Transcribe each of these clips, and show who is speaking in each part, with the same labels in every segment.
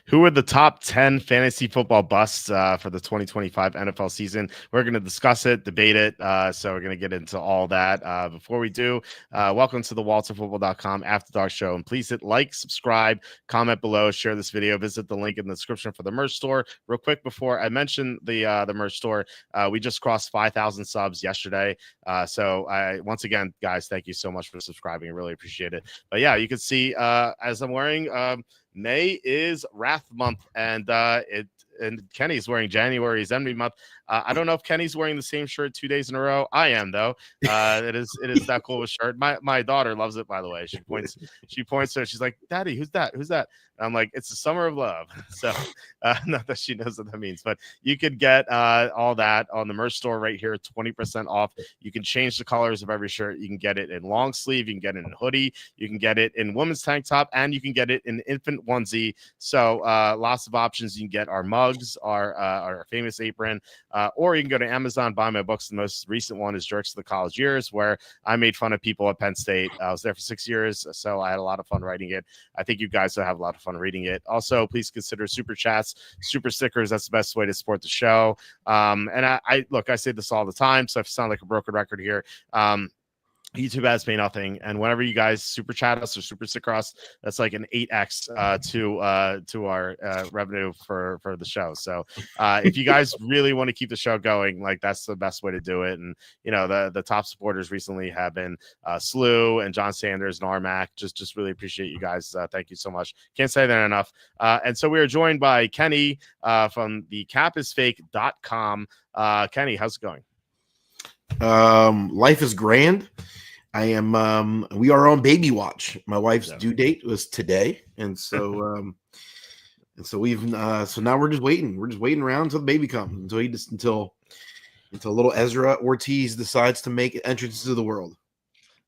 Speaker 1: Who are the top 10 fantasy football busts for the 2025 NFL season? We're going to discuss it, debate it. So we're going to get into all that. Before we do, welcome to the WalterFootball.com After Dark Show. And please hit like, subscribe, comment below, share this video, visit the link in the description for the merch store. Real quick, before I mention the merch store, we just crossed 5,000 subs yesterday. Once again, guys, thank you so much for subscribing. I really appreciate it. But yeah, you can see as I'm wearing May is Wrath Month, and Kenny's wearing January's Envy Month. I don't know if Kenny's wearing the same shirt 2 days in a row. I am though. It is that cool of a shirt. My daughter loves it, by the way. She points to it. She's like, "Daddy, who's that? Who's that?" And I'm like, "It's the summer of love." So not that she knows what that means, but you could get all that on the merch store right here, 20% off. You can change the colors of every shirt. You can get it in long sleeve, you can get it in hoodie, you can get it in women's tank top, and you can get it in infant onesie. So lots of options. You can get our mugs, our famous apron, or you can go to Amazon, buy my books. The most recent one is Jerks of the College Years, where I made fun of people at Penn State. I was there for 6 years, so I had a lot of fun writing it. I think you guys will have a lot of fun reading it. Also, please consider super chats, super stickers. That's the best way to support the show. And I look, I say this all the time, so I sound like a broken record here. YouTube ads pay nothing, and whenever you guys super chat us or super sticker us, that's like an 8x to our revenue for the show. So if you guys really want to keep the show going, like that's the best way to do it. And you know the top supporters recently have been Slew and John Sanders and RMAC. Just really appreciate you guys. Thank you so much. Can't say that enough. And so we are joined by Kenny from the capisfake.com. Kenny, how's it going?
Speaker 2: Life is grand. I am we are on baby watch. My wife's due date was today, and so so now we're just waiting. We're just waiting around until the baby comes, until little Ezra Ortiz decides to make entrance to the world.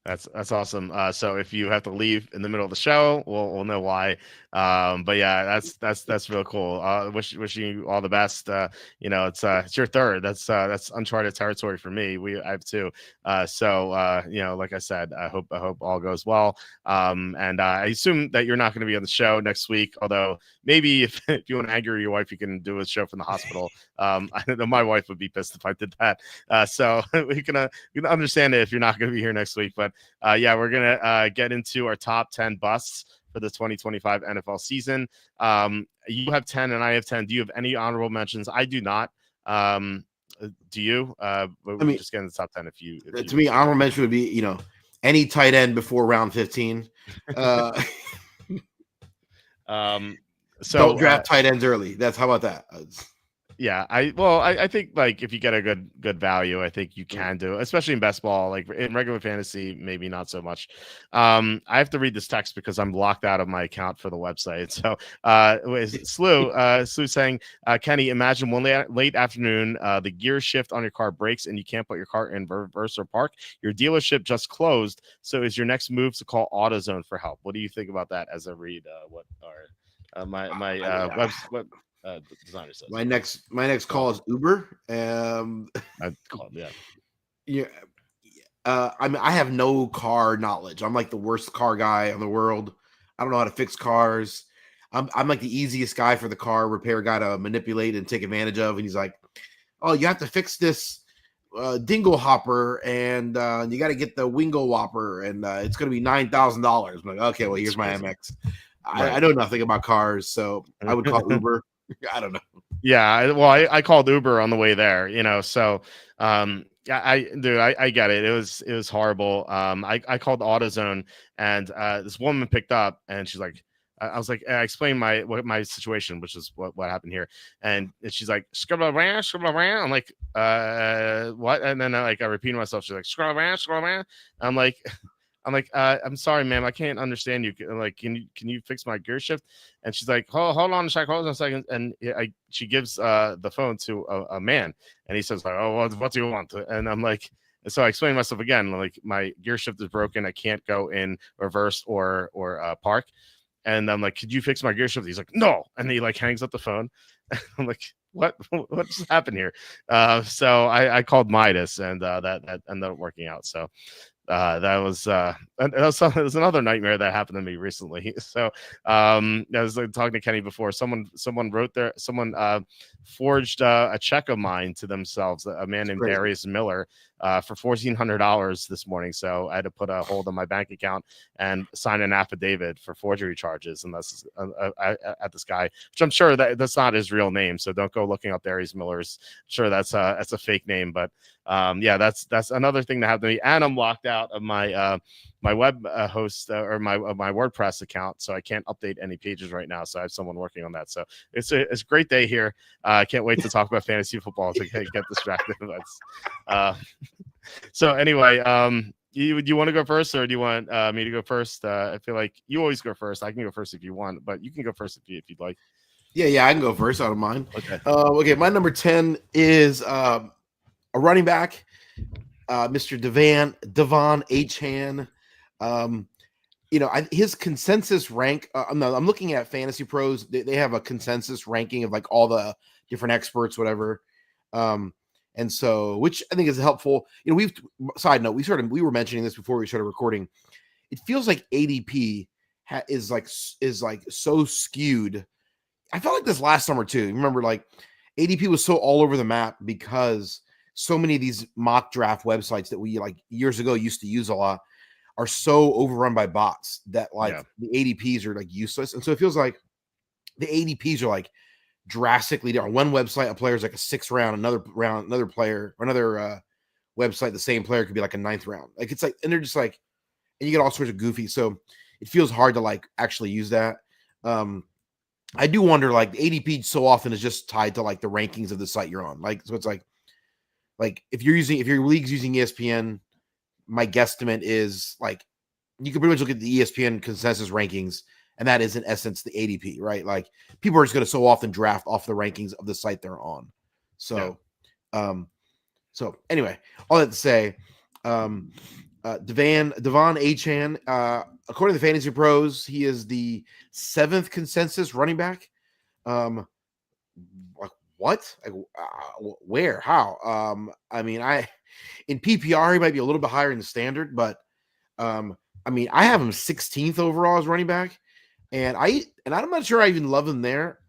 Speaker 1: That's awesome. So if you have to leave in the middle of the show, we'll know why. But yeah, that's real cool. Wishing you all the best. You know, it's your third. That's uncharted territory for me. I have two. You know, like I said, I hope all goes well. And I assume that you're not going to be on the show next week. Although maybe if you want to anger your wife, you can do a show from the hospital. I know my wife would be pissed if I did that. So we can understand it if you're not going to be here next week. But yeah, we're gonna get into our top 10 busts for the 2025 NFL season. You have 10 and I have 10. Do you have any honorable mentions? I do not. Do you? I mean, just get in the top 10 if you.
Speaker 2: To me, honorable mention would be, you know, any tight end before round 15.
Speaker 1: So
Speaker 2: don't draft tight ends early. How about that?
Speaker 1: Yeah, I think like if you get a good value, I think you can do, especially in best ball. Like in regular fantasy, maybe not so much. I have to read this text because I'm locked out of my account for the website. So Slew saying, Kenny, imagine one late afternoon, the gear shift on your car breaks and you can't put your car in reverse or park. Your dealership just closed. So is your next move to call AutoZone for help? What do you think about that? As I read what are my designer says.
Speaker 2: My next call is Uber.
Speaker 1: I called, yeah.
Speaker 2: Yeah. I mean, I have no car knowledge. I'm like the worst car guy in the world. I don't know how to fix cars. I'm like the easiest guy for the car repair guy to manipulate and take advantage of. And he's like, "Oh, you have to fix this dingle hopper, and you got to get the wingle whopper, and it's going to be $9,000." I'm like, "Okay, well, here's my MX." Right. I know nothing about cars, so I would call Uber. I don't know.
Speaker 1: Yeah, well, I called Uber on the way there, you know. So, I get it. It was horrible. I called AutoZone, and this woman picked up, and she's like, I was like, I explained my situation, which is what happened here, and she's like, scrubba around. I'm like, what? And then I repeat myself. She's like, scrubba around. I'm like, I'm sorry, ma'am, I can't understand you. Like, can you fix my gear shift? And she's like, hold on a second. And she gives the phone to a man, and he says, like, oh, what do you want? And I'm like, so I explained myself again, like my gear shift is broken. I can't go in reverse or park. And I'm like, could you fix my gear shift? He's like, no. And he like hangs up the phone. I'm like, what just happened here? So I called Midas, and that ended up working out. So That was another nightmare that happened to me recently. So I was talking to Kenny before. Someone forged a check of mine to themselves. A man named Darius Miller for $1,400 this morning. So I had to put a hold on my bank account and sign an affidavit for forgery charges. And that's at this guy, which I'm sure that's not his real name. So don't go looking up Darius Miller's. Sure, that's a fake name, but yeah, that's another thing that happened to me. And I'm locked out of my my web host or my WordPress account, so I can't update any pages right now. So I have someone working on that. So it's a great day here. I can't wait to talk about fantasy football to get distracted. So anyway, you want to go first, or do you want me to go first? I feel like you always go first. I can go first if you want, but you can go first if you'd like.
Speaker 2: Yeah, I can go first. I don't mind.
Speaker 1: Okay.
Speaker 2: Okay, my number 10 is a running back, Mr. Devon Achane. His consensus rank. I'm looking at Fantasy Pros. They have a consensus ranking of like all the different experts, whatever. And so, which I think is helpful. We were mentioning this before we started recording. It feels like ADP is like so skewed. I felt like this last summer too. Remember, like ADP was so all over the map because so many of these mock draft websites that we like years ago used to use a lot are so overrun by bots that the ADPs are like useless. And so it feels like the ADPs are like drastically different. On one website, a player is like a 6th round, another player, or another website, the same player could be like a 9th round. Like it's like, and they're just like, and you get all sorts of goofy. So it feels hard to like actually use that. I do wonder, like the ADP so often is just tied to like the rankings of the site you're on. Like, so it's like if your league's using ESPN, my guesstimate is like you can pretty much look at the ESPN consensus rankings, and that is in essence the ADP, right? Like people are just going to so often draft off the rankings of the site they're on. So, so anyway, all that to say, Devon Achane, according to the Fantasy Pros, he is the 7th consensus running back. What? Where? How? I mean, in PPR he might be a little bit higher in the standard, but I mean, I have him 16th overall as running back, and I'm not sure I even love him there.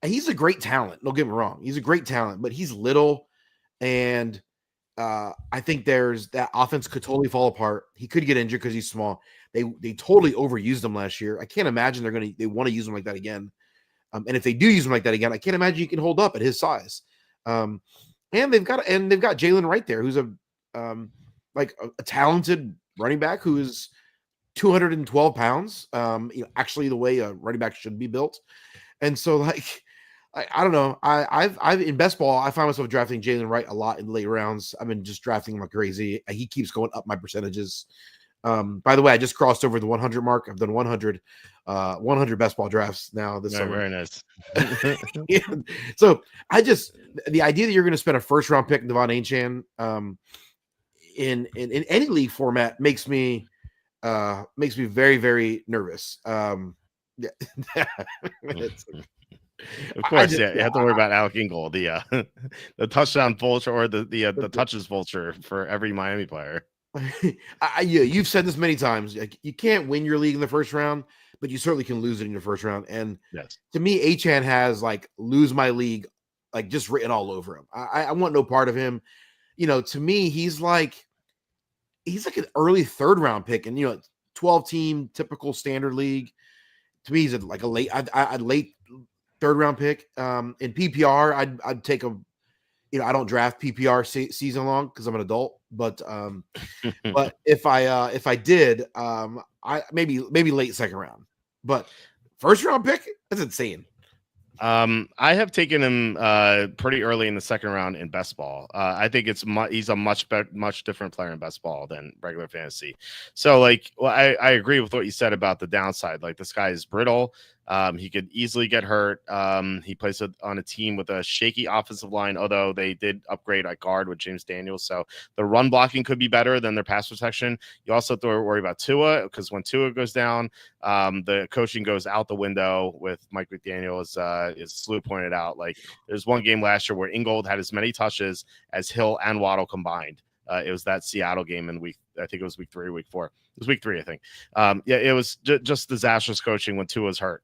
Speaker 2: He's a great talent. Don't get me wrong, he's a great talent, but he's little, and I think there's that offense could totally fall apart. He could get injured because he's small. They totally overused him last year. I can't imagine they want to use him like that again. And if they do use him like that again, I can't imagine he can hold up at his size. And they've got Jalen Wright there, who's a talented running back who is 212 pounds. Actually the way a running back should be built. And so like I don't know. I've in best ball, I find myself drafting Jalen Wright a lot in late rounds. I've been just drafting him like crazy. He keeps going up my percentages. By the way, I just crossed over the 100 mark. I've done 100 best ball drafts now this summer.
Speaker 1: Very nice.
Speaker 2: So the idea that you're going to spend a 1st round pick, Devon Achane, in any league format makes me very, very nervous.
Speaker 1: Of course, you have to worry about Alec Ingold, the touchdown vulture or the touches vulture for every Miami player.
Speaker 2: You've said this many times. Like, you can't win your league in the 1st round, but you certainly can lose it in your 1st round. And to me, Achane has like lose my league like just written all over him. I want no part of him. To me, he's like an early 3rd round pick, and 12 team typical standard league. To me, he's a late 3rd round pick. In PPR, I'd take a. I don't draft PPR season long because I'm an adult. But but if I did, I maybe late 2nd round. But 1st round pick, that's insane.
Speaker 1: I have taken him pretty early in the 2nd round in best ball. I think he's a much different player in best ball than regular fantasy. So I agree with what you said about the downside. Like, this guy is brittle. He could easily get hurt. He plays on a team with a shaky offensive line, although they did upgrade at guard with James Daniels. So the run blocking could be better than their pass protection. You also have to worry about Tua, because when Tua goes down, the coaching goes out the window with Mike McDaniel, as Slew pointed out. Like, there's one game last year where Ingold had as many touches as Hill and Waddle combined. It was that Seattle game in I think it was week 3 or week 4. It was week 3, I think. Yeah, it was just disastrous coaching when Tua's hurt.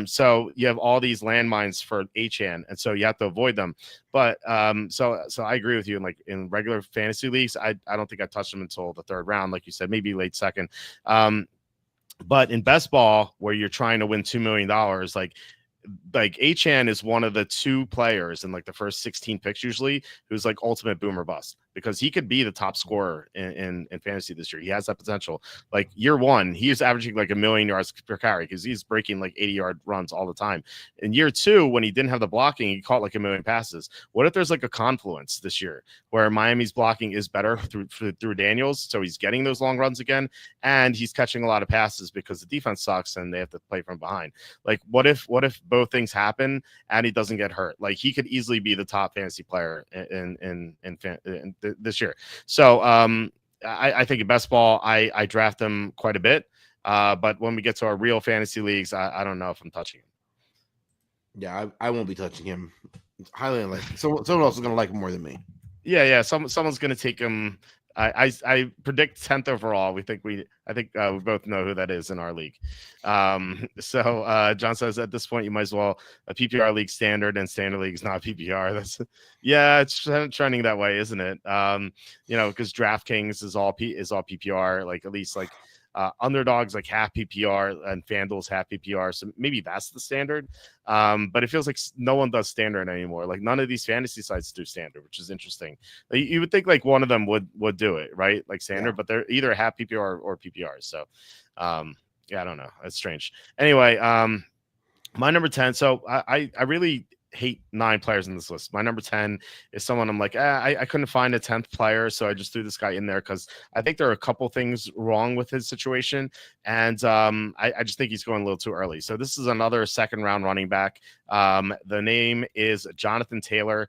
Speaker 1: So you have all these landmines for Achane, and so you have to avoid them. But so I agree with you. In regular fantasy leagues, I don't think I touched them until the 3rd round, like you said, maybe late 2nd. But in best ball, where you're trying to win $2 million, like Achane is one of the 2 players in like the first 16 picks usually who's like ultimate boomer bust, because he could be the top scorer in fantasy this year. He has that potential. Like year 1, he's averaging like 1 million yards per carry because he's breaking like 80-yard runs all the time. In year 2, when he didn't have the blocking, he caught like 1 million passes. What if there's like a confluence this year where Miami's blocking is better through Daniels, so he's getting those long runs again, and he's catching a lot of passes because the defense sucks and they have to play from behind? Like what if both things happen and he doesn't get hurt? Like he could easily be the top fantasy player in this year. So I think in best ball, I draft him quite a bit. But when we get to our real fantasy leagues, I don't know if I'm touching him.
Speaker 2: Yeah, I won't be touching him. It's highly unlikely. Someone else is going to like him more than me.
Speaker 1: Yeah. Someone's going to take him. I predict 10th overall. I think we both know who that is in our league. So John says at this point you might as well a PPR league standard, and standard league is not PPR. It's trending that way, isn't it? Because DraftKings is all PPR, like at least like Underdog's like half PPR and FanDuel's half PPR. So maybe that's the standard. But it feels like no one does standard anymore. Like none of these fantasy sites do standard, which is interesting. You would think like one of them would do it, right? Like standard, yeah. But they're either half PPR or PPR. So I don't know. That's strange. Anyway, my number 10. So I really hate 9 players in this list. My number 10 is someone I'm like, I couldn't find a 10th player, so I just threw this guy in there because I think there are a couple things wrong with his situation, and I just think he's going a little too early. So this is another 2nd round running back. The name is Jonathan Taylor.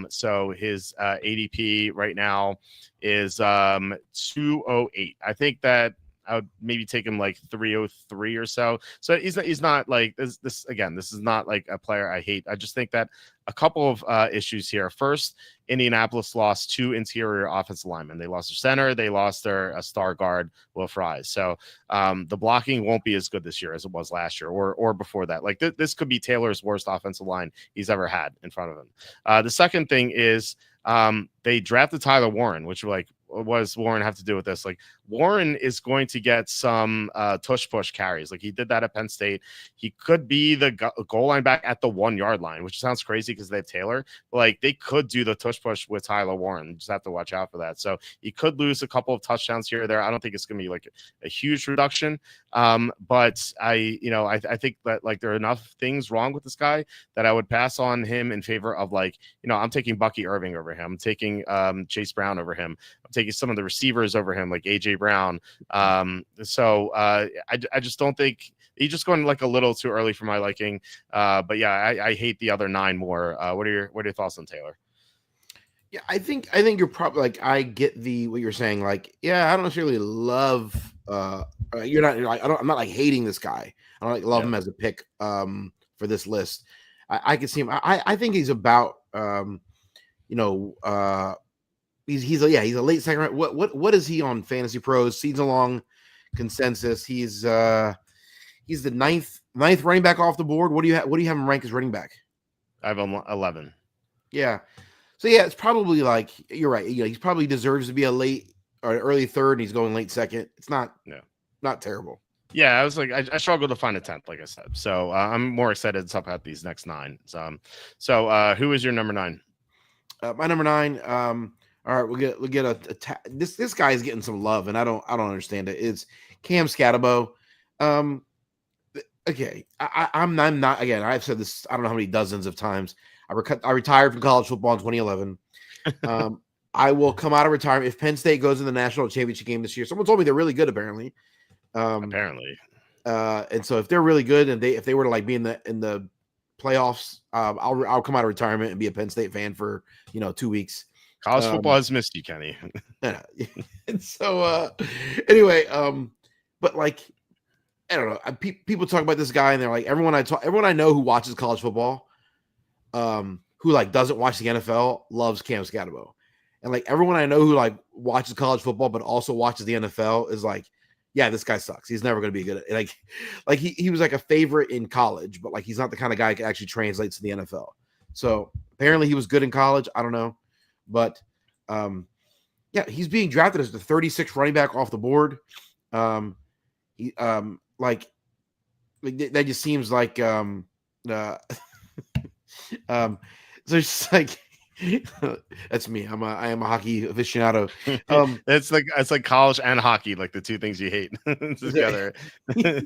Speaker 1: So his ADP right now is 208. I think that I would maybe take him like 303 or so. So he's not like this again. This is not like a player I hate. I just think that a couple of issues here. First, Indianapolis lost 2 interior offensive linemen. They lost their center. They lost their star guard, Will Fries. So the blocking won't be as good this year as it was last year or before that. Like this could be Taylor's worst offensive line he's ever had in front of him. The second thing is they drafted Tyler Warren, which like, what does Warren have to do with this? Like Warren is going to get some tush push carries. Like he did that at Penn State. He could be the goal line back at the 1 yard line, which sounds crazy because they have Taylor. But like they could do the tush push with Tyler Warren. You just have to watch out for that. So he could lose a couple of touchdowns here or there. I don't think it's going to be like a huge reduction. But I think that like there are enough things wrong with this guy that I would pass on him in favor of like, I'm taking Bucky Irving over him. I'm taking Chase Brown over him. I'm taking some of the receivers over him, like AJ Brown. So I just don't think he's just going like a little too early for my liking. But yeah, I hate the other 9 more. What are your thoughts on Taylor?
Speaker 2: Yeah, I think you're probably like, I get what you're saying. Like, yeah, I don't necessarily love. You're not. I'm not like hating this guy. I don't like love him as a pick for this list. I can see him. I think he's about He's a late 2nd round. What is he on Fantasy Pros season long consensus? He's the 9th running back off the board. What do you have him rank as running back?
Speaker 1: I have 11.
Speaker 2: Yeah. So yeah, it's probably like you're right. He probably deserves to be a late or early 3rd, and he's going late 2nd. It's not terrible.
Speaker 1: Yeah, I was like, I struggled to find a 10th, like I said. So I'm more excited to talk about these next 9. So who is your number 9?
Speaker 2: My number 9. All right, we'll get this guy is getting some love, and I don't understand it. It's Cam Scatterbo. Okay, I'm not again. I've said this I don't know how many dozens of times. I retired from college football in 2011. I will come out of retirement if Penn State goes in the national championship game this year. Someone told me they're really good, apparently. And so if they're really good and if they were to like be in the playoffs, I'll come out of retirement and be a Penn State fan for 2 weeks.
Speaker 1: College football has missed you, Kenny.
Speaker 2: And so anyway, but like I don't know. People talk about this guy and they're like everyone I know who watches college football, who like doesn't watch the NFL loves Cam Scatterbo. And like everyone I know who like watches college football but also watches the NFL is like, yeah, this guy sucks. He's never going to be good at like he was like a favorite in college, but like he's not the kind of guy that can actually translate to the NFL. So apparently he was good in college. I don't know, but yeah, he's being drafted as the 36th running back off the board. He that just seems like uh, so it's just like that's me. I am a hockey aficionado.
Speaker 1: It's like college and hockey, like the two things you hate together.
Speaker 2: Throw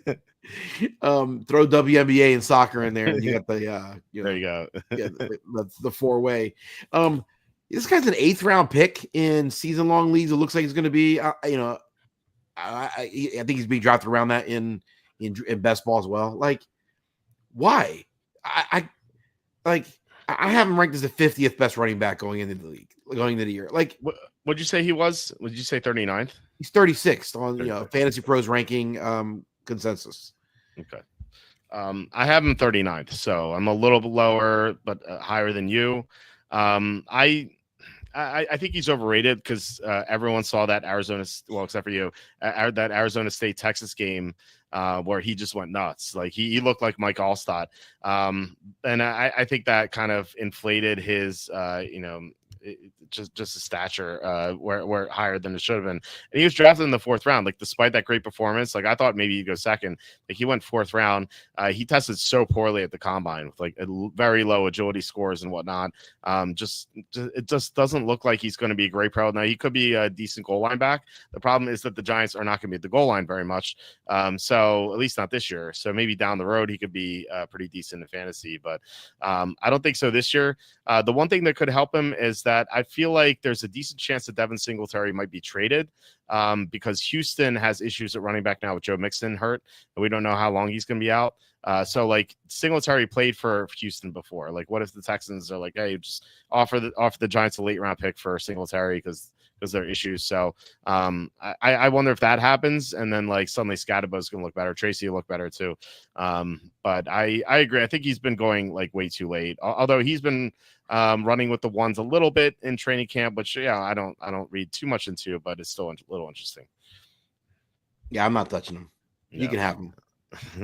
Speaker 2: WNBA and soccer in there, and you got the
Speaker 1: there you go.
Speaker 2: Yeah, the 4-way. This guy's an 8th round pick in season long leagues. It looks like he's going to be. I think he's being drafted around that in best ball as well. Like, why? I have him ranked as the 50th best running back going into the league, going into the year. Like,
Speaker 1: what'd you say he was? Would you say 39th?
Speaker 2: He's 36th on Fantasy Pros ranking consensus.
Speaker 1: Okay. I have him 39th, so I'm a little bit lower, but higher than you. I think he's overrated because everyone saw that except for you, that Arizona State Texas game where he just went nuts. Like he looked like Mike Allstott, and I think that kind of inflated his just a stature where higher than it should have been. And he was drafted in the 4th round. Like despite that great performance, like I thought maybe he'd go second. Like he went 4th round. He tested so poorly at the combine with like very low agility scores and whatnot. It just doesn't look like he's going to be a great pro. Now he could be a decent goal line back. The problem is that the Giants are not going to be at the goal line very much. So at least not this year. So maybe down the road he could be pretty decent in fantasy, but I don't think so this year. The one thing that could help him is that I feel like there's a decent chance that Devin Singletary might be traded because Houston has issues at running back now with Joe Mixon hurt, and we don't know how long he's going to be out. So like Singletary played for Houston before. Like, what if the Texans are like, hey, just offer the Giants a late round pick for Singletary because there are issues. So I wonder if that happens, and then like suddenly Scatterbo's going to look better. Tracy will look better too. But I agree. I think he's been going like way too late. Although he's been running with the ones a little bit in training camp, which I don't read too much into, but it's still a little interesting.
Speaker 2: Yeah, I'm not touching him. You can have him.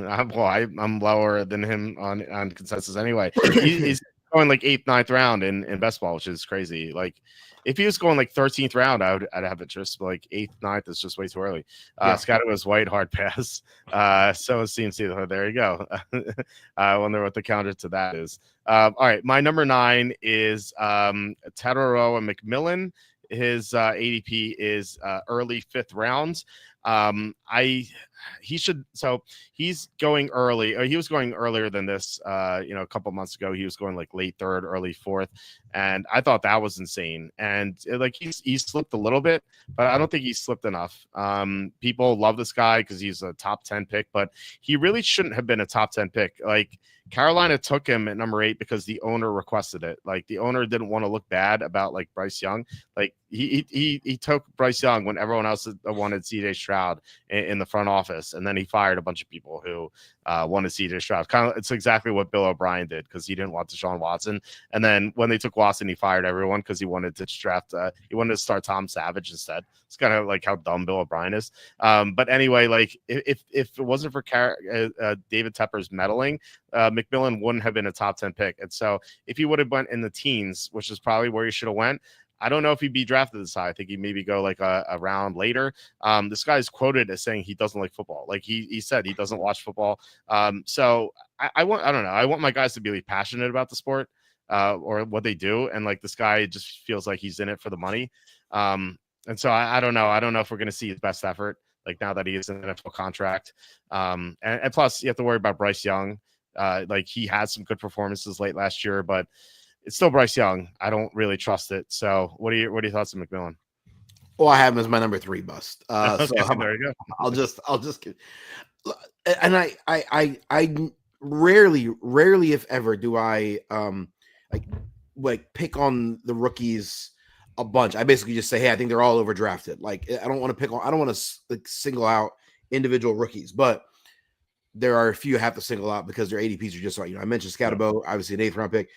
Speaker 1: I'm lower than him on consensus anyway. He's going like 8th, 9th round in best ball, which is crazy. Like if he was going like 13th round, I'd have interest. But like 8th, 9th is just way too early. Scotty was white, hard pass. So is CMC. There you go. I wonder what the counter to that is. All right, my number 9 is Tataroa McMillan. His ADP is early 5th round. He's going early, or he was going earlier than this. A couple months ago he was going like late 3rd, early 4th, and I thought that was insane. And like he's slipped a little bit, but I don't think he's slipped enough. People love this guy because he's a top 10 pick, but he really shouldn't have been a top 10 pick. Like Carolina took him at number 8 because the owner requested it. Like the owner didn't want to look bad about like Bryce Young. Like he took Bryce Young when everyone else wanted CJ Stroud in the front office, and then he fired a bunch of people who wanted CJ Stroud. It's exactly what Bill O'Brien did because he didn't want Deshaun Watson, and then when they took Watson, he fired everyone because he wanted to draft. He wanted to start Tom Savage instead. It's kind of like how dumb Bill O'Brien is. But anyway, like if it wasn't for David Tepper's meddling, McMillan wouldn't have been a top 10 pick. And so if he would have went in the teens, which is probably where he should have went, I don't know if he'd be drafted this high. I think he'd maybe go like a round later. This guy's quoted as saying he doesn't like football. Like he said he doesn't watch football. So I don't know. I want my guys to be like passionate about the sport or what they do. And like this guy just feels like he's in it for the money. And so I don't know. I don't know if we're going to see his best effort like now that he is in an NFL contract. And plus you have to worry about Bryce Young. Like he had some good performances late last year, but it's still Bryce Young. I don't really trust it. So what are your thoughts on McMillan?
Speaker 2: Well, I have him as my number 3 bust.
Speaker 1: Okay, so there you go.
Speaker 2: I'll just and I rarely if ever do I like pick on the rookies a bunch. I basically just say, hey, I think they're all overdrafted. Like I don't want to like single out individual rookies, but there are a few I have to single out because their ADPs are just like, I mentioned Scatterbo, obviously an 8th round pick.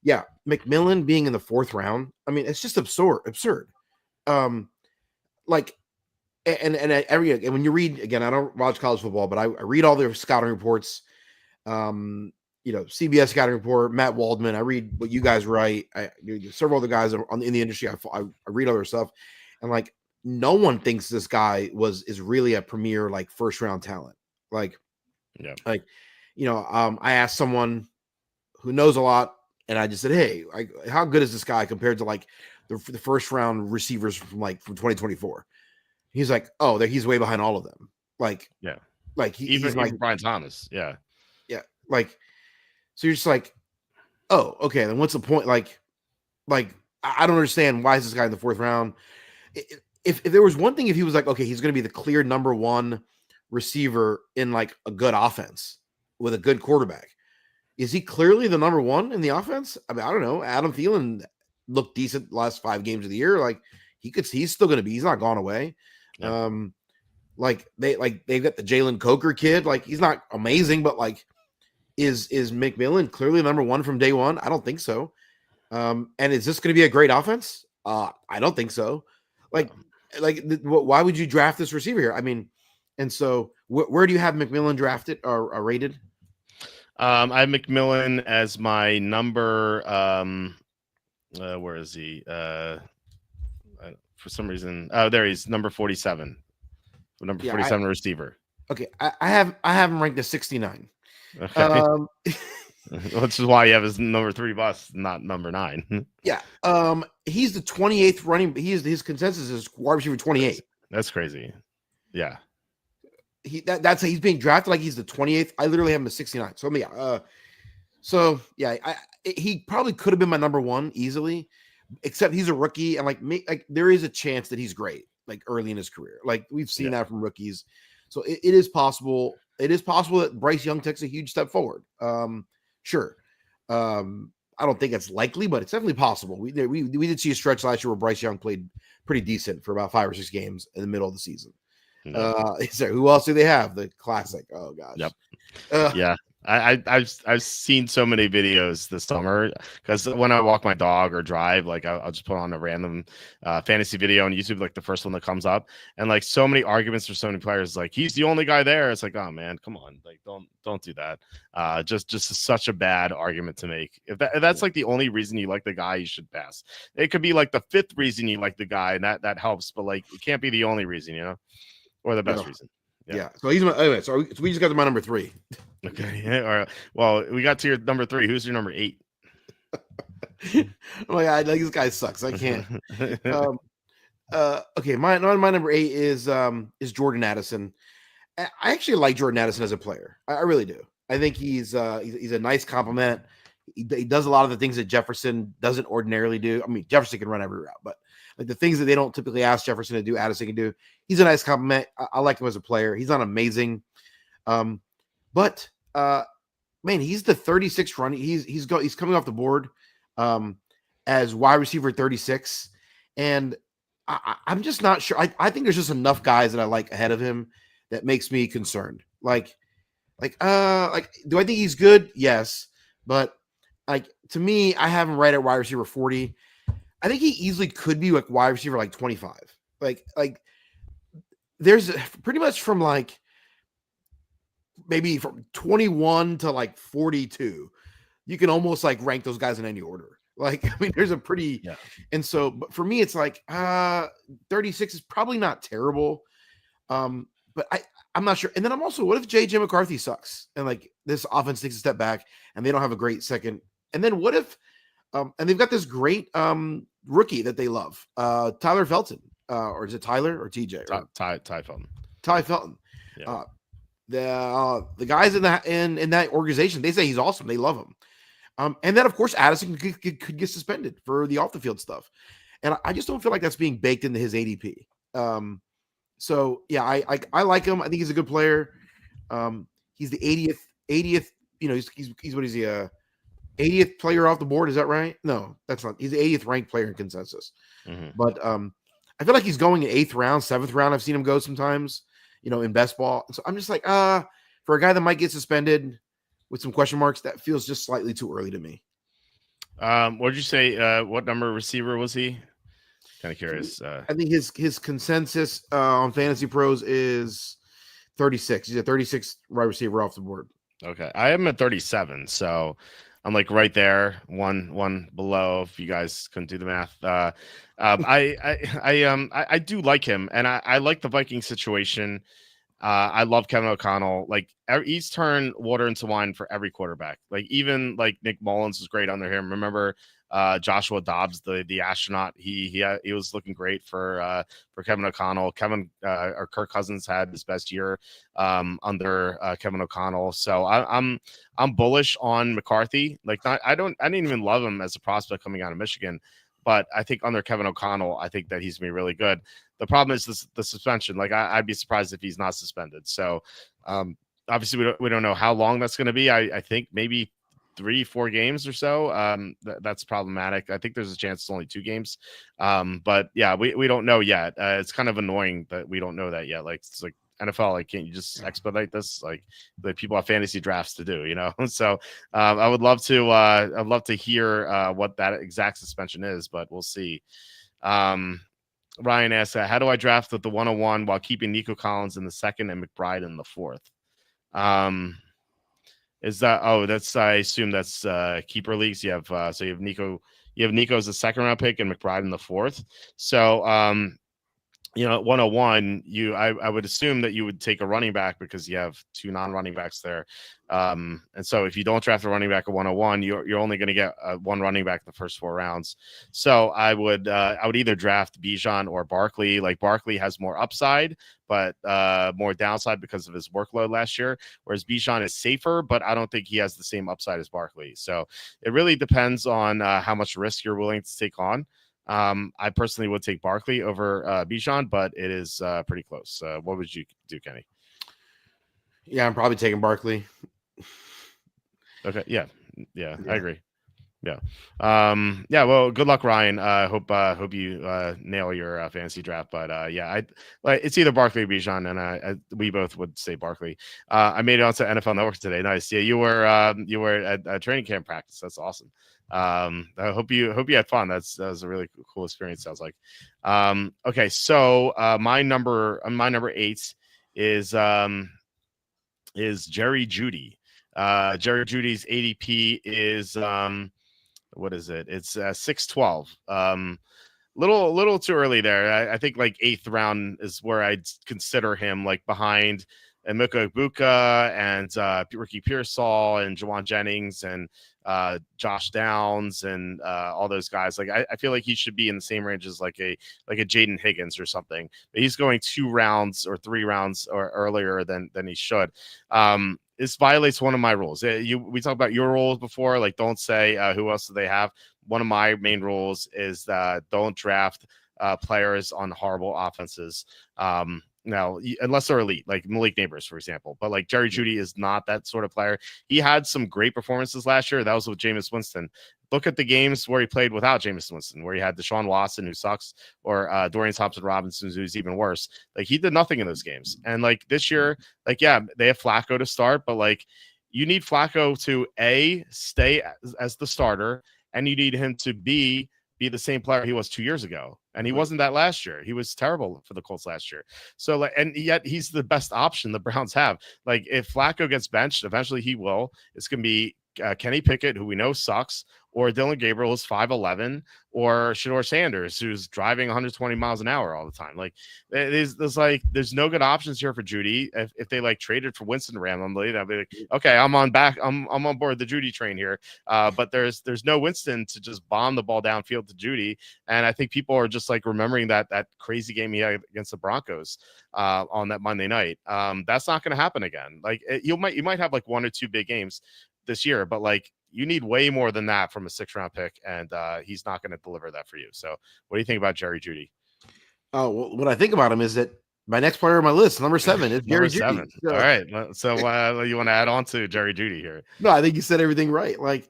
Speaker 2: Yeah, McMillan being in the 4th round. I mean, it's just absurd. Like, and when you read again, I don't watch college football, but I read all their scouting reports. CBS scouting report, Matt Waldman. I read what you guys write. Several other guys in the industry. I read other stuff, and like no one thinks this guy is really a premier like first round talent. Like,
Speaker 1: yeah,
Speaker 2: I asked someone who knows a lot, and I just said, "Hey, how good is this guy compared to like the first round receivers from 2024?" He's like, "Oh, he's way behind all of them." Like,
Speaker 1: yeah,
Speaker 2: like
Speaker 1: even
Speaker 2: like
Speaker 1: Brian Thomas, yeah,
Speaker 2: like. So you're just like, oh, okay. Then what's the point? Like I don't understand why is this guy in the 4th round? If there was one thing, if he was like, okay, he's going to be the clear number 1 receiver in like a good offense with a good quarterback, is he clearly the number 1 in the offense? I mean, I don't know. Adam Thielen looked decent last 5 games of the year. Like he's still going to be. He's not gone away.
Speaker 1: yeah.
Speaker 2: They've got the Jalen Coker kid. Like he's not amazing, but like. Is McMillan clearly number 1 from day one? I don't think so. And is this going to be a great offense? I don't think so. Why would you draft this receiver here? I mean, and so where do you have McMillan drafted or rated?
Speaker 1: I have McMillan as my number. Where is he? For some reason, there he's number 47. Number 47 receiver.
Speaker 2: Okay, I have him ranked as 69.
Speaker 1: Okay. Which is why you have his number 3 bus, not number 9.
Speaker 2: Yeah. He's the 28th running. His consensus is wide receiver 28.
Speaker 1: That's crazy. Yeah.
Speaker 2: He's being drafted like he's the 28th. I literally have him at 69. He probably could have been my number 1 easily, except he's a rookie and like there is a chance that he's great like early in his career. Like we've seen that from rookies. So it is possible. It is possible that Bryce Young takes a huge step forward. Sure. I don't think it's likely, but it's definitely possible. We did see a stretch last year where Bryce Young played pretty decent for about 5 or 6 games in the middle of the season. So who else do they have? The classic. Oh gosh.
Speaker 1: Yep. Yeah. I've seen so many videos this summer because when I walk my dog or drive, like I'll just put on a random fantasy video on YouTube, like the first one that comes up, and like so many arguments for so many players, like he's the only guy there. It's like, oh man, come on, like don't do that. Just such a bad argument to make. If that's like the only reason you like the guy, you should pass. It could be like the 5th reason you like the guy, and that helps, but like it can't be the only reason, or the best reason.
Speaker 2: Yeah. So he's so we just got to my number 3.
Speaker 1: Okay. Yeah. All right. Well, we got to your number 3. Who's your number 8?
Speaker 2: Oh my god, like this guy sucks. I can't. Okay, my number 8 is Jordan Addison. I actually like Jordan Addison as a player. I really do. I think he's a nice compliment. He does a lot of the things that Jefferson doesn't ordinarily do. I mean, Jefferson can run every route, but like the things that they don't typically ask Jefferson to do, Addison can do. He's a nice compliment. I like him as a player. He's not amazing, but man, he's the 36th running. He's coming off the board as wide receiver 36, and I'm just not sure. I think there's just enough guys that I like ahead of him that makes me concerned. Do I think he's good? Yes, but like to me, I have him right at wide receiver 40. I think he easily could be like wide receiver like 25. Like there's pretty much from like maybe from 21 to like 42. You can almost like rank those guys in any order. Like, I mean, there's a pretty, and so, but for me, it's like 36 is probably not terrible. But I'm not sure. And then I'm also, what if JJ McCarthy sucks and like this offense takes a step back and they don't have a great second? And then what if, and they've got this great rookie that they love, Tyler Felton, or is it Tyler or TJ?
Speaker 1: Ty Felton.
Speaker 2: Ty Felton. Yeah. The guys in that organization, they say he's awesome. They love him. And then of course Addison could get suspended for the off the field stuff, and I just don't feel like that's being baked into his ADP. So yeah, I like him. I think he's a good player. He's the 80th. You know, he's what is he? 80th player off the board. Is that right? No, that's not. He's the 80th ranked player in consensus. Mm-hmm. But I feel like he's going in 8th round, 7th round. I've seen him go sometimes. You know, in best ball. So I'm just like, for a guy that might get suspended with some question marks, that feels just slightly too early to me.
Speaker 1: What did you say? What number receiver was he? Kind of
Speaker 2: So
Speaker 1: curious.
Speaker 2: I think his consensus on Fantasy Pros is 36. He's a 36 wide receiver off the board.
Speaker 1: Okay, I am at 37, so I'm like right there, one below. If you guys couldn't do the math, I do like him, and I like the Viking situation. I love Kevin O'Connell. Like he's turned water into wine for every quarterback. Like even like Nick Mullins was great under him. Remember Joshua Dobbs, the astronaut. He was looking great for Kevin O'Connell. Or Kirk Cousins had his best year under Kevin O'Connell. So I'm bullish on McCarthy. Like I didn't even love him as a prospect coming out of Michigan. But I think under Kevin O'Connell, I think that he's gonna be really good. The problem is the suspension. Like I'd be surprised if he's not suspended. So obviously we don't know how long that's going to be. I think maybe 3-4 games or so. That's problematic. I think there's a chance it's only 2 games. But yeah, we don't know yet. It's kind of annoying that we don't know that yet. Like it's like NFL, like can't you just expedite this? Like the people have fantasy drafts to do, you know? So I'd love to hear what that exact suspension is, but we'll see. Ryan asks, how do I draft with the 101 while keeping Nico Collins in the second and McBride in the fourth? Is that that's I assume that's keeper leagues. You have so you have Nico as a second round pick and McBride in the fourth. So at 101, I would assume that you would take a running back because you have 2 non-running backs there. And so if you don't draft a running back at 101, you're only going to get 1 running back in the first 4 rounds. So I would either draft Bijan or Barkley. Like Barkley has more upside, but more downside because of his workload last year, whereas Bijan is safer, but I don't think he has the same upside as Barkley. So it really depends on how much risk you're willing to take on. I personally would take Barkley over Bijan, but it is pretty close. What would you do, Kenny?
Speaker 2: Yeah, I'm probably taking Barkley.
Speaker 1: Okay, yeah, I agree. Yeah, well, good luck, Ryan. Hope you nail your fantasy draft. But it's either Barkley or Bijan, and we both would say Barkley. I made it onto NFL Network today. Nice. Yeah, you were at training camp practice. That's awesome. I hope you had fun. That was a really cool experience. Sounds like. Okay, so my number 8 is Jerry Jeudy. Jerry Jeudy's ADP is what is it? It's 612. Little too early there. I think like 8th round is where I'd consider him, like behind Emeka Egbuka and Ricky Pearsall and Jawan Jennings and Josh Downs and all those guys. Like I feel like he should be in the same range as like a Jaden Higgins or something. But he's going 2 rounds or 3 rounds or earlier than he should. This violates one of my rules. We talked about your rules before. Like, don't say who else do they have. One of my main rules is don't draft players on horrible offenses. Now, unless they're elite, like Malik Neighbors, for example. But like Jerry Jeudy is not that sort of player. He had some great performances last year. That was with Jameis Winston. Look at the games where he played without Jameis Winston, where he had Deshaun Watson, who sucks, or Dorian Thompson-Robinson, who's even worse. Like he did nothing in those games. And like this year, like they have Flacco to start, but like you need Flacco to stay as the starter, and you need him to be the same player he was 2 years ago. And he wasn't that last year. He was terrible for the Colts last year. So like, and yet he's the best option the Browns have. Like if Flacco gets benched, eventually he will. It's going to be Kenny Pickett, who we know sucks, or Dylan Gabriel, who's 5'11", or Shador Sanders, who's driving 120 miles an hour all the time. Like there's no good options here for Jeudy. If they like traded for Winston randomly, that'd be like, okay, I'm on board the Jeudy train here. But there's no Winston to just bomb the ball downfield to Jeudy. And I think people are just like remembering that crazy game he had against the Broncos on that Monday night. That's not going to happen again. Like you might have like 1 or 2 big games this year, but like you need way more than that from a 6th round pick, and he's not going to deliver that for you. So what do you think about Jerry Jeudy?
Speaker 2: Oh, well, what I think about him is that my next player on my list, number 7, is Jerry Jeudy.
Speaker 1: So, all right. So you want to add on to Jerry Jeudy here?
Speaker 2: No, I think you said everything right. Like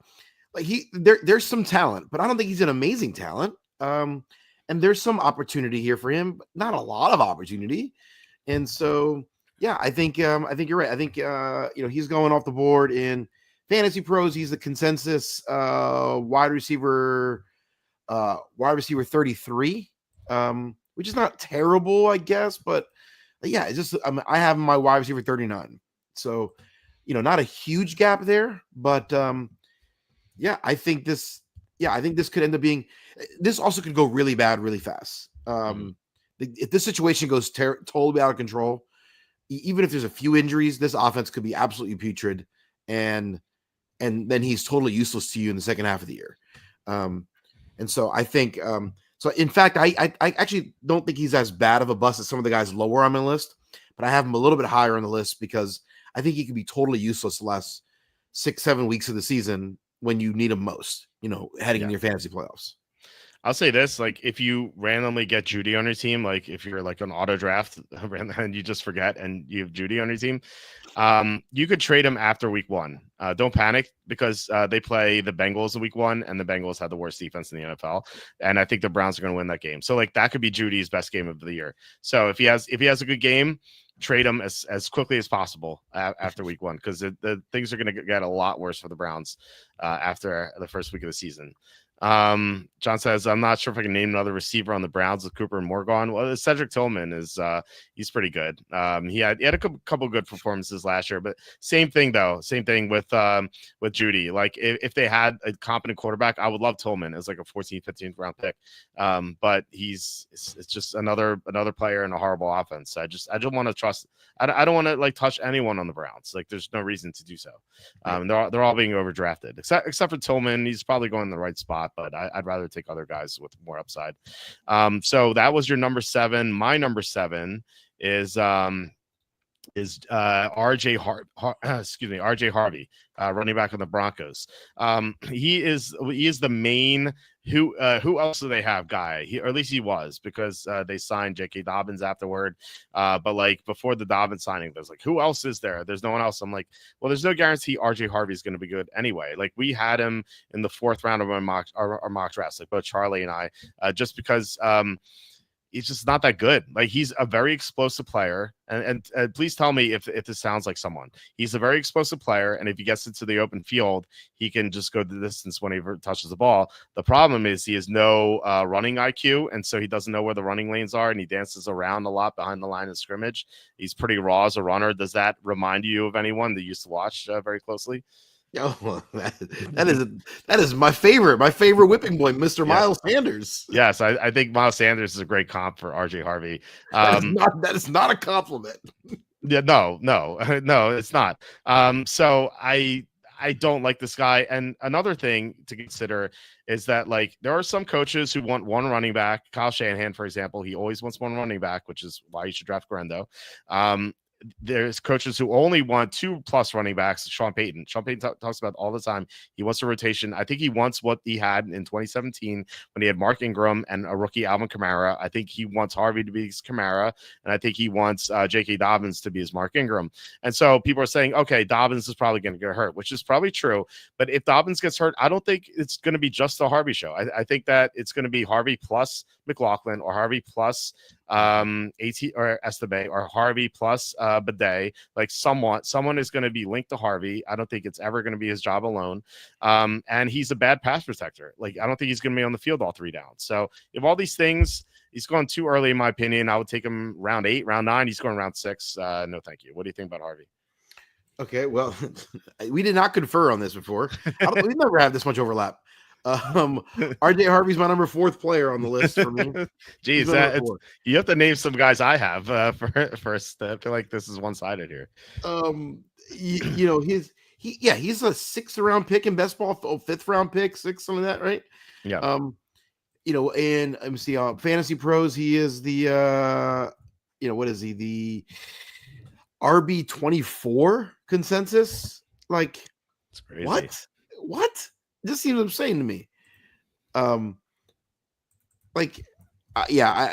Speaker 2: there's some talent, but I don't think he's an amazing talent. And there's some opportunity here for him, but not a lot of opportunity. And so, yeah, I think you're right. I think he's going off the board in Fantasy Pros, he's the consensus wide receiver 33, which is not terrible, I guess, but yeah, it's just I have my wide receiver 39. So, not a huge gap there, but I think this could end up being, this also could go really bad really fast. If this situation goes totally out of control, even if there's a few injuries, this offense could be absolutely putrid, and then he's totally useless to you in the second half of the year. And so I think, so in fact, I actually don't think he's as bad of a bust as some of the guys lower on my list, but I have him a little bit higher on the list because I think he could be totally useless the last 6-7 weeks of the season when you need him most, heading in your fantasy playoffs.
Speaker 1: I'll say this, like if you randomly get Jeudy on your team, like if you're like an auto draft and you just forget and you have Jeudy on your team, you could trade him after week 1. Don't panic because they play the Bengals in week 1 and the Bengals have the worst defense in the NFL. And I think the Browns are going to win that game. So like that could be Judy's best game of the year. So if he has a good game, trade him as quickly as possible after week 1, because the things are going to get a lot worse for the Browns after the first week of the season. John says, I'm not sure if I can name another receiver on the Browns with Cooper and Moore gone. Well, Cedric Tillman is he's pretty good. He had a couple good performances last year, but same thing with Jeudy. Like if they had a competent quarterback, I would love Tillman as like a 14th, 15th round pick. But it's just another player in a horrible offense. I don't want to trust. I don't want to like touch anyone on the Browns. Like there's no reason to do so. They're all being overdrafted except for Tillman. He's probably going in the right spot, but I'd rather take other guys with more upside. So that was your number 7. My number 7 is RJ Harvey, running back on the Broncos. He is the main who else do they have guy, or at least he was, because they signed J.K. Dobbins afterward, but like before the Dobbins signing, there's like, who else is there? There's no one else. I'm like, well, there's no guarantee RJ Harvey is going to be good anyway. Like we had him in the 4th round of our mock drafts, like both Charlie and I, just because he's just not that good. Like he's a very explosive player. And please tell me if this sounds like someone. He's a very explosive player. And if he gets into the open field, he can just go the distance when he touches the ball. The problem is he has no running IQ. And so he doesn't know where the running lanes are. And he dances around a lot behind the line of scrimmage. He's pretty raw as a runner. Does that remind you of anyone that you used to watch very closely?
Speaker 2: Oh, that is my favorite whipping boy, Mr. Miles Sanders.
Speaker 1: Yes, I think Miles Sanders is a great comp for RJ Harvey.
Speaker 2: That is not a compliment.
Speaker 1: Yeah, no, it's not. So I don't like this guy. And another thing to consider is that like there are some coaches who want one running back. Kyle Shanahan, for example, he always wants one running back, which is why you should draft Guerendo. There's coaches who only want 2+ running backs. Sean Payton talks about all the time. He wants a rotation. I think he wants what he had in 2017 when he had Mark Ingram and a rookie Alvin Kamara. I think he wants Harvey to be his Kamara, and I think he wants J.K. Dobbins to be his Mark Ingram. And so people are saying, okay, Dobbins is probably going to get hurt, which is probably true. But if Dobbins gets hurt, I don't think it's going to be just the Harvey show. I think that it's going to be Harvey plus McLaughlin, or Harvey plus AT or Estebe, or Harvey plus Bidet. Like someone is going to be linked to Harvey. I don't think it's ever going to be his job alone. And he's a bad pass protector. Like I don't think he's going to be on the field all 3 downs. So if all these things, he's going too early in my opinion. I would take him round 8, round 9. He's going round 6. No, thank you. What do you think about Harvey?
Speaker 2: Okay, well, we did not confer on this before. We never had this much overlap. RJ Harvey's my number 4th player on the list for me.
Speaker 1: Jeez, you have to name some guys I have first. I feel like this is one-sided here.
Speaker 2: He's a 6th round pick in best ball, 5th round pick, 6th, some of that, right?
Speaker 1: Yeah.
Speaker 2: And let me see, Fantasy Pros, he is the what is he? The RB24 consensus. Like,
Speaker 1: it's crazy.
Speaker 2: What? This seems insane to me.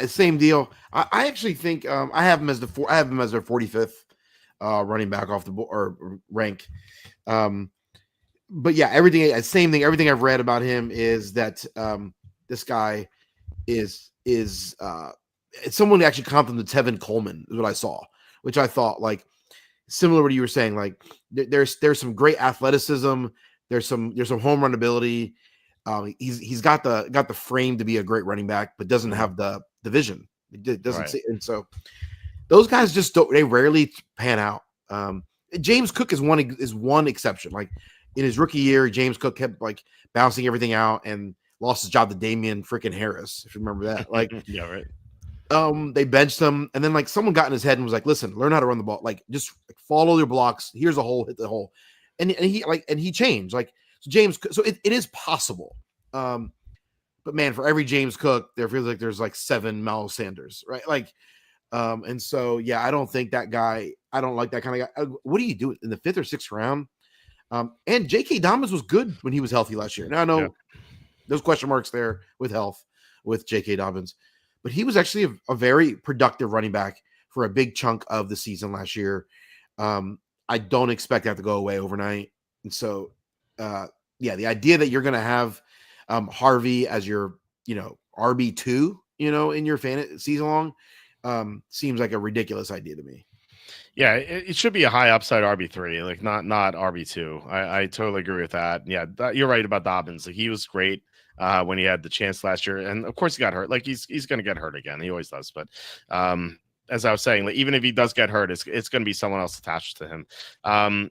Speaker 2: Same deal. I actually think I have him as their 45th running back off the board or rank. But yeah, same thing. Everything I've read about him is that this guy is someone actually comped him to Tevin Coleman is what I saw, which I thought like similar to what you were saying. Like there's some great athleticism. There's some home run ability. He's got the frame to be a great running back, but doesn't have the vision. It doesn't see, and so those guys just don't. They rarely pan out. James Cook is one exception. Like in his rookie year, James Cook kept like bouncing everything out and lost his job to Damian freaking Harris, if you remember that. Like,
Speaker 1: yeah, right.
Speaker 2: They benched him, and then like someone got in his head and was like, "Listen, learn how to run the ball. Like, just follow your blocks. Here's a hole, hit the hole." And he changed. Like so it is possible. But man, for every James Cook, there feels like there's like 7 Miles Sanders, right? Like, and so yeah, I don't think that guy. I don't like that kind of guy. What do you do in the 5th or 6th round? And J.K. Dobbins was good when he was healthy last year. Now I know there's question marks there with health with J.K. Dobbins, but he was actually a very productive running back for a big chunk of the season last year. I don't expect that to go away overnight. And so, yeah, the idea that you're going to have Harvey as your, RB2, in your fantasy season long, seems like a ridiculous idea to me.
Speaker 1: Yeah, it should be a high upside RB3, like not RB2. I totally agree with that. Yeah, you're right about Dobbins. Like, he was great when he had the chance last year, and of course he got hurt. Like he's going to get hurt again. He always does. But as I was saying, like, even if he does get hurt, it's going to be someone else attached to him.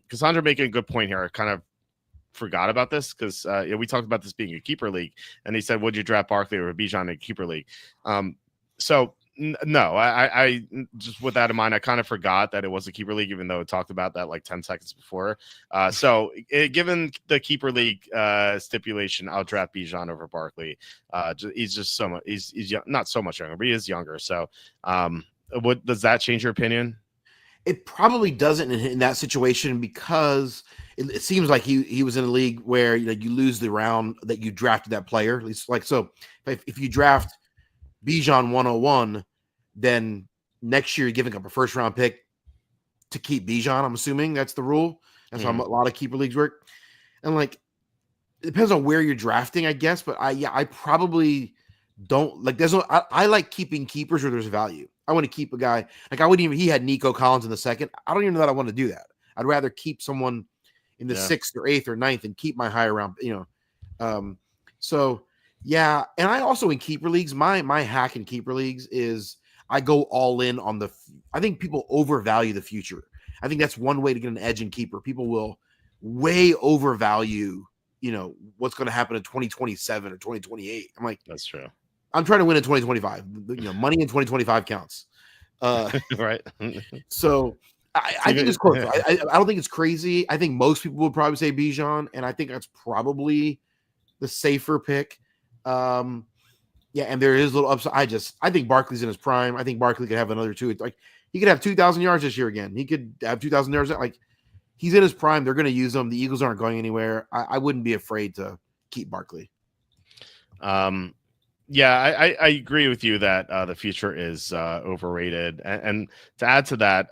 Speaker 1: Cassandra making a good point here. I kind of forgot about this because we talked about this being a keeper league, and he said, "Would you draft Barkley or Bijan in a keeper league?" No, I just with that in mind, I kind of forgot that it was a keeper league, even though it talked about that like 10 seconds before. Given the keeper league stipulation, I'll draft Bijan over Barkley. He's just so much. He's young, not so much younger, but he is younger. So, what does that change your opinion?
Speaker 2: It probably doesn't in that situation because it seems like he was in a league where you lose the round that you drafted that player. At least like so, if you draft Bijan 101, then next year you're giving up a first round pick to keep Bijan. I'm assuming that's the rule. That's how a lot of keeper leagues work. And like, it depends on where you're drafting, I guess. But I probably don't like. I like keeping keepers where there's value. I want to keep a guy like I wouldn't even. He had Nico Collins in the 2nd. I don't even know that I want to do that. I'd rather keep someone in the 6th or 8th or 9th and keep my higher round. So. Yeah, and I also in keeper leagues, my hack in keeper leagues is I go all in on I think people overvalue the future. I think that's one way to get an edge in keeper. People will way overvalue, what's going to happen in 2027 or 2028. I'm like,
Speaker 1: that's true.
Speaker 2: I'm trying to win in 2025. Money in 2025 counts.
Speaker 1: Right.
Speaker 2: So I think it's close. I don't think it's crazy. I think most people would probably say Bijan, and I think that's probably the safer pick. And there is a little upside. I think Barkley's in his prime. I think Barkley could have another 2. Like he could have 2,000 yards this year again. He could have 2,000 yards. Like he's in his prime. They're going to use him. The Eagles aren't going anywhere. I wouldn't be afraid to keep Barkley.
Speaker 1: Yeah, I agree with you that the future is overrated. And to add to that,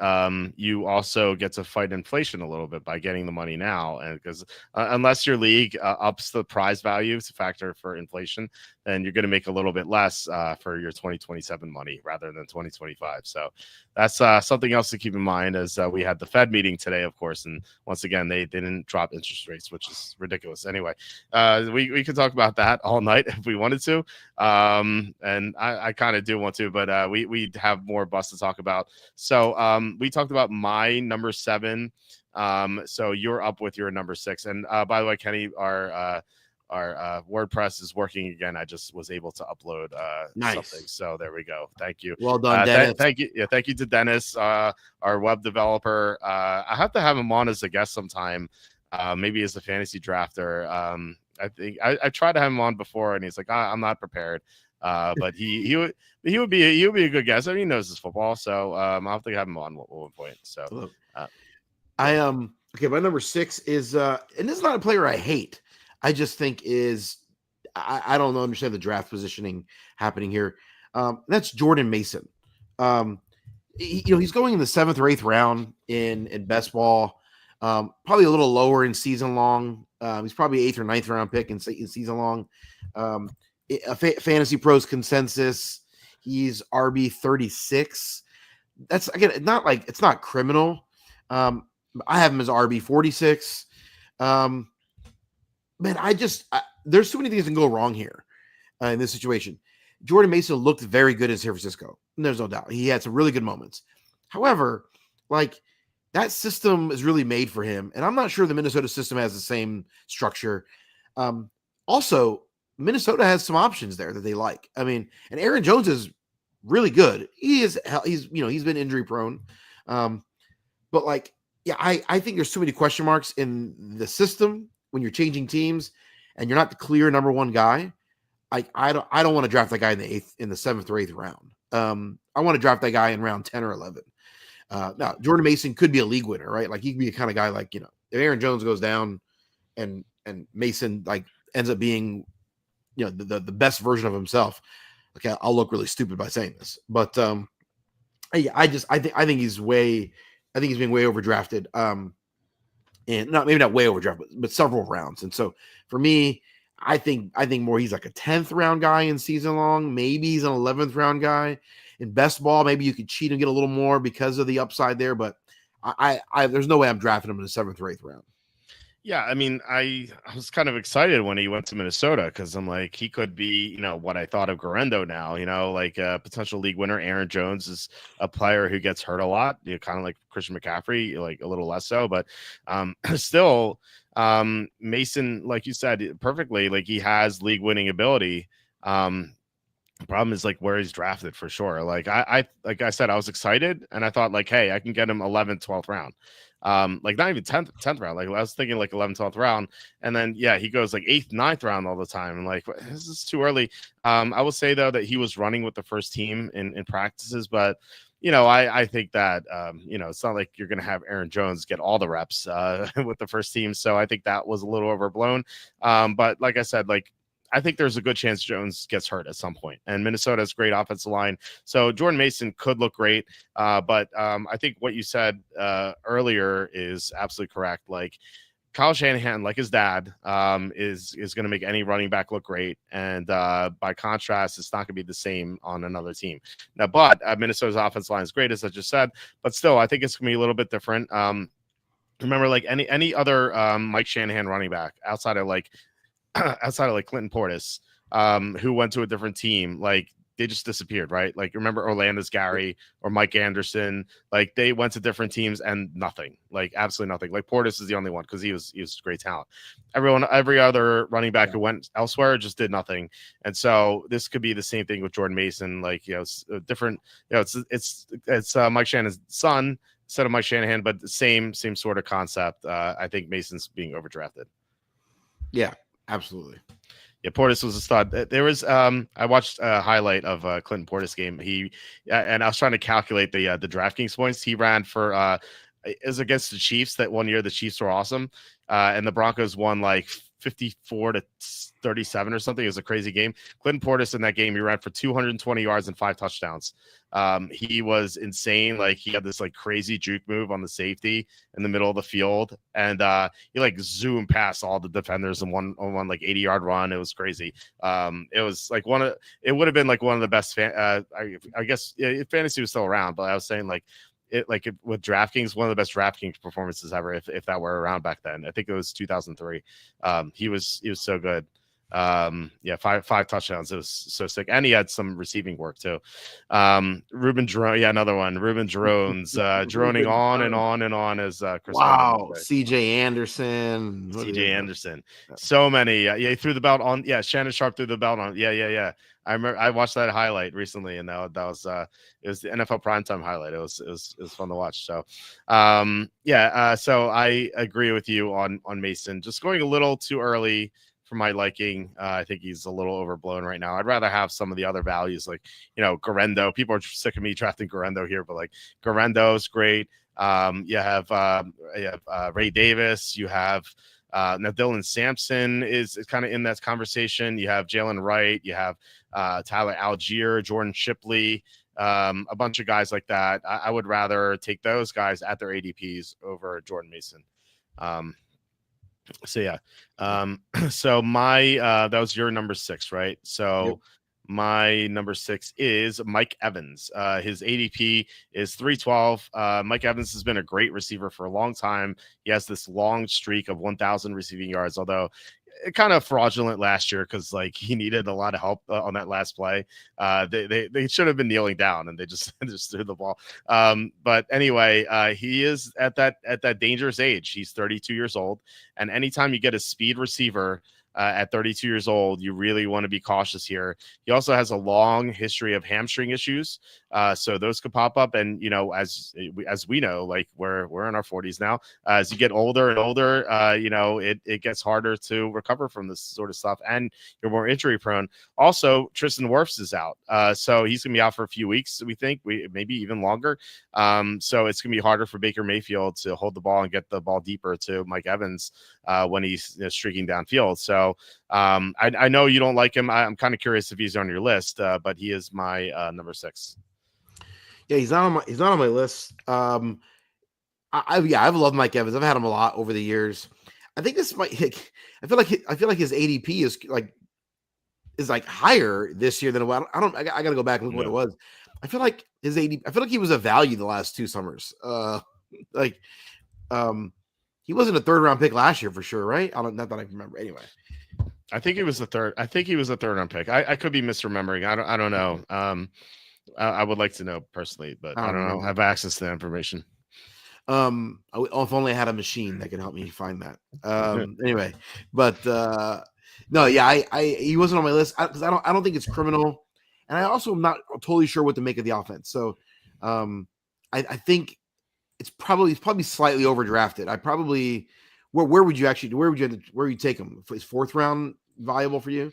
Speaker 1: you also get to fight inflation a little bit by getting the money now. And because unless your league ups the prize value to factor for inflation, then you're going to make a little bit less for your 2027 money rather than 2025. So that's something else to keep in mind as we had the Fed meeting today, of course. And once again, they didn't drop interest rates, which is ridiculous. Anyway, we could talk about that all night if we wanted to. And I kind of do want to, but we have more bust to talk about. So we talked about my number 7. So you're up with your number 6. And by the way, Kenny, our WordPress is working again. I just was able to upload something. So there we go. Thank you.
Speaker 2: Well done, Dennis.
Speaker 1: Thank you. Yeah, thank you to Dennis, our web developer. I have to have him on as a guest sometime, maybe as a fantasy drafter. I think I tried to have him on before, and he's like, I'm not prepared. But he would be a good guest. I mean, he knows his football, so I'll have to have him on at one point. So
Speaker 2: okay. My number 6 is and this is not a player I hate. I just think I don't understand the draft positioning happening here. That's Jordan Mason. He's going in the 7th or 8th round in best ball. Probably a little lower in season long. He's probably 8th or 9th round pick in season long. Fantasy Pros consensus, he's RB 36. That's again not like it's not criminal. Um, I have him as RB 46. Um, man, there's too many things that can go wrong here in this situation. Jordan Mason looked very good in San Francisco. There's no doubt. He had some really good moments. However, like that system is really made for him. And I'm not sure the Minnesota system has the same structure. Um, Also, Minnesota has some options there that they like. I mean, and Aaron Jones is really good. He's been injury prone. Um, but like, yeah, I think there's too many question marks in the system when you're changing teams and you're not the clear number one guy. I don't want to draft that guy in the seventh or eighth round. I want to draft that guy in round 10 or 11. Now Jordan Mason could be a league winner, right? Like he could be a kind of guy like, if Aaron Jones goes down and Mason like ends up being, the best version of himself. Okay, I'll look really stupid by saying this, but yeah, I think he's being way overdrafted. And maybe not way overdrafted, but several rounds. And so for me, I think more he's like a 10th round guy in season long. Maybe he's an 11th round guy in best ball. Maybe you could cheat and get a little more because of the upside there, but I there's no way I'm drafting him in the 7th or 8th round.
Speaker 1: Yeah, I mean, I was kind of excited when he went to Minnesota because I'm like, he could be, what I thought of Garendo now, like a potential league winner. Aaron Jones is a player who gets hurt a lot, kind of like Christian McCaffrey, like a little less so, but still, Mason, like you said perfectly, like he has league winning ability. The problem is like where he's drafted for sure. Like I said, I was excited and I thought like, hey, I can get him 11th, 12th round. Like not even 10th round. Like I was thinking like 11th, 12th round. And then yeah, he goes like 8th, 9th round all the time. And like this is too early. I will say though that he was running with the first team in practices, but I think that it's not like you're gonna have Aaron Jones get all the reps with the first team. So I think that was a little overblown. But like I said, like I think there's a good chance Jones gets hurt at some point, and Minnesota has great offensive line. So Jordan Mason could look great, but I think what you said earlier is absolutely correct. Like Kyle Shanahan, like his dad, is going to make any running back look great, and by contrast, it's not going to be the same on another team. Now, but Minnesota's offensive line is great, as I just said, but still, I think it's going to be a little bit different. Remember, like any other Mike Shanahan running back outside of like Clinton Portis, who went to a different team, like they just disappeared, right? Like remember Orlando's Gary or Mike Anderson, like they went to different teams and nothing, like absolutely nothing. Like Portis is the only one because he was great talent. Every other running back who went elsewhere just did nothing. And so this could be the same thing with Jordan Mason, like it's different, it's Mike Shanahan's son instead of Mike Shanahan, but the same sort of concept. I think Mason's being overdrafted.
Speaker 2: Yeah, absolutely.
Speaker 1: Yeah, Portis was a stud. There was I watched a highlight of Clinton Portis game. And I was trying to calculate the DraftKings points. He ran for it was against the Chiefs that one year. The Chiefs were awesome, and the Broncos won like 54-37 or something. It was a crazy game. Clinton Portis in that game, he ran for 220 yards and 5 touchdowns. He was insane. Like he had this like crazy juke move on the safety in the middle of the field, and he like zoomed past all the defenders in one like 80-yard run. It was crazy. It was like it would have been like one of the best I guess fantasy was still around, but I was saying like with DraftKings, one of the best DraftKings performances ever. If that were around back then, I think it was 2003. He was so good. Five touchdowns. It was so sick, and he had some receiving work too. Ruben Jerome, another one. Ruben Jerome's droning on and on and on as Chris.
Speaker 2: Wow, C.J. Anderson.
Speaker 1: So many. He threw the belt on. Yeah, Shannon Sharp threw the belt on. Yeah. I remember I watched that highlight recently, and that was it was the NFL primetime highlight. It was fun to watch. So, so I agree with you on Mason. Just going a little too early for my liking. I think he's a little overblown right now. I'd rather have some of the other values, like Garendo. People are sick of me drafting Garendo here, but like Garendo's great. You have Ray Davis. You have. Now Dylan Sampson is kind of in that conversation. You have Jalen Wright, you have Tyler Algier, Jordan Shipley, a bunch of guys like that. I would rather take those guys at their ADPs over Jordan Mason. So my that was your number 6, right? So My number 6 is Mike Evans. His ADP is 312. Mike Evans has been a great receiver for a long time. He has this long streak of 1,000 receiving yards, although kind of fraudulent last year because like he needed a lot of help on that last play. They should have been kneeling down and they just just threw the ball. But anyway, he is at that dangerous age. He's 32 years old, and anytime you get a speed receiver at 32 years old, you really want to be cautious here. He also has a long history of hamstring issues, so those could pop up. And as we know, like we're in our 40s now. As you get older and older, it gets harder to recover from this sort of stuff, and you're more injury prone. Also, Tristan Wirfs is out, so he's gonna be out for a few weeks. We think maybe even longer. So it's gonna be harder for Baker Mayfield to hold the ball and get the ball deeper to Mike Evans when he's streaking downfield. So I know you don't like him. I'm kind of curious if he's on your list, but he is my number 6.
Speaker 2: Yeah, he's not on my list. I've loved Mike Evans. I've had him a lot over the years. I think this might. I feel like his ADP is higher this year than it was. I got to go back and look what it was. I feel like his ADP. I feel like he was a value the last 2 summers. He wasn't a 3rd round pick last year for sure, right? Not that I remember. Anyway,
Speaker 1: I think he was the 3rd. I think he was a 3rd round pick. I could be misremembering. I don't know. I would like to know personally, but I don't know. I have access to that information.
Speaker 2: If only I had a machine that could help me find that. Anyway, but no, yeah, he wasn't on my list because I don't think it's criminal, and I also am not totally sure what to make of the offense. So, I think it's probably slightly overdrafted. Where would you take him? Is 4th round viable for you?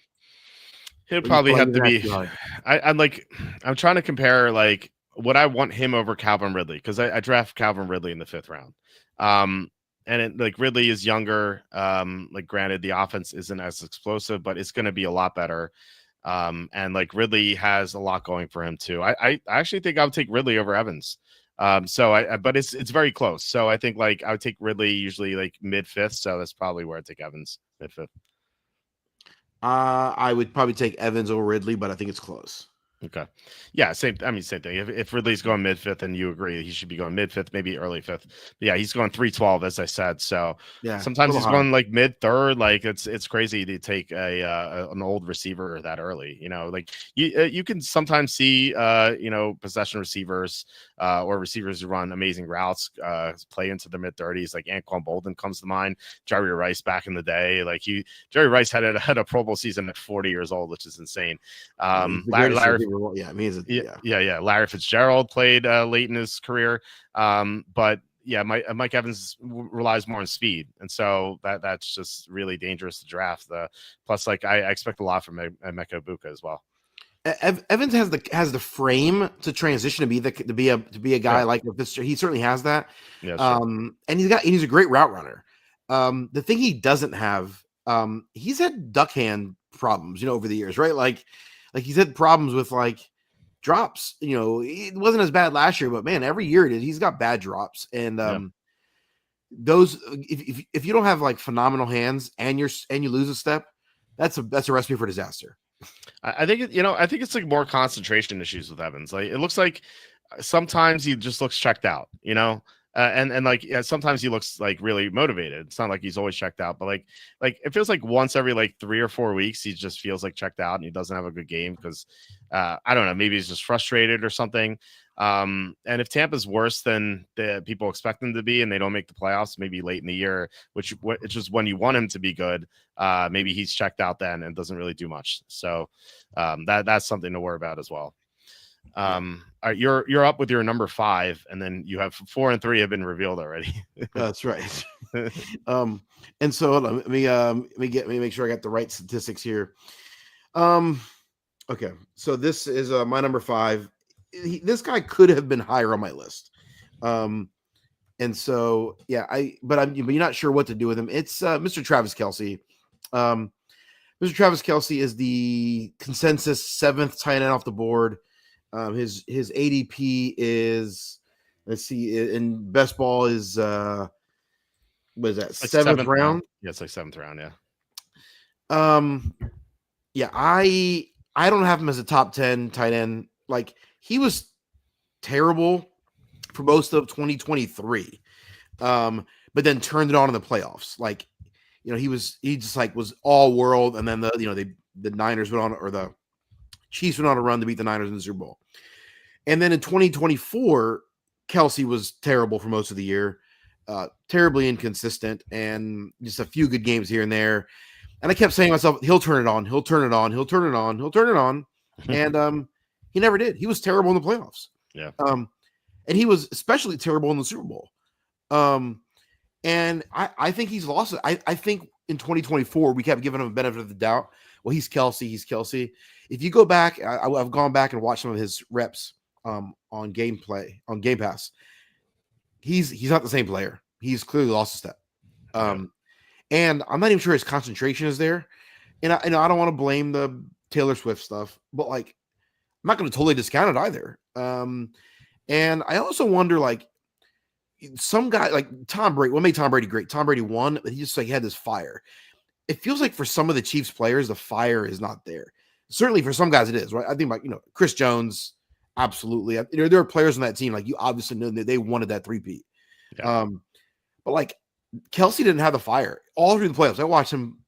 Speaker 1: He'll probably have to be. I'm trying to compare like what I want him over Calvin Ridley because I draft Calvin Ridley in the 5th round. And Ridley is younger. Like granted, the offense isn't as explosive, but it's going to be a lot better. And like Ridley has a lot going for him too. I actually think I would take Ridley over Evans. But it's very close. So I think like I would take Ridley usually like mid 5th. So that's probably where I take Evans mid 5th.
Speaker 2: I would probably take Evans over Ridley, but I think it's close.
Speaker 1: Okay. Yeah, same thing. If Ridley's going mid 5th and you agree he should be going mid 5th, maybe early 5th. But yeah, he's going 312, as I said. So yeah, sometimes he's going like mid 3rd. Like it's crazy to take an old receiver that early. Like you can sometimes see possession receivers or receivers who run amazing routes play into the mid 30s. Like Anquan Bolden comes to mind. Jerry Rice back in the day. Like Jerry Rice had a Pro Bowl season at 40 years old, which is insane. Larry Fitzgerald played late in his career, but yeah, Mike Evans relies more on speed, and so that's just really dangerous to draft. Plus, like I expect a lot from Emeka Egbuka as well.
Speaker 2: Evans has the frame to transition to be a guy like Fitzgerald. He certainly has that. Yeah, sure. And he's a great route runner. The thing he doesn't have, he's had duck hand problems, over the years, right? Like he's had problems with like drops. It wasn't as bad last year, but man, every year he's got bad drops. And those if you don't have like phenomenal hands and you lose a step, that's a recipe for disaster.
Speaker 1: I think it's like more concentration issues with Evans. Like it looks like sometimes he just looks checked out, and sometimes he looks like really motivated. It's not like he's always checked out, but like it feels like once every like 3 or 4 weeks he just feels like checked out and he doesn't have a good game because I don't know, maybe he's just frustrated or something. And if Tampa's worse than the people expect them to be and they don't make the playoffs maybe late in the year, which is when you want him to be good, maybe he's checked out then and doesn't really do much. So that's something to worry about as well. All right, you're up with your number 5, and then you have 4 and 3 have been revealed already.
Speaker 2: That's right. And so hold on, let me make sure I got the right statistics here. Okay, so this is my number 5. This guy could have been higher on my list. And so yeah, but you're not sure what to do with him. It's Mr. Travis Kelce. Mr. Travis Kelce is the consensus 7th tight end off the board. His ADP is, let's see, in best ball is what is that, like 7th round?
Speaker 1: Yeah, it's like 7th round. Yeah.
Speaker 2: Yeah, I don't have him as a top 10 tight end. Like, he was terrible for most of 2023. But then turned it on in the playoffs. Like, he just like was all world. And then the Niners went on, or the Chiefs went on a run to beat the Niners in the Super Bowl. And then in 2024, Kelce was terrible for most of the year, terribly inconsistent, and just a few good games here and there. And I kept saying to myself, he'll turn it on, he'll turn it on, he'll turn it on, he'll turn it on. And he never did. He was terrible in the playoffs.
Speaker 1: Yeah.
Speaker 2: And he was especially terrible in the Super Bowl. And I think he's lost it. I think in 2024, we kept giving him a benefit of the doubt. Well, he's Kelce. If you go back, I've gone back and watched some of his reps on Game Pass. He's not the same player. He's clearly lost a step. And I'm not even sure his concentration is there. And I don't want to blame the Taylor Swift stuff, but like, I'm not going to totally discount it either. And I also wonder, like, some guy like Tom Brady. What made Tom Brady great? Tom Brady won, but he just like had this fire. It feels like for some of the Chiefs players, the fire is not there. Certainly for some guys, it is, right? I think about Chris Jones, absolutely. There are players on that team, like, you obviously know that they wanted that three-peat. Yeah. But like, Kelce didn't have the fire all through the playoffs. I watched him.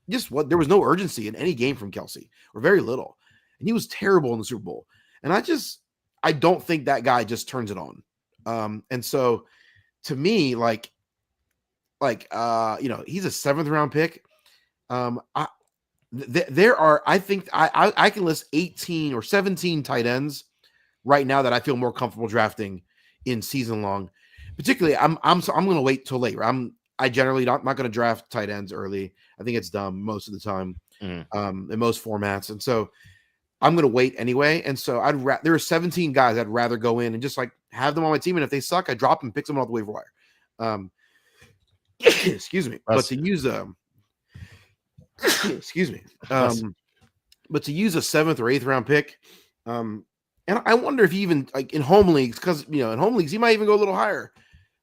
Speaker 2: There was no urgency in any game from Kelce, or very little, and he was terrible in the Super Bowl. And I don't think that guy just turns it on. And so, to me, he's a 7th round pick. There are, I think I can list 18 or 17 tight ends right now that I feel more comfortable drafting in season long. Particularly, I'm going to wait till late. I generally not going to draft tight ends early. I think it's dumb most of the time, in most formats. And so I'm going to wait anyway. And so there are 17 guys I'd rather go in and just like have them on my team. And if they suck, I drop them and pick someone off the waiver wire. Excuse me. But to use excuse me. But to use a 7th or 8th round pick, and I wonder if he even, like, in home leagues, because in home leagues he might even go a little higher.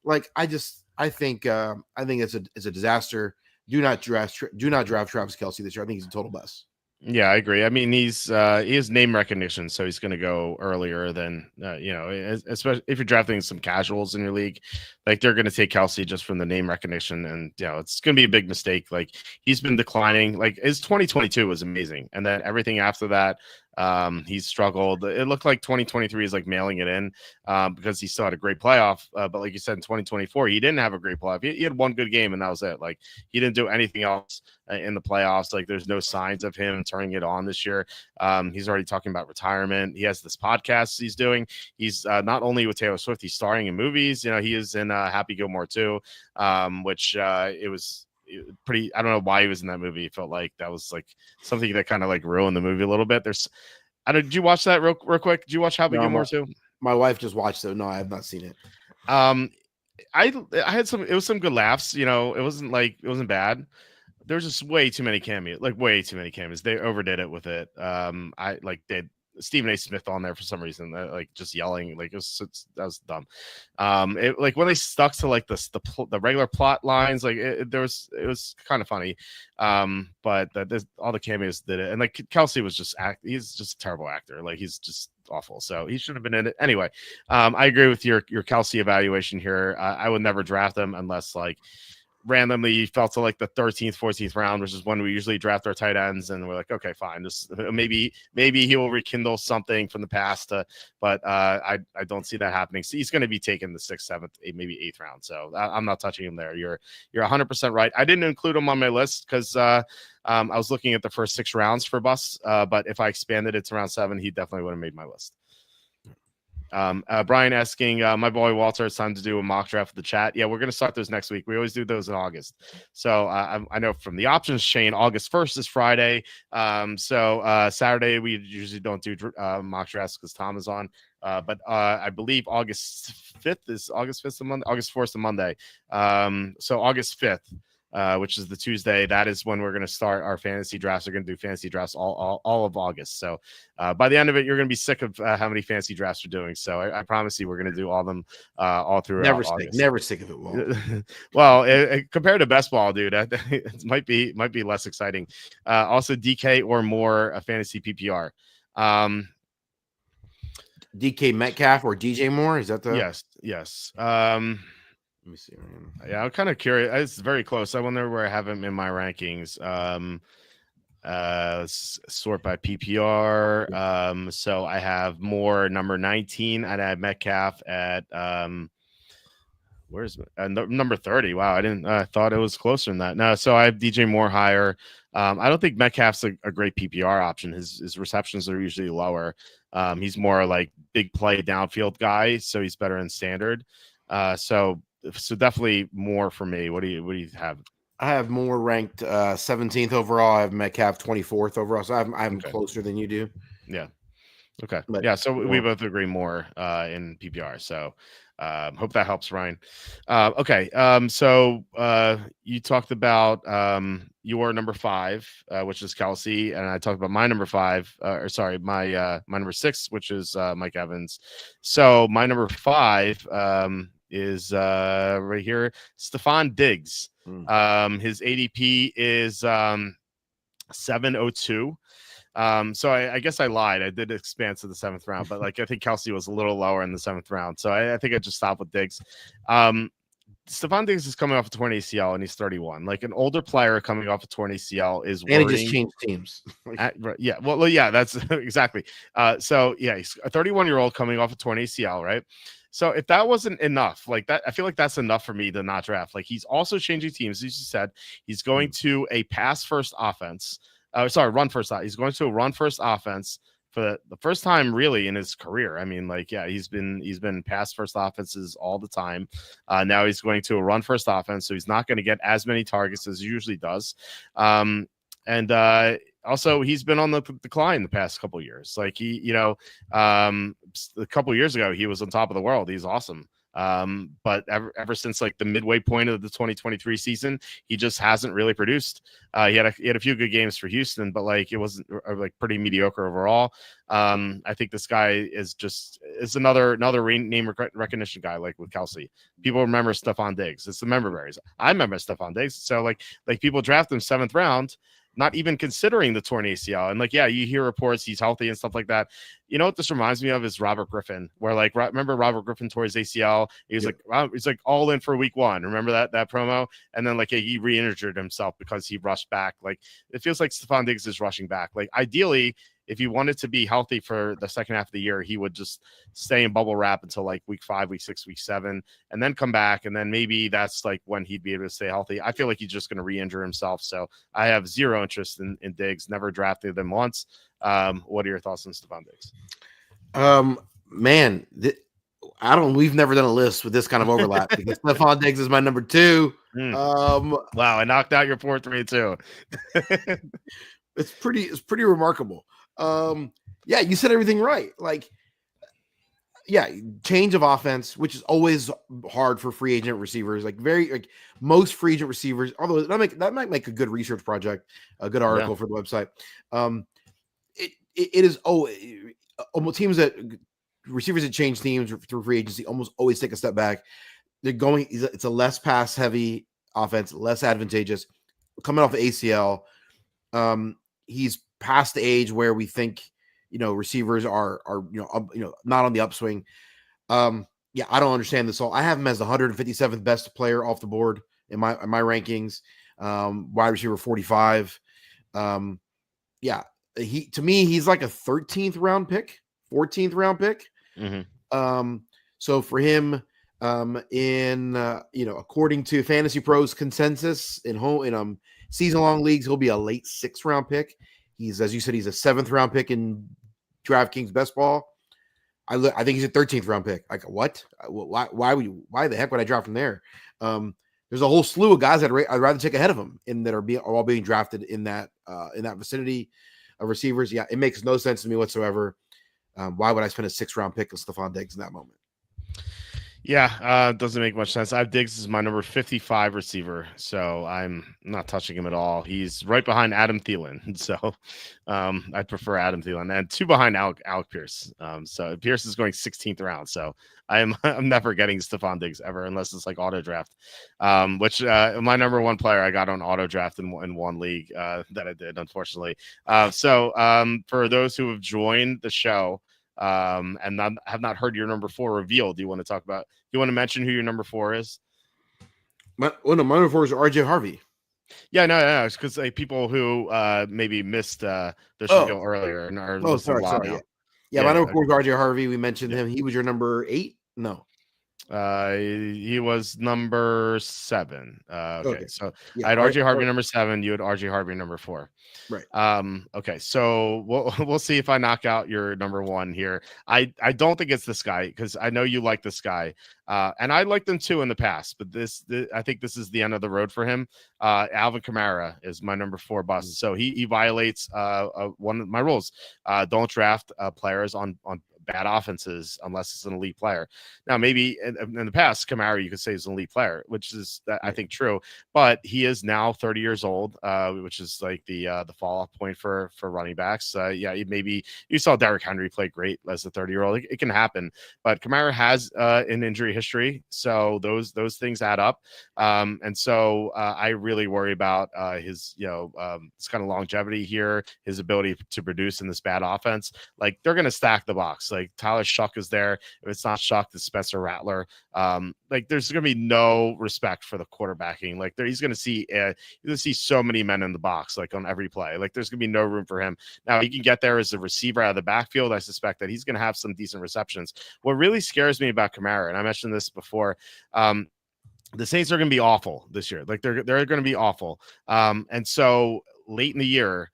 Speaker 2: Like, I think it's a disaster. Do not draft Travis Kelce this year. I think he's a total bust.
Speaker 1: Yeah, I agree. I mean, he has name recognition, so he's going to go earlier than especially if you're drafting some casuals in your league, like, they're going to take Kelce just from the name recognition, and it's going to be a big mistake. Like, he's been declining. Like, his 2022 was amazing, and then everything after that, he's struggled. It looked like 2023 is like mailing it in, because he still had a great playoff. But like you said, in 2024, he didn't have a great playoff. He had one good game, and that was it. Like, he didn't do anything else in the playoffs. Like, there's no signs of him turning it on this year. He's already talking about retirement. He has this podcast he's doing. He's not only with Taylor Swift, he's starring in movies. He is in Happy Gilmore too, which it was pretty. I don't know why he was in that movie. It felt like that was like something that kind of like ruined the movie a little bit. Did you watch that real quick? Did you watch Happy Gilmore too?
Speaker 2: My wife just watched it. No, I have not seen it.
Speaker 1: I had some. It was some good laughs. It wasn't bad. There's just way too many cameos. They overdid it with it. They had Stephen A. Smith on there for some reason, just yelling, like, that was dumb. When they stuck to like the regular plot lines, like, it was kind of funny. But all the cameos did it, and like Kelce was he's just a terrible actor. Like, he's just awful. So he should have been in it anyway. I agree with your Kelce evaluation here. I would never draft him unless like randomly fell to like the 13th, 14th round, which is when we usually draft our tight ends, and we're like, okay, fine, this maybe he will rekindle something from the past, but I don't see that happening. So he's going to be taken the 6th, 7th, maybe 8th round. So I'm not touching him there. You're 100% right. I didn't include him on my list because I was looking at the first 6 rounds for busts, but if I expanded it to round 7, he definitely would have made my list. Brian asking, my boy Walter, it's time to do a mock draft of the chat. Yeah, we're going to start those next week. We always do those in August. So I know from the options chain, August 1st is Friday. So Saturday, we usually don't do mock drafts because Tom is on. But I believe August 5th is the Monday. August 4th is the Monday. So August 5th which is the Tuesday. That is when we're going to start our fantasy drafts. We're going to do fantasy drafts all of August. So by the end of it, you're going to be sick of how many fantasy drafts we're doing. So I promise you, we're going to do all of them all throughout August.
Speaker 2: Never sick of it, Walt.
Speaker 1: Well, compared to best ball, dude, it might be less exciting. Also, DK or more a fantasy PPR.
Speaker 2: DK Metcalf or DJ Moore? Is that the
Speaker 1: yes.
Speaker 2: Let me see.
Speaker 1: Yeah, I'm kind of curious. It's very close. I wonder where I have him in my rankings. Sort by PPR. So I have Moore number 19, and I have Metcalf at where's number 30. Wow, I thought it was closer than that. No, so I have DJ Moore higher. I don't think Metcalf's a great PPR option. His receptions are usually lower. He's more like big play downfield guy, so he's better in standard. So definitely Moore for me. What do you have?
Speaker 2: I have Moore ranked 17th overall. I have Metcalf 24th overall. So I'm closer than you do.
Speaker 1: Yeah. Okay. But yeah. So we both agree Moore in PPR. So hope that helps, Ryan. Okay. So you talked about your number 5, which is Kelsey, and I talked about my number 5, my number 6, which is Mike Evans. So my number 5 is right here, Stephon Diggs. His ADP is 702. So I guess I lied. I did expand to the 7th round, but like I think Kelsey was a little lower in the 7th round. So I think I just stopped with Diggs. Stephon Diggs is coming off a torn ACL and he's 31. Like an older player coming off a torn ACL is
Speaker 2: worrying. And he just changed teams.
Speaker 1: Yeah. Well, yeah, that's exactly. So yeah, he's a 31-year-old coming off a torn ACL, right? So if that wasn't enough, like that, I feel like that's enough for me to not draft. Like he's also changing teams. As you said, he's going to a pass first offense. Run first. He's going to a run first offense for the first time really in his career. I mean, like, yeah, he's been pass first offenses all the time. Now he's going to a run first offense, so he's not going to get as many targets as he usually does. Also, he's been on the decline the past couple of years. Like a couple of years ago, he was on top of the world. He's awesome. But ever since like the midway point of the 2023 season, he just hasn't really produced. He had a few good games for Houston, but like it wasn't like pretty mediocre overall. I think this guy is another name recognition guy, like with Kelsey. People remember Stephon Diggs. It's the member berries. I remember Stephon Diggs. So like people draft him 7th round, not even considering the torn ACL. And like, yeah, you hear reports he's healthy and stuff like that. You know what this reminds me of is Robert Griffin, where like, remember Robert Griffin tore his ACL? He was like, wow, he's like all in for week 1. Remember that promo? And then like he re-injured himself because he rushed back. Like it feels like Stephon Diggs is rushing back. Like ideally, if he wanted to be healthy for the second half of the year, he would just stay in bubble wrap until like week 5, week 6, week 7, and then come back. And then maybe that's like when he'd be able to stay healthy. I feel like he's just going to re-injure himself. So I have zero interest in Diggs, never drafted him once. What are your thoughts on Stephon Diggs?
Speaker 2: Man, we've never done a list with this kind of overlap because Stephon Diggs is my number 2.
Speaker 1: Wow, I knocked out your 4, 3, 2.
Speaker 2: It's pretty remarkable. Yeah, you said everything right. Like, yeah, change of offense, which is always hard for free agent receivers. Like most free agent receivers, although that might make a good research project, a good article for the website. It is almost teams receivers that change teams through free agency almost always take a step back. It's a less pass heavy offense, less advantageous. Coming off the ACL, he's past the age where we think, receivers are not on the upswing. I don't understand this all. I have him as the 157th best player off the board in my rankings. Wide receiver 45. To me, he's like a 13th round pick, 14th round pick.
Speaker 1: Mm-hmm.
Speaker 2: So for him, according to Fantasy Pros consensus in season long leagues, he'll be a late 6th round pick. He's, as you said, he's a 7th round pick in DraftKings Best Ball. I think he's a 13th round pick. Like what? Why the heck would I drop from there? There's a whole slew of guys I'd rather take ahead of him that are all being drafted in that vicinity of receivers. Yeah, it makes no sense to me whatsoever. Why would I spend a 6th round pick on Stephon Diggs in that moment?
Speaker 1: Yeah, doesn't make much sense. I have Diggs as my number 55 receiver, so I'm not touching him at all. He's right behind Adam Thielen, so I prefer Adam Thielen, and two behind Alec Pierce. So Pierce is going 16th round, so I'm never getting Stephon Diggs ever unless it's like auto draft, which my number one player I got on auto draft in one league that I did, unfortunately. For those who have joined the show and have not heard your number 4 revealed, do you want to talk about? Do you want to mention who your number 4 is?
Speaker 2: My number 4 is RJ Harvey.
Speaker 1: Yeah, no, it's because like people who maybe missed this reveal earlier and are listening
Speaker 2: sorry.
Speaker 1: now.
Speaker 2: Yeah, my number 4 is RJ Harvey. We mentioned him. He was your number 8? No.
Speaker 1: He was number 7. Okay. So
Speaker 2: yeah,
Speaker 1: I had RJ Harvey number 7. You had RJ Harvey number 4.
Speaker 2: Right.
Speaker 1: Okay. So we'll see if I knock out your number 1 here. I don't think it's this guy because I know you like this guy, and I liked him too in the past. But I think this is the end of the road for him. Alvin Kamara is my number 4 bust. So he violates one of my rules. Don't draft players on bad offenses unless it's an elite player. Now, maybe in the past, Kamara, you could say is an elite player, which is I think true, but he is now 30 years old, which is like the fall off point for running backs. Maybe you saw Derrick Henry play great as a 30-year-old. It can happen, but Kamara has an injury history, so those things add up. And so I really worry about his this kind of longevity here, his ability to produce in this bad offense. Like they're going to stack the box. Like Tyler Shuck is there. If it's not Shuck, it's Spencer Rattler. Like there's going to be no respect for the quarterbacking. Like he's going to see so many men in the box, like on every play. Like there's going to be no room for him. Now he can get there as a receiver out of the backfield. I suspect that he's going to have some decent receptions. What really scares me about Kamara, and I mentioned this before, the Saints are going to be awful this year. Like they're going to be awful. And so late in the year,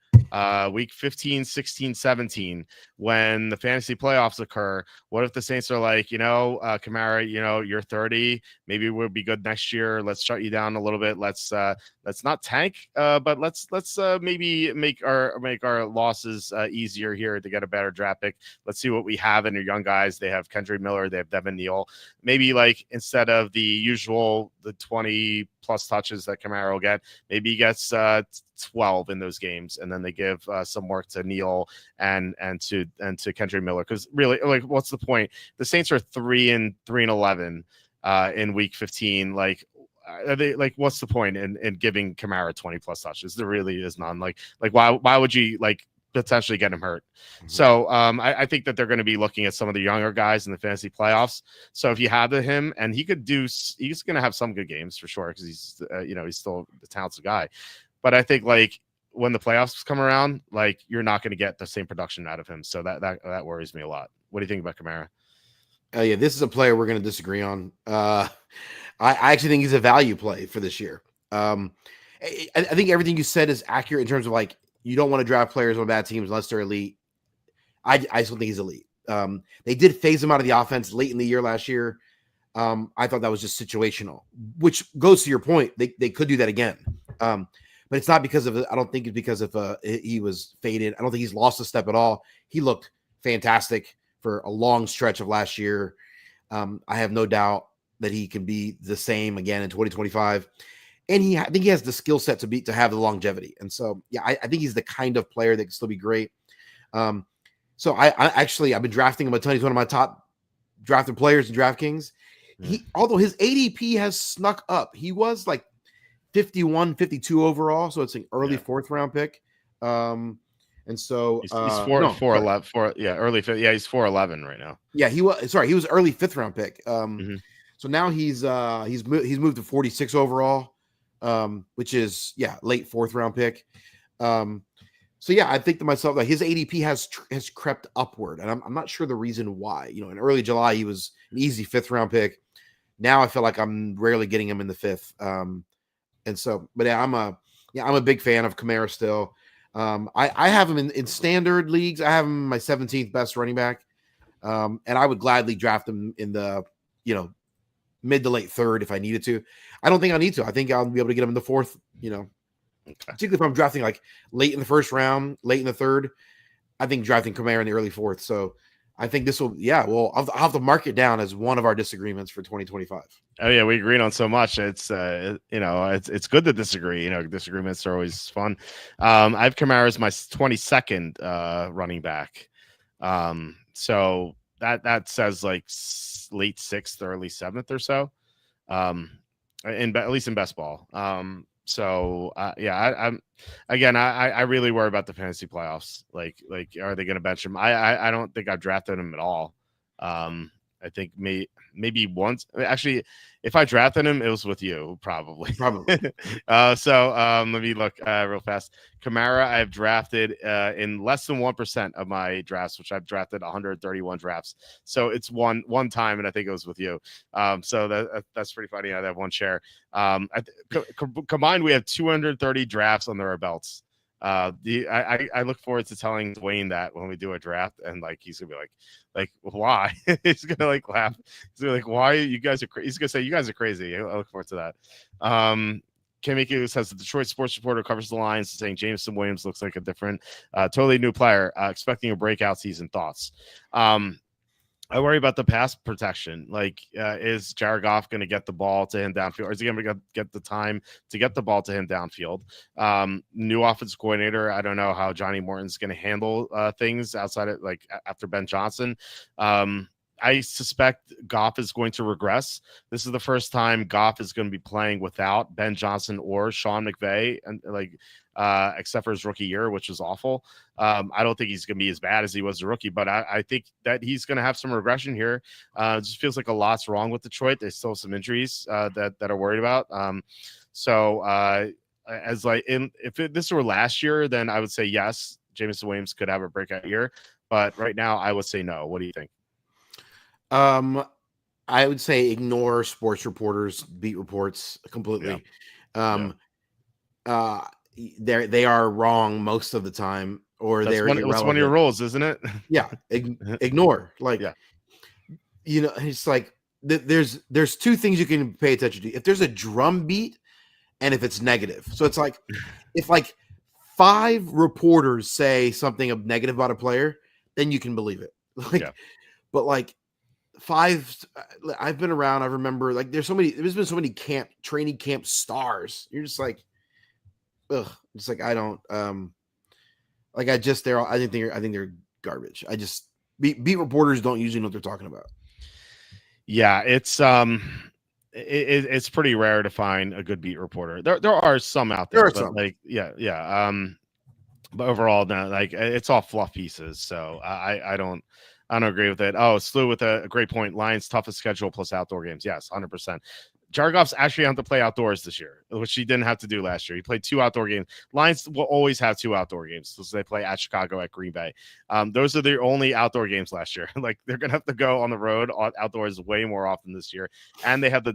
Speaker 1: week 15, 16, 17, when the fantasy playoffs occur, what if the Saints are like, Kamara, you're 30, maybe we'll be good next year. Let's shut you down a little bit. Let's not tank, but let's maybe make our losses easier here to get a better draft pick. Let's see what we have in your young guys. They have Kendrick Miller, they have Devin Neal. Maybe like instead of the usual the 20 plus touches that Kamara will get, maybe he gets 12 in those games, and then they give some work to Neal and to Kendrick Miller. Because really, like, what's the point? The Saints are 3-11 in week 15. Like, are they like? What's the point in giving Kamara 20 plus touches? There really is none. Like why would you like potentially get him hurt? Mm-hmm. So I think that they're going to be looking at some of the younger guys in the fantasy playoffs. So if you have him, and he's going to have some good games for sure because he's he's still a talented guy. But I think like when the playoffs come around, like you're not going to get the same production out of him. So that worries me a lot. What do you think about Kamara?
Speaker 2: Yeah, this is a player we're going to disagree on. I actually think he's a value play for this year. I think everything you said is accurate in terms of like you don't want to draft players on bad teams unless they're elite. I still think he's elite. They did phase him out of the offense late in the year last year. I thought that was just situational, which goes to your point. They could do that again. But it's not because of I don't think it's because of he was faded. I don't think he's lost a step at all. He looked fantastic for a long stretch of last year. I have no doubt that he can be the same again in 2025. And I think he has the skill set to have the longevity. And so, yeah, I think he's the kind of player that can still be great. So I've been drafting him a ton. He's one of my top drafted players in DraftKings. Although his ADP has snuck up, he was like 51, 52 overall. So it's an early 4th round pick. And so
Speaker 1: he's 4'11", early 5th. Yeah, he's 4'11" right now.
Speaker 2: Yeah, he was early 5th round pick. So now he's moved to 46 overall, which is late 4th round pick. So yeah, I think to myself that his ADP has crept upward, and I'm not sure the reason why. In early July he was an easy 5th round pick. Now I feel like I'm rarely getting him in the 5th. And so, but yeah, I'm a big fan of Kamara still. I have him in standard leagues. I have him my 17th best running back. And I would gladly draft him in the, mid to late 3rd if I needed to. I don't think I need to. I think I'll be able to get him in the 4th, particularly if I'm drafting like late in the 1st round, late in the 3rd. I think drafting Kamara in the early 4th. So I think this will, yeah. Well, I'll have to mark it down as one of our disagreements for 2025.
Speaker 1: Oh yeah, we agreed on so much. It's it's good to disagree. Disagreements are always fun. I have Kamara as my 22nd running back. So that says like late 6th, early 7th or so. At least in best ball. I'm again. I really worry about the fantasy playoffs. Like are they going to bench him? I don't think I've drafted him at all. I think maybe once. Actually, if I drafted him, it was with you, probably. Let me look real fast. Kamara, I've drafted in less than 1% of my drafts, which I've drafted 131 drafts. So it's one time, and I think it was with you. So that's pretty funny. I have one share. Combined, we have 230 drafts under our belts. I look forward to telling Dwayne that when we do a draft, and like he's gonna be like why? He's gonna like laugh. He's gonna be like, why you guys are crazy? He's gonna say you guys are crazy. I look forward to that. Kamiku says the Detroit sports reporter covers the lines, saying Jameson Williams looks like a different, totally new player, expecting a breakout season. Thoughts? I worry about the pass protection. Like, is Jared Goff going to get the ball to him downfield? Or is he going to get the time to get the ball to him downfield? New offensive coordinator. I don't know how Johnny Morton's going to handle things outside of after Ben Johnson. I suspect Goff is going to regress. This is the first time Goff is going to be playing without Ben Johnson or Sean McVay, and except for his rookie year, which was awful. I don't think he's going to be as bad as he was a rookie, but I think that he's going to have some regression here. It just feels like a lot's wrong with Detroit. There's still some injuries that are worried about. If this were last year, then I would say yes, Jameson Williams could have a breakout year. But right now, I would say no. What do you think?
Speaker 2: I would say ignore sports reporters, beat reports completely. They are wrong most of the time, or
Speaker 1: it's one of your roles, isn't it?
Speaker 2: Yeah, ignore. It's like there's two things you can pay attention to. If there's a drum beat, and if it's negative. So it's like if 5 reporters say something of negative about a player, then you can believe it. But 5, I've been around. I remember there's been so many training camp stars. You're just like, ugh. Just like I don't I think they're garbage. I just beat reporters don't usually know what they're talking about.
Speaker 1: Yeah, it's it's pretty rare to find a good beat reporter. There are some out there, but overall, no, it's all fluff pieces. So I don't agree with it. Oh, Slew with a great point. Lions toughest schedule plus outdoor games. Yes, 100%. Jared Goff's actually have to play outdoors this year, which he didn't have to do last year. He played 2 outdoor games. Lions will always have 2 outdoor games. So they play at Chicago, at Green Bay. Those are their only outdoor games last year. They're going to have to go on the road outdoors way more often this year. And they have the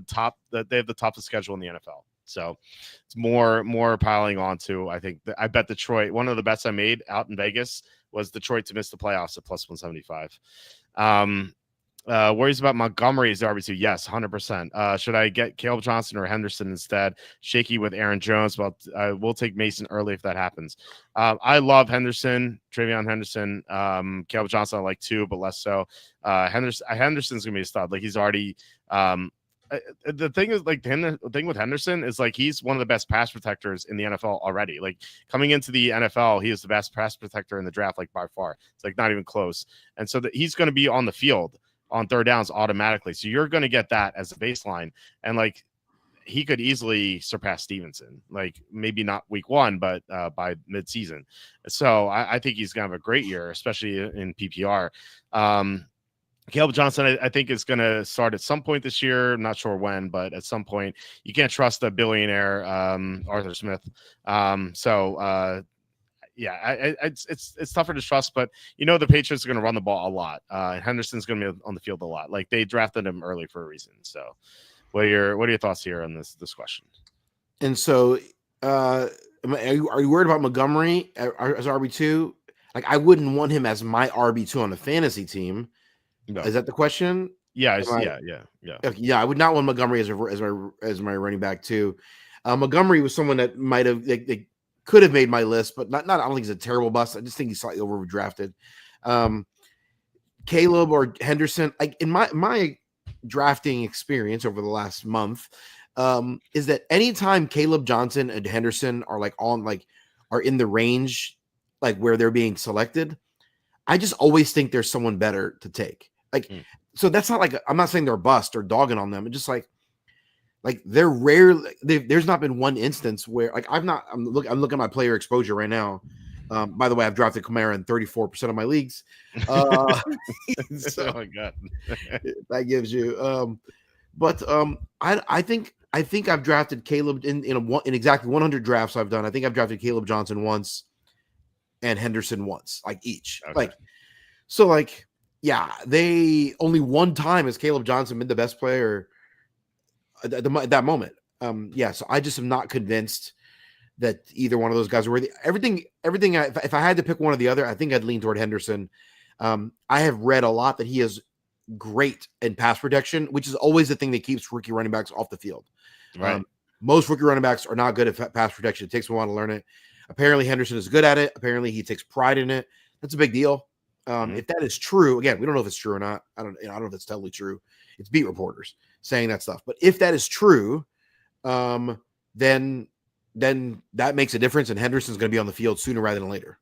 Speaker 1: toughest schedule in the NFL. So it's more piling on to, I think. I bet Detroit, one of the bets I made out in Vegas was Detroit to miss the playoffs at plus 175. Worries about Montgomery as the RB2. Yes, 100%. Should I get Caleb Johnson or Henderson instead? Shaky with Aaron Jones, but we'll take Mason early if that happens. I love Henderson, Travion Henderson. Caleb Johnson I like too, but less so. Henderson's gonna be a stud. He's already. The thing is, the thing with Henderson is he's one of the best pass protectors in the NFL already. Coming into the NFL, he is the best pass protector in the draft, by far. It's not even close. And so he's going to be on the field on third downs automatically. So you're going to get that as a baseline. And he could easily surpass Stevenson, maybe not week 1, but by midseason. So I think he's going to have a great year, especially in PPR. Caleb Johnson, I think, is going to start at some point this year. I'm not sure when, but at some point. You can't trust a billionaire, Arthur Smith. It's tougher to trust, but the Patriots are going to run the ball a lot. Henderson's going to be on the field a lot. They drafted him early for a reason. So, what are your thoughts here on this question?
Speaker 2: And so, are you worried about Montgomery as RB2? I wouldn't want him as my RB2 on a fantasy team. No. Is that the question?
Speaker 1: Yeah,
Speaker 2: I would not want Montgomery as my running back too. Montgomery was someone that might have they could have made my list, but not. I don't think he's a terrible bust. I just think he's slightly overdrafted. Caleb or Henderson, like in my drafting experience over the last month, is that anytime Caleb Johnson and Henderson are like are in the range like where they're being selected, I just always think there's someone better to take. Like, so that's not like I'm not saying they're bust or dogging on them. It's just like they're rare. There's not been one instance where like I'm looking at my player exposure right now. By the way, I've drafted Kamara in 34% of my leagues. So
Speaker 1: oh my god,
Speaker 2: that gives you. I think I've drafted Caleb in exactly 100 drafts I've done. I think I've drafted Caleb Johnson once and Henderson once, like each. Okay. They only one time has Caleb Johnson been the best player at that moment. So I just am not convinced that either one of those guys are worthy. Everything. If I had to pick one or the other, I think I'd lean toward Henderson. I have read a lot that he is great in pass protection, which is always the thing that keeps rookie running backs off the field.
Speaker 1: Right.
Speaker 2: Most rookie running backs are not good at pass protection. It takes them a while to learn it. Apparently, Henderson is good at it. Apparently, he takes pride in it. That's a big deal. If that is true, again, we don't know if it's true or not. I don't know if it's totally true. It's beat reporters saying that stuff. But if that is true, then that makes a difference, and Henderson's going to be on the field sooner rather than later.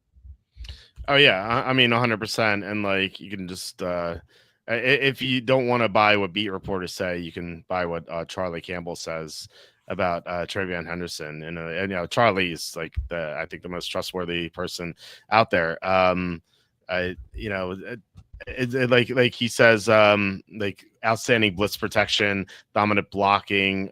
Speaker 1: Oh yeah, I mean 100%. And like you can just if you don't want to buy what beat reporters say, you can buy what Charlie Campbell says about TreVeyon Henderson, and Charlie is like I think the most trustworthy person out there. Like he says, like outstanding blitz protection, dominant blocking,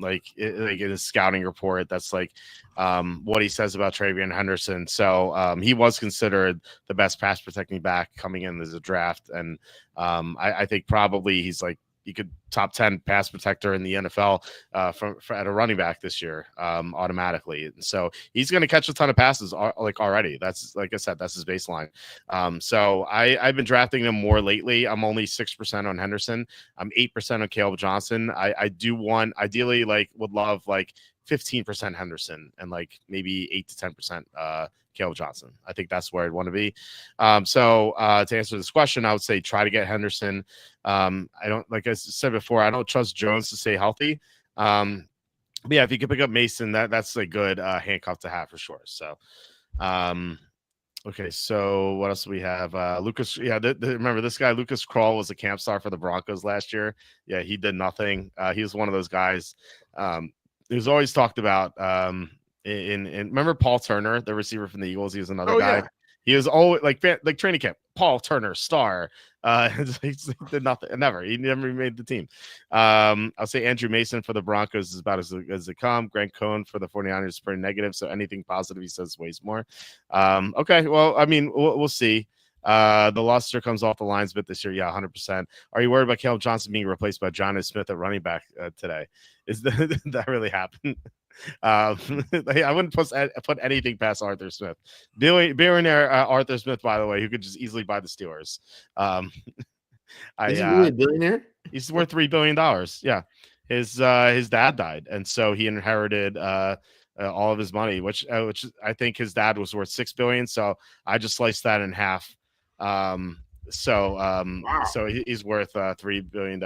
Speaker 1: like in his scouting report, that's like what he says about TreVeyon Henderson. So he was considered the best pass protecting back coming in as a draft, and I think probably he's like you could top 10 pass protector in the NFL for at a running back this year automatically. And so he's going to catch a ton of passes like already. That's like I said, that's his baseline. So I've been drafting him more lately. I'm only 6% on Henderson. I'm 8% on Caleb Johnson. I do want ideally would love 15% Henderson and maybe 8 to 10% Caleb Johnson. I think that's where I'd want to be. So to answer this question, I would say try to get Henderson. I don't, like I said before, I don't trust Jones to stay healthy. But yeah, if you can pick up Mason, that's a good handcuff to have for sure. So, okay, so what else do we have? Lucas, remember this guy, Lucas Krull, was a camp star for the Broncos last year. Yeah, he did nothing. He was one of those guys. He was always talked about. In remember Paul Turner, the receiver from the Eagles? He was another guy. Yeah. He was always like training camp. Paul Turner, star. He did nothing. He never made the team. I'll say Andrew Mason for the Broncos is about as it come. Grant Cohn for the 49ers is pretty negative. So anything positive he says weighs more. Okay. Well, I mean, we'll see. The Luster comes off the lines a bit this year. Yeah, 100%. Are you worried about Caleb Johnson being replaced by Jonnu Smith at running back today? Did that really happen? I wouldn't put anything past Arthur Smith. Billionaire Arthur Smith, by the way, who could just easily buy the Steelers.
Speaker 2: Is he really a billionaire?
Speaker 1: He's worth $3 billion. Yeah. His dad died, and so he inherited all of his money, which I think his dad was worth $6 billion. So I just sliced that in half. Wow. So he's worth $3 billion.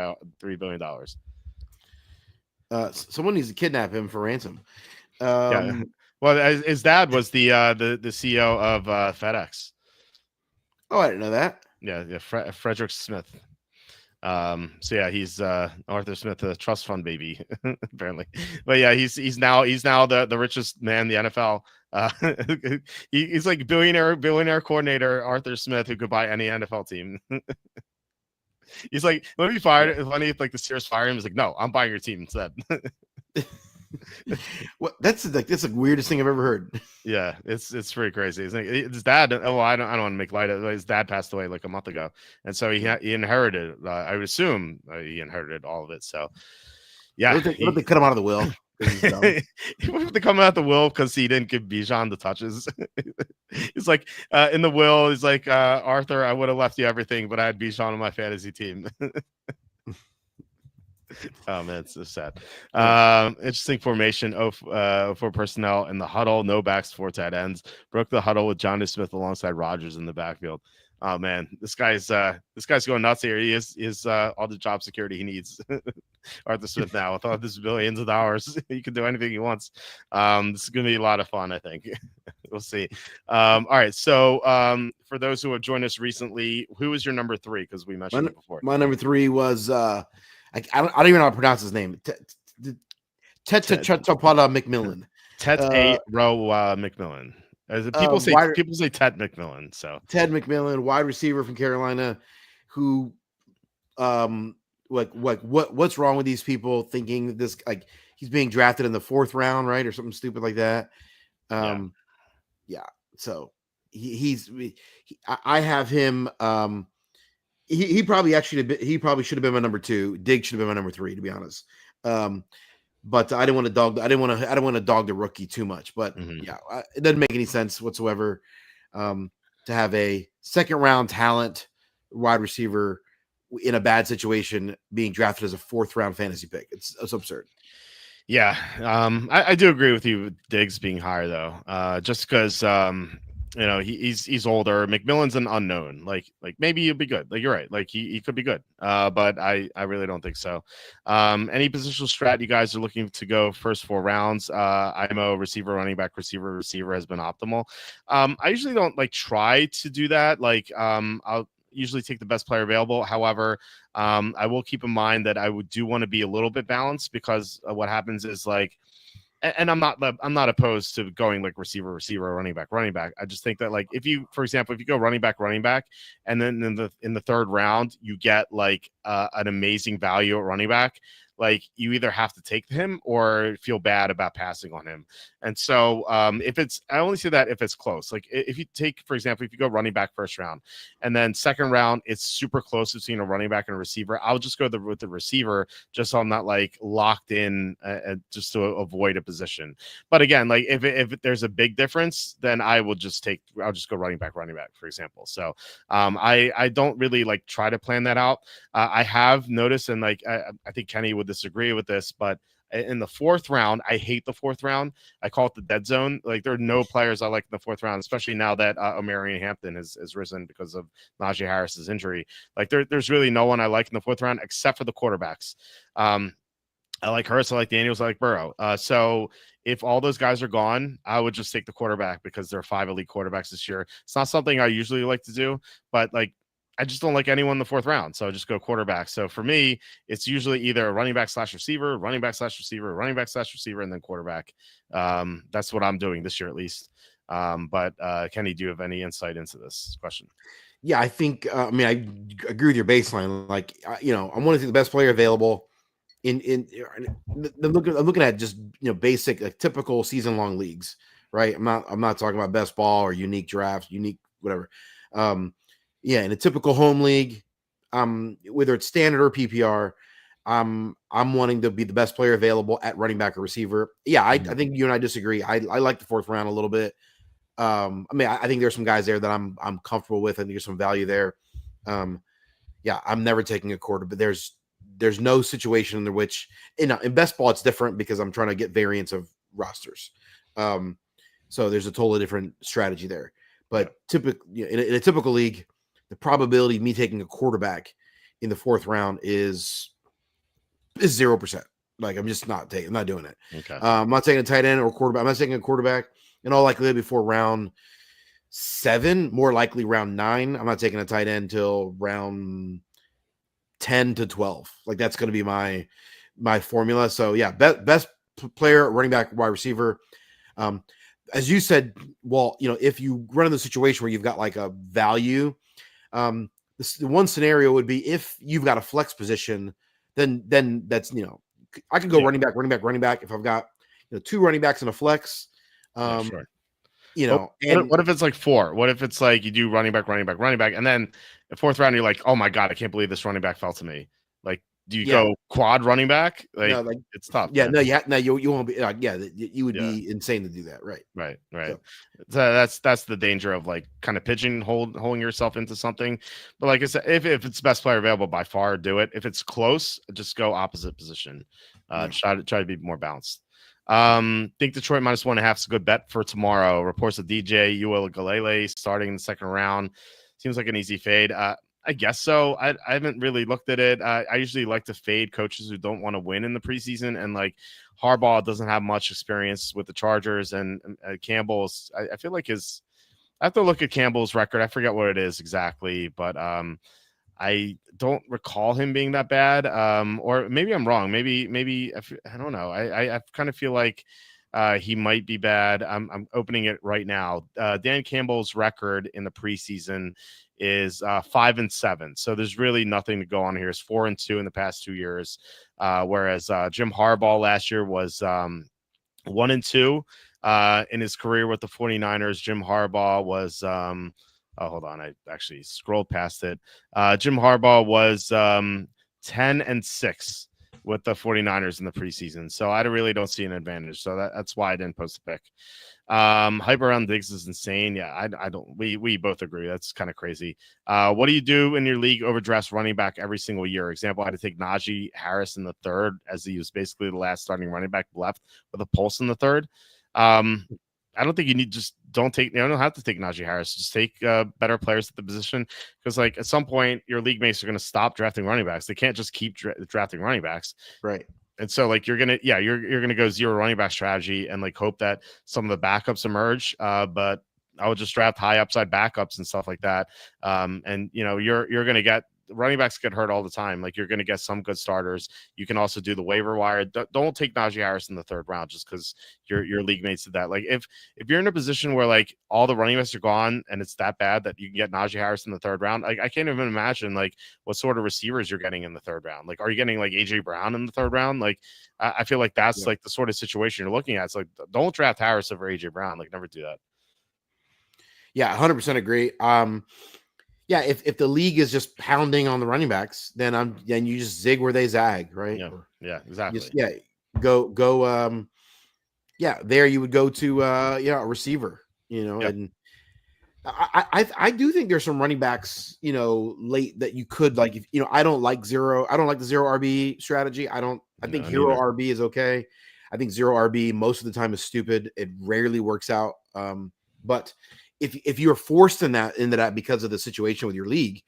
Speaker 2: Someone needs to kidnap him for ransom.
Speaker 1: Yeah. Well, his dad was the CEO of FedEx.
Speaker 2: Oh, I didn't know that.
Speaker 1: Yeah, Frederick Smith. So yeah, he's Arthur Smith, the trust fund baby, apparently. But yeah, he's now the richest man in the NFL. He's like billionaire coordinator Arthur Smith, who could buy any NFL team. He's like, let me fire. It's funny if the Steelers fire him. He's like, no, I'm buying your team instead.
Speaker 2: Well, that's the weirdest thing I've ever heard.
Speaker 1: Yeah, it's pretty crazy. His dad. Oh, I don't want to make light of it. His dad passed away a month ago, and so he inherited. I would assume he inherited all of it. So, yeah,
Speaker 2: what if they cut him out of the will?
Speaker 1: He would have to come out the will because he didn't give Bijan the touches. He's like in the will. He's like Arthur, I would have left you everything, but I had Bijan on my fantasy team. Oh man, it's so sad.
Speaker 2: Yeah.
Speaker 1: Interesting formation. For personnel in the huddle, no backs, 4 tight ends. Broke the huddle with Johnny Smith alongside Rodgers in the backfield. Oh man, this guy's going nuts here. He is all the job security he needs. Arthur Smith now with all this billions of dollars, he can do anything he wants. This is gonna be a lot of fun, I think. We'll see. All right, so for those who have joined us recently, who is your number 3? Because we mentioned it before.
Speaker 2: My number 3 was I don't even know how to pronounce his name. Tetapala McMillan.
Speaker 1: Tet A. Row McMillan. People say Ted McMillan. So
Speaker 2: Ted McMillan, wide receiver from Carolina, who what's wrong with these people thinking this, like, he's being drafted in the 4th round, right, or something stupid like that. So I have him. He probably should have been my number 2. Diggs should have been my number 3, to be honest. But I didn't want to dog the rookie too much. But it doesn't make any sense whatsoever to have a 2nd round talent wide receiver in a bad situation being drafted as a 4th round fantasy pick. It's absurd.
Speaker 1: Yeah, I do agree with you with Diggs being higher though, just because he's older. McMillan's an unknown. Like maybe he'll be good. Like you're right. Like he could be good. But I really don't think so. Any positional strat you guys are looking to go first 4 rounds? IMO, receiver, running back, receiver has been optimal. I usually don't try to do that. I'll usually take the best player available. However, I will keep in mind that I do want to be a little bit balanced, because what happens is and I'm not opposed to going receiver, running back. I just think that if you go running back, and then in the 3rd round you get an amazing value at running back, you either have to take him or feel bad about passing on him. And so I only say that if it's close. If you take, for example, if you go running back 1st round and then 2nd round, it's super close between a running back and a receiver, I'll just go with the receiver, just so I'm not locked in just to avoid a position. But again, if there's a big difference, then I'll just go running back, for example. So I don't really try to plan that out. I have noticed, and I think Kenny would disagree with this, but in the 4th round, I hate the 4th round. I call it the dead zone. There are no players I like in the 4th round, especially now that Omarion Hampton has risen because of Najee Harris's injury. There's really no one I like in the 4th round except for the quarterbacks. I like Hurts, I like Daniels, I like Burrow. So if all those guys are gone, I would just take the quarterback, because there are 5 elite quarterbacks this year. It's not something I usually like to do, but I just don't like anyone in the 4th round, so I just go quarterback. So for me, it's usually either a running back / receiver, running back / receiver, running back / receiver, and then quarterback. That's what I'm doing this year, at least. But Kenny, do you have any insight into this question?
Speaker 2: Yeah, I think. I agree with your baseline. I want to see the best player available. I'm looking at just basic typical season long leagues, right? I'm not talking about best ball or unique drafts, unique whatever. In a typical home league, whether it's standard or PPR, I'm wanting to be the best player available at running back or receiver. I think you and I disagree. I like the 4th round a little bit. I think there's some guys there that I'm comfortable with. I think there's some value there. I'm never taking a quarter, but there's no situation in which in best ball it's different, because I'm trying to get variance of rosters. So there's a totally different strategy there. But typically in a typical league, the probability of me taking a quarterback in the 4th round is 0%. I'm just not taking. I'm not doing it.
Speaker 1: Okay.
Speaker 2: I'm not taking a tight end or quarterback. I'm not taking a quarterback in all likelihood before round 7, more likely round 9. I'm not taking a tight end till round 10 to 12. That's going to be my formula. So best player, running back, wide receiver. As you said, well, if you run in the situation where you've got a value, the one scenario would be if you've got a flex position, then that's, I could go running back if I've got 2 running backs in a flex.
Speaker 1: Sure.
Speaker 2: What
Speaker 1: if it's 4? What if it's you do running back, and then the 4th round you're like, oh my god, I can't believe this running back fell to me. do you
Speaker 2: Yeah.
Speaker 1: go quad running back?
Speaker 2: No,
Speaker 1: Like,
Speaker 2: like
Speaker 1: it's tough.
Speaker 2: yeah,
Speaker 1: Man.
Speaker 2: no, you won't be you would
Speaker 1: Yeah.
Speaker 2: be insane to do that, right?
Speaker 1: Right.
Speaker 2: So
Speaker 1: So that's the danger of like kind of pigeonholing yourself into something. But like I said, if it's best player available by far, do it. If it's close, just go opposite position.
Speaker 2: yeah.
Speaker 1: Try to be more balanced. Think Detroit -1.5 is a good bet for tomorrow. Reports of DJ Uiagalelei starting in the second round. Seems like an easy fade. I guess so. I haven't really looked at it. I usually like to fade coaches who don't want to win in the preseason, and like Harbaugh doesn't have much experience with the Chargers, and Campbell's. I feel like his. I have to look at Campbell's record. I forget what it is exactly, but I don't recall him being that bad. Or maybe I'm wrong. Maybe I don't know. I kind of feel like he might be bad. I'm opening it right now. Dan Campbell's record in the preseason is 5-7. So there's really nothing to go on here. It's 4-2 in the past 2 years. Whereas Jim Harbaugh last year was 1-2 in his career with the 49ers. Jim Harbaugh was oh, hold on. I actually scrolled past it. Jim Harbaugh was 10-6 with the 49ers in the preseason. So I really don't see an advantage. So that's why I didn't post a pick. Hype around Diggs is insane. Yeah, I don't. We both agree. That's kind of crazy. What do you do in your league overdraft running back every single year? Example, I had to take Najee Harris in the third, as he was basically the last starting running back left with a pulse in the third. I don't think you don't have to take Najee Harris. Just take better players at the position, because like at some point your league mates are going to stop drafting running backs. They can't just keep drafting running backs.
Speaker 2: Right.
Speaker 1: And so like you're gonna go zero running back strategy and like hope that some of the backups emerge. But I would just draft high upside backups and stuff like that. And you're gonna get running backs get hurt all the time. Like you're gonna get some good starters. You can also do the waiver wire. Don't take Najee Harris in the third round just because your league mates did that. Like if you're in a position where like all the running backs are gone and it's that bad that you can get Najee Harris in the third round, like I can't even imagine like what sort of receivers you're getting in the third round. Like, are you getting like AJ Brown in the third round? Like, I feel like that's like the sort of situation you're looking at. It's like, don't draft Harris over AJ Brown. Like, never do that.
Speaker 2: Yeah, 100% agree. Yeah, if the league is just pounding on the running backs, then you just zig where they zag, right?
Speaker 1: Yeah, exactly.
Speaker 2: Go. There you would go to a receiver, and I do think there's some running backs, late that you could like. If, I don't like the zero RB strategy. I think hero RB is okay. I think zero RB most of the time is stupid. It rarely works out. But if you're forced into that because of the situation with your league,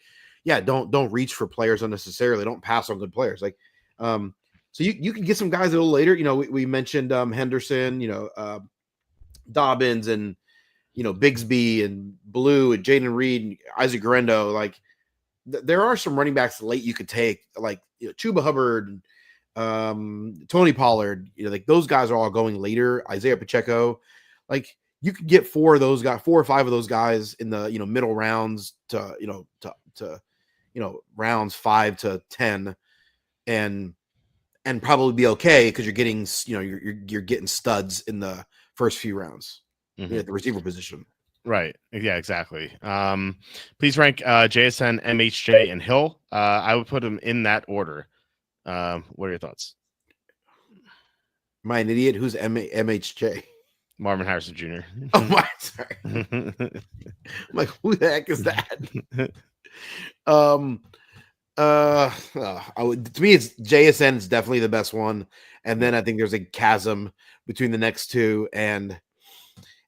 Speaker 2: don't reach for players unnecessarily. Don't pass on good players. Like, so you can get some guys a little later. We mentioned Henderson, Dobbins and Bigsby and Blue and Jaden Reed and Isaac Guerrero. Like, there are some running backs late you could take, like Chuba Hubbard, Tony Pollard. Like those guys are all going later. Isaiah Pacheco, like. You could get 4 or 5 of those guys in the middle rounds to rounds 5 to 10, and probably be okay because you're getting you're getting studs in the first few rounds at the receiver position.
Speaker 1: Right. Yeah, exactly. Please rank JSN, MHJ, and Hill. I would put them in that order. What are your thoughts?
Speaker 2: Am I an idiot? Who's MHJ?
Speaker 1: Marvin Harrison Jr.
Speaker 2: Oh my, sorry. I'm like, who the heck is that? To me, it's JSN is definitely the best one, and then I think there's a chasm between the next two, and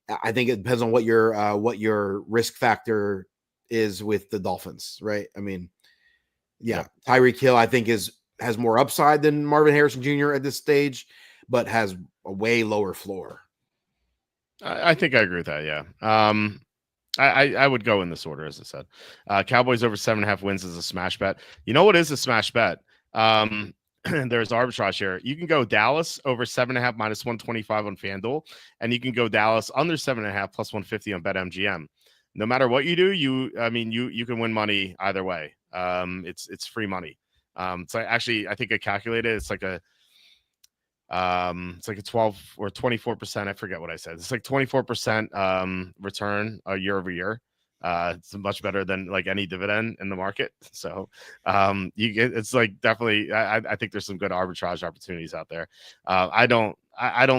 Speaker 2: I think it depends on what your risk factor is with the Dolphins, right? I mean, Tyreek Hill I think has more upside than Marvin Harrison Jr. at this stage, but has a way lower floor.
Speaker 1: I think I agree with that. Yeah. I would go in this order, as I said. Cowboys over 7.5 wins is a smash bet. You know what is a smash bet? There's arbitrage here. You can go Dallas over 7.5 minus 125 on FanDuel, and you can go Dallas under 7.5 plus 150 on BetMGM. No matter what you do, you can win money either way. It's free money. So actually, I think I calculated it's like a 12 or 24%. I forget what I said. It's like 24% return year over year. It's much better than like any dividend in the market. So you get it's like definitely. I think there's some good arbitrage opportunities out there. I don't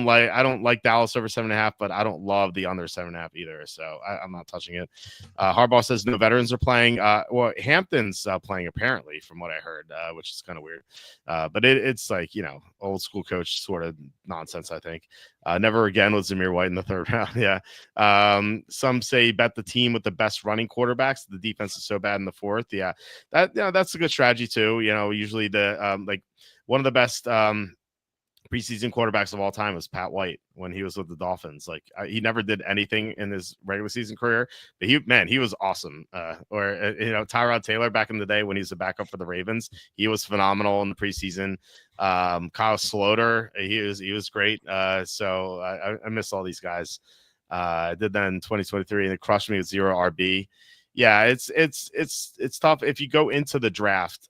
Speaker 1: like Dallas over 7.5, but I don't love the under 7.5 either. So I'm not touching it. Harbaugh says no veterans are playing. Well, Hampton's playing apparently, from what I heard, which is kind of weird. But it's like old school coach sort of nonsense. I think. Never again with Zamir White in the third round. Yeah. Some say bet the team with the best running quarterbacks. The defense is so bad in the fourth. Yeah, that's a good strategy too. Usually the like one of the best preseason quarterbacks of all time was Pat White when he was with the Dolphins. Like he never did anything in his regular season career, but he was awesome. Tyrod Taylor back in the day when he was a backup for the Ravens, he was phenomenal in the preseason. Kyle Sloter, he was great. So I miss all these guys. I did that in 2023 and it crushed me with 0 RB. Yeah, it's tough if you go into the draft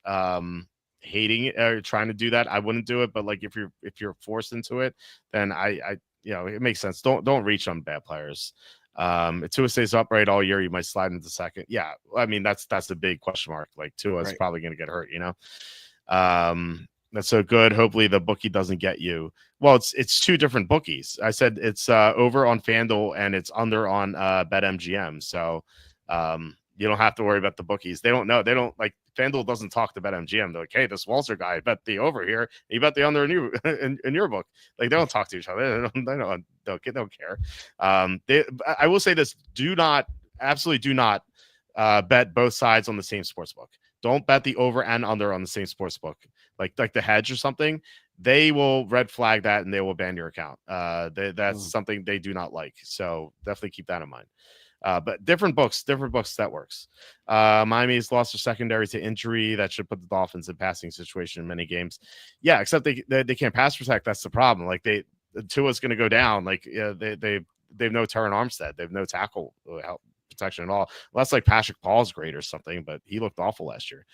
Speaker 1: hating it or trying to do that. I wouldn't do it, but like if you're forced into it, then I it makes sense. Don't reach on bad players. If Tua stays upright all year, you might slide into second. Yeah, I mean that's a big question mark. Like Tua is probably going to get hurt. That's so good. Hopefully the bookie doesn't get you. Well, it's two different bookies. I said it's over on FanDuel and it's under on BetMGM. So you don't have to worry about the bookies. They don't know. They don't like FanDuel doesn't talk to BetMGM. They're like, hey, this Walter guy bet the over here. You bet the under in your book. Like they don't talk to each other. They don't care. I will say this: absolutely do not bet both sides on the same sports book. Don't bet the over and under on the same sports book. Like the hedge or something. They will red flag that and they will ban your account. That's something they do not like. So definitely keep that in mind. But different books, that works. Miami's lost their secondary to injury. That should put the Dolphins in passing situation in many games. Yeah, except they can't pass protect. That's the problem. Like Tua's going to go down. Like they have no Terran Armstead. They have no tackle help protection at all. Well, that's like Patrick Paul's great or something, but he looked awful last year.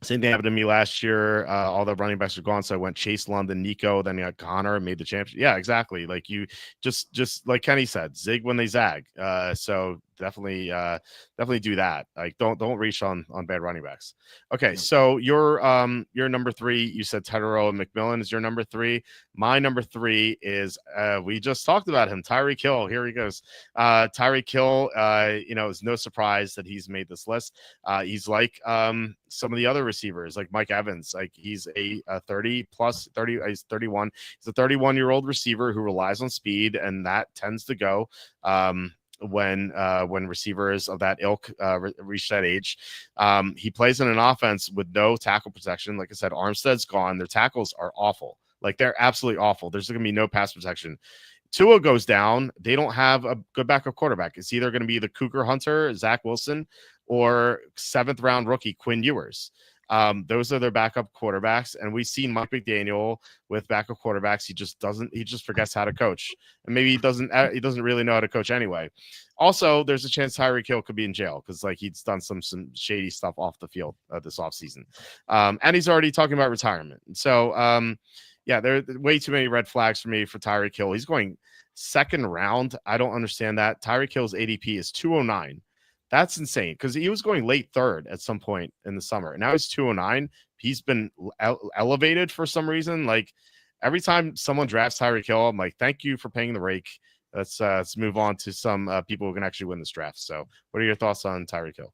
Speaker 1: Same thing happened to me last year. All the running backs are gone, so I went Chase, London, Nico, then you got Connor, made the championship. Yeah, exactly. Like you just like Kenny said, zig when they zag. So definitely do that. Like don't reach on bad running backs. Okay, so your number 3, you said Tetero and McMillan is your number 3. My number 3 is we just talked about him, Tyreek Hill. Here he goes. Tyreek Hill, it's no surprise that he's made this list. He's like some of the other receivers, like Mike Evans. Like he's a 30 plus 30. He's 31. He's a 31-year-old receiver who relies on speed, and that tends to go when receivers of that ilk reach that age. He plays in an offense with no tackle protection. Like I said, Armstead's gone. Their tackles are awful. Like they're absolutely awful. There's going to be no pass protection. Tua goes down. They don't have a good backup quarterback. It's either going to be the Cougar Hunter, Zach Wilson, or 7th round rookie Quinn Ewers. Those are their backup quarterbacks, and we've seen Mike McDaniel with backup quarterbacks. He just forgets how to coach, and maybe he doesn't really know how to coach anyway. Also, there's a chance Tyreek Hill could be in jail because like he's done some shady stuff off the field this offseason. And he's already talking about retirement. So yeah, there are way too many red flags for me for Tyreek Hill. He's going 2nd round. I don't understand that. Tyreek Hill's ADP is 209. That's insane because he was going late 3rd at some point in the summer. And now he's 209. He's been elevated for some reason. Like every time someone drafts Tyreek Hill, I'm like, thank you for paying the rake. Let's move on to some people who can actually win this draft. So what are your thoughts on Tyreek Hill?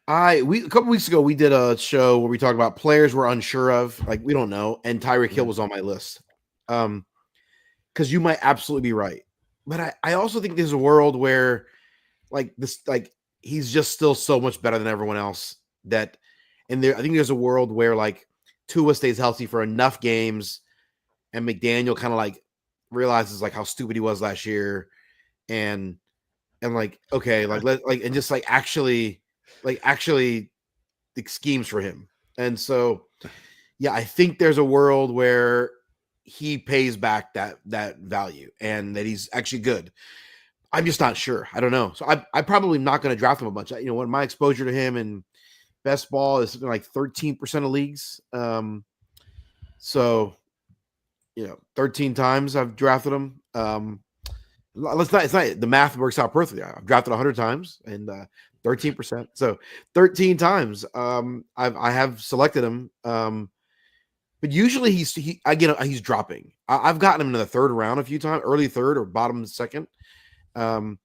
Speaker 2: A couple weeks ago, we did a show where we talked about players we're unsure of, like we don't know. And Tyreek Hill was on my list. Because you might absolutely be right. But I also think there's a world where he's just still so much better than everyone else I think there's a world where like Tua stays healthy for enough games and McDaniel kind of like realizes like how stupid he was last year and like, okay, and just like actually schemes for him. And so, yeah, I think there's a world where he pays back that value and that he's actually good. I'm just not sure. I don't know. So I'm probably not going to draft him a bunch. When my exposure to him in best ball is something like 13% of leagues. So 13 times I've drafted him. And let's not. It's not the math works out perfectly. I've drafted 100 times and 13%. So 13 times. I have selected him. But usually he's dropping. I've gotten him in the third round a few times, early third or bottom second. I've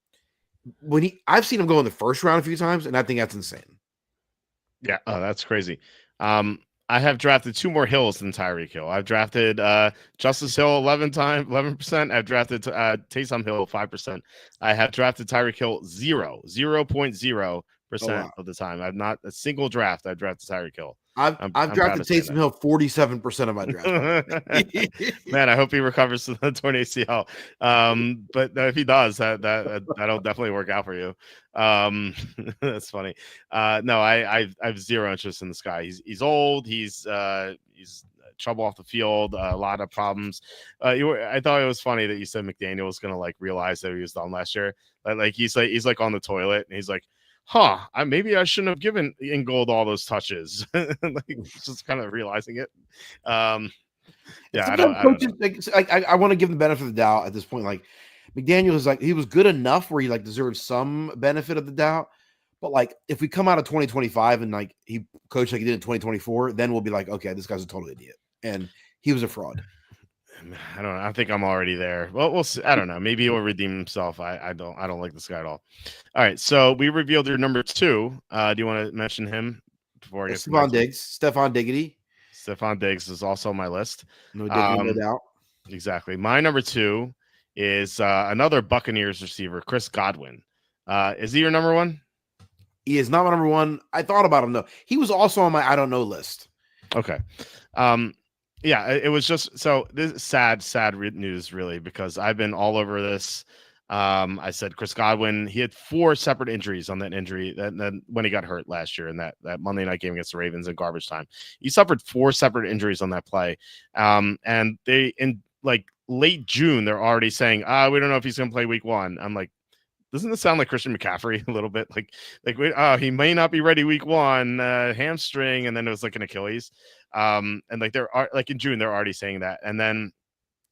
Speaker 2: seen him go in the first round a few times, and I think that's insane.
Speaker 1: Yeah, oh, that's crazy. I have drafted 2 more Hills than Tyreek Hill. I've drafted Justice Hill 11%. I've drafted Taysom Hill 5%. I have drafted Tyreek Hill 0.0% of the time. I've not a single draft. I've drafted Tyreek Hill.
Speaker 2: I've drafted Taysom Hill 47% of my draft.
Speaker 1: Man, I hope he recovers from the torn ACL. But if he does, that'll definitely work out for you. That's funny. No, I have zero interest in this guy. He's old. He's trouble off the field, a lot of problems. I thought it was funny that you said McDaniel was gonna like realize that he was done last year. Like he's like on the toilet and he's like, maybe I shouldn't have given Ingold all those touches. Like just kind of realizing it. Yeah, I don't
Speaker 2: I want to give the benefit of the doubt at this point. Like McDaniel is like, he was good enough where he like deserves some benefit of the doubt. But like if we come out of 2025 and like he coached like he did in 2024, then we'll be like, okay, this guy's a total idiot. And he was a fraud.
Speaker 1: I don't know. I think I'm already there. Well, we'll see. I don't know. Maybe he'll redeem himself. I don't like this guy at all. All right. So we revealed your number 2. Do you want to mention him before I get
Speaker 2: Stefon Diggs? Stefon Diggity.
Speaker 1: Stefon Diggs is also on my list.
Speaker 2: No diggity, no doubt.
Speaker 1: Exactly. My number 2 is another Buccaneers receiver, Chris Godwin. Is he your number 1?
Speaker 2: He is not my number 1. I thought about him though. He was also on my I don't know list.
Speaker 1: Okay. Yeah, it was just so this is sad news, really, because I've been all over this. I said Chris Godwin, he had 4 separate injuries on that injury that when he got hurt last year in that Monday night game against the Ravens in garbage time. He suffered 4 separate injuries on that play. And they in like late June, they're already saying, we don't know if he's gonna play week 1. I'm like, doesn't this sound like Christian McCaffrey a little bit? Like he may not be ready week 1, hamstring, and then it was like an Achilles. And like there are like in June, they're already saying that. And then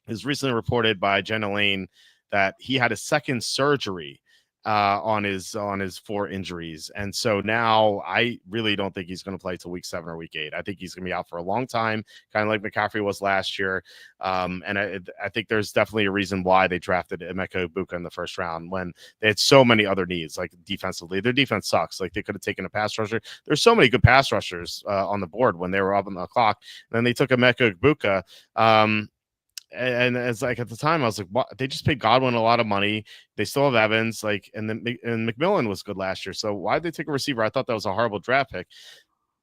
Speaker 1: it was recently reported by Jenna Lane that he had a second surgery on his 4 injuries. And so now I really don't think he's going to play till week 7 or week 8. I think he's going to be out for a long time, kind of like McCaffrey was last year. And I think there's definitely a reason why they drafted Emeka Egbuka in the first round when they had so many other needs, like defensively. Their defense sucks. Like they could have taken a pass rusher. There's so many good pass rushers on the board when they were up on the clock. And then they took Emeka Egbuka. And it's like at the time I was like, what? They just paid Godwin a lot of money. They still have Evans, like, and McMillan was good last year. So why did they take a receiver? I thought that was a horrible draft pick.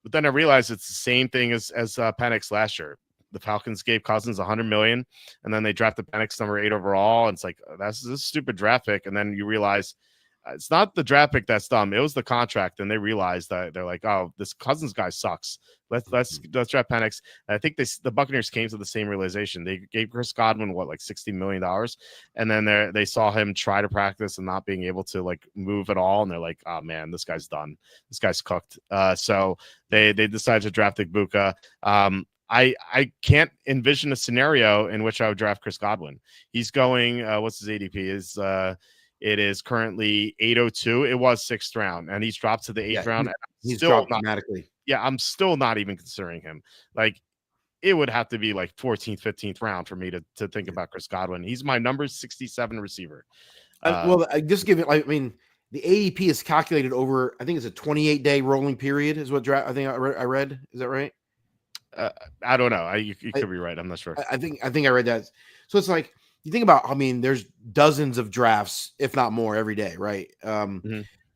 Speaker 1: But then I realized it's the same thing as Penix last year. The Falcons gave Cousins $100 million, and then they drafted Penix number 8 overall. And it's like this is a stupid draft pick. And then you realize it's not the draft pick that's dumb. It was the contract, and they realized that they're like, oh, this Cousins guy sucks. Let's draft Penix. And I think the Buccaneers came to the same realization. They gave Chris Godwin like $60 million, and then they saw him try to practice and not being able to like move at all, and they're like, oh man, this guy's done. This guy's cooked. So they decided to draft Egbuka. I can't envision a scenario in which I would draft Chris Godwin. He's going. What's his ADP? It is currently 802. It was 6th round, and he's dropped to the 8th round.
Speaker 2: He's dropped dramatically.
Speaker 1: Yeah, I'm still not even considering him. Like, it would have to be like 14th, 15th round for me to think about Chris Godwin. He's my number 67 receiver.
Speaker 2: Well, I just give it. I mean, the ADP is calculated over. I think it's a 28-day rolling period. Is what I think I read. Is that right?
Speaker 1: I don't know. You could be right. I'm not sure.
Speaker 2: I think I read that. So it's like, you think about, I mean, there's dozens of drafts, if not more, every day, right?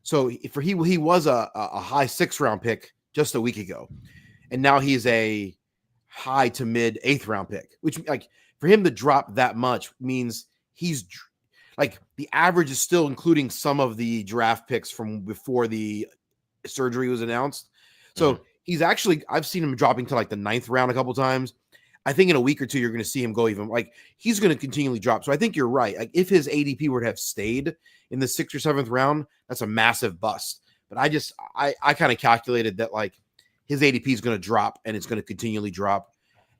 Speaker 2: So he was a high 6th round pick just a week ago, and now he's a high to mid 8th round pick, which like for him to drop that much means he's like the average is still including some of the draft picks from before the surgery was announced. So he's actually, I've seen him dropping to like the 9th round a couple times. I think in a week or 2, you're going to see him go even like he's going to continually drop. So I think you're right. Like if his ADP were to have stayed in the 6th or 7th round, that's a massive bust. But I kind of calculated that like his ADP is going to drop and it's going to continually drop.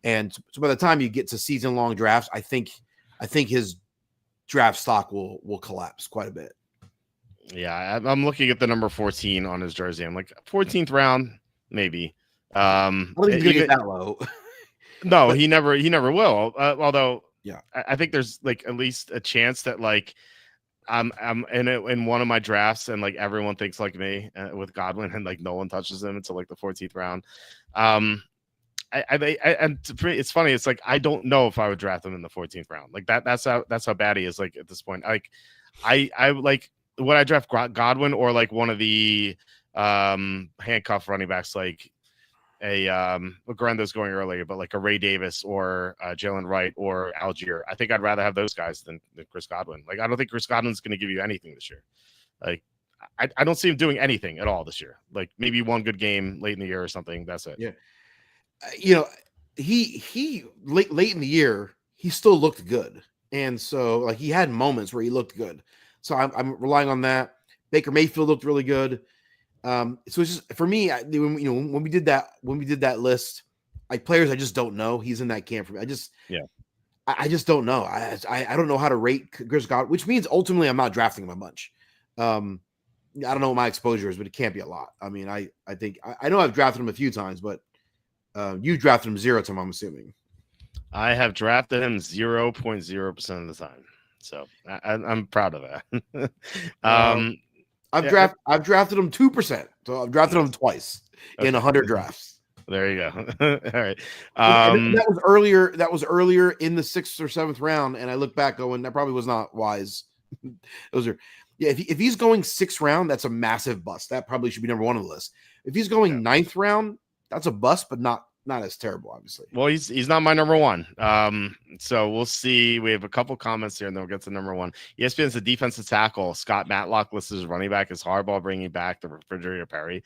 Speaker 2: And so by the time you get to season long drafts, I think his draft stock will collapse quite a bit.
Speaker 1: Yeah, I'm looking at the number 14 on his jersey. I'm like 14th round, maybe.
Speaker 2: I don't think he's gonna get that low.
Speaker 1: No,
Speaker 2: but,
Speaker 1: he never will. Although,
Speaker 2: yeah,
Speaker 1: I think there's like at least a chance that like I'm in one of my drafts and like everyone thinks like me with Godwin and like no one touches him until like the 14th round. And it's funny. It's like I don't know if I would draft him in the 14th round. Like that's how bad he is. Like at this point, like I like would I draft Godwin or like one of the handcuff running backs like a Grando's going earlier, but like a Ray Davis or Jalen Wright or Algier. I think I'd rather have those guys than Chris Godwin. Like I don't think Chris Godwin's going to give you anything this year. Like I don't see him doing anything at all this year. Like maybe one good game late in the year or something. That's it.
Speaker 2: Yeah. He late in the year, he still looked good. And so like he had moments where he looked good. So I'm relying on that. Baker Mayfield looked really good. So it's just for me, when we did that list, like players I just don't know. He's in that camp for me. I just don't know. I don't know how to rate Chris Godwin, which means ultimately I'm not drafting him a bunch. I don't know what my exposure is, but it can't be a lot. I mean, I think I know I've drafted him a few times, but you drafted him 0 time, I'm assuming.
Speaker 1: I have drafted him 0.0% of the time. So I'm proud of that.
Speaker 2: I've drafted him 2%. So I've drafted him twice in 100 drafts.
Speaker 1: There you go. All right.
Speaker 2: That was earlier. That was earlier in the 6th or 7th round, and I look back going, that probably was not wise. Those are, yeah. If he's going 6th round, that's a massive bust. That probably should be number 1 on the list. If he's going 9th round, that's a bust, but not as terrible, obviously.
Speaker 1: Well, he's not my number 1. So we'll see. We have a couple comments here, and then we'll get to number 1. ESPN's the defensive tackle. Scott Matlock listed as running back. Is Harbaugh bringing back the refrigerator Perry?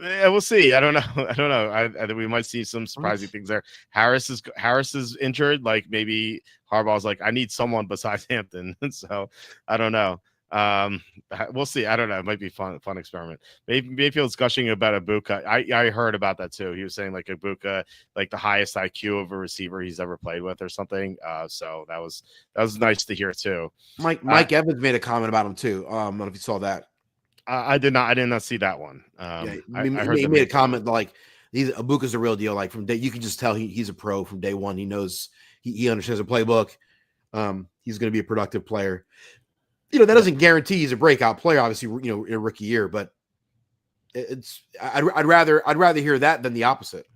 Speaker 1: We'll see. I don't know. I think we might see some surprising things there. Harris is injured. Like maybe Harbaugh's like, I need someone besides Hampton. So I don't know. We'll see. I don't know. It might be fun experiment. Mayfield's gushing about Ibuka. I heard about that too. He was saying like Ibuka, like the highest IQ of a receiver he's ever played with or something. So that was nice to hear too.
Speaker 2: Mike Evans made a comment about him too. I don't know if you saw that.
Speaker 1: I did not see that one.
Speaker 2: He made a comment like Ibuka's the real deal. Like from day, you can just tell he's a pro from day one. He knows he understands the playbook. He's going to be a productive player. That doesn't guarantee he's a breakout player, obviously, in a rookie year, but I'd rather hear that than the opposite.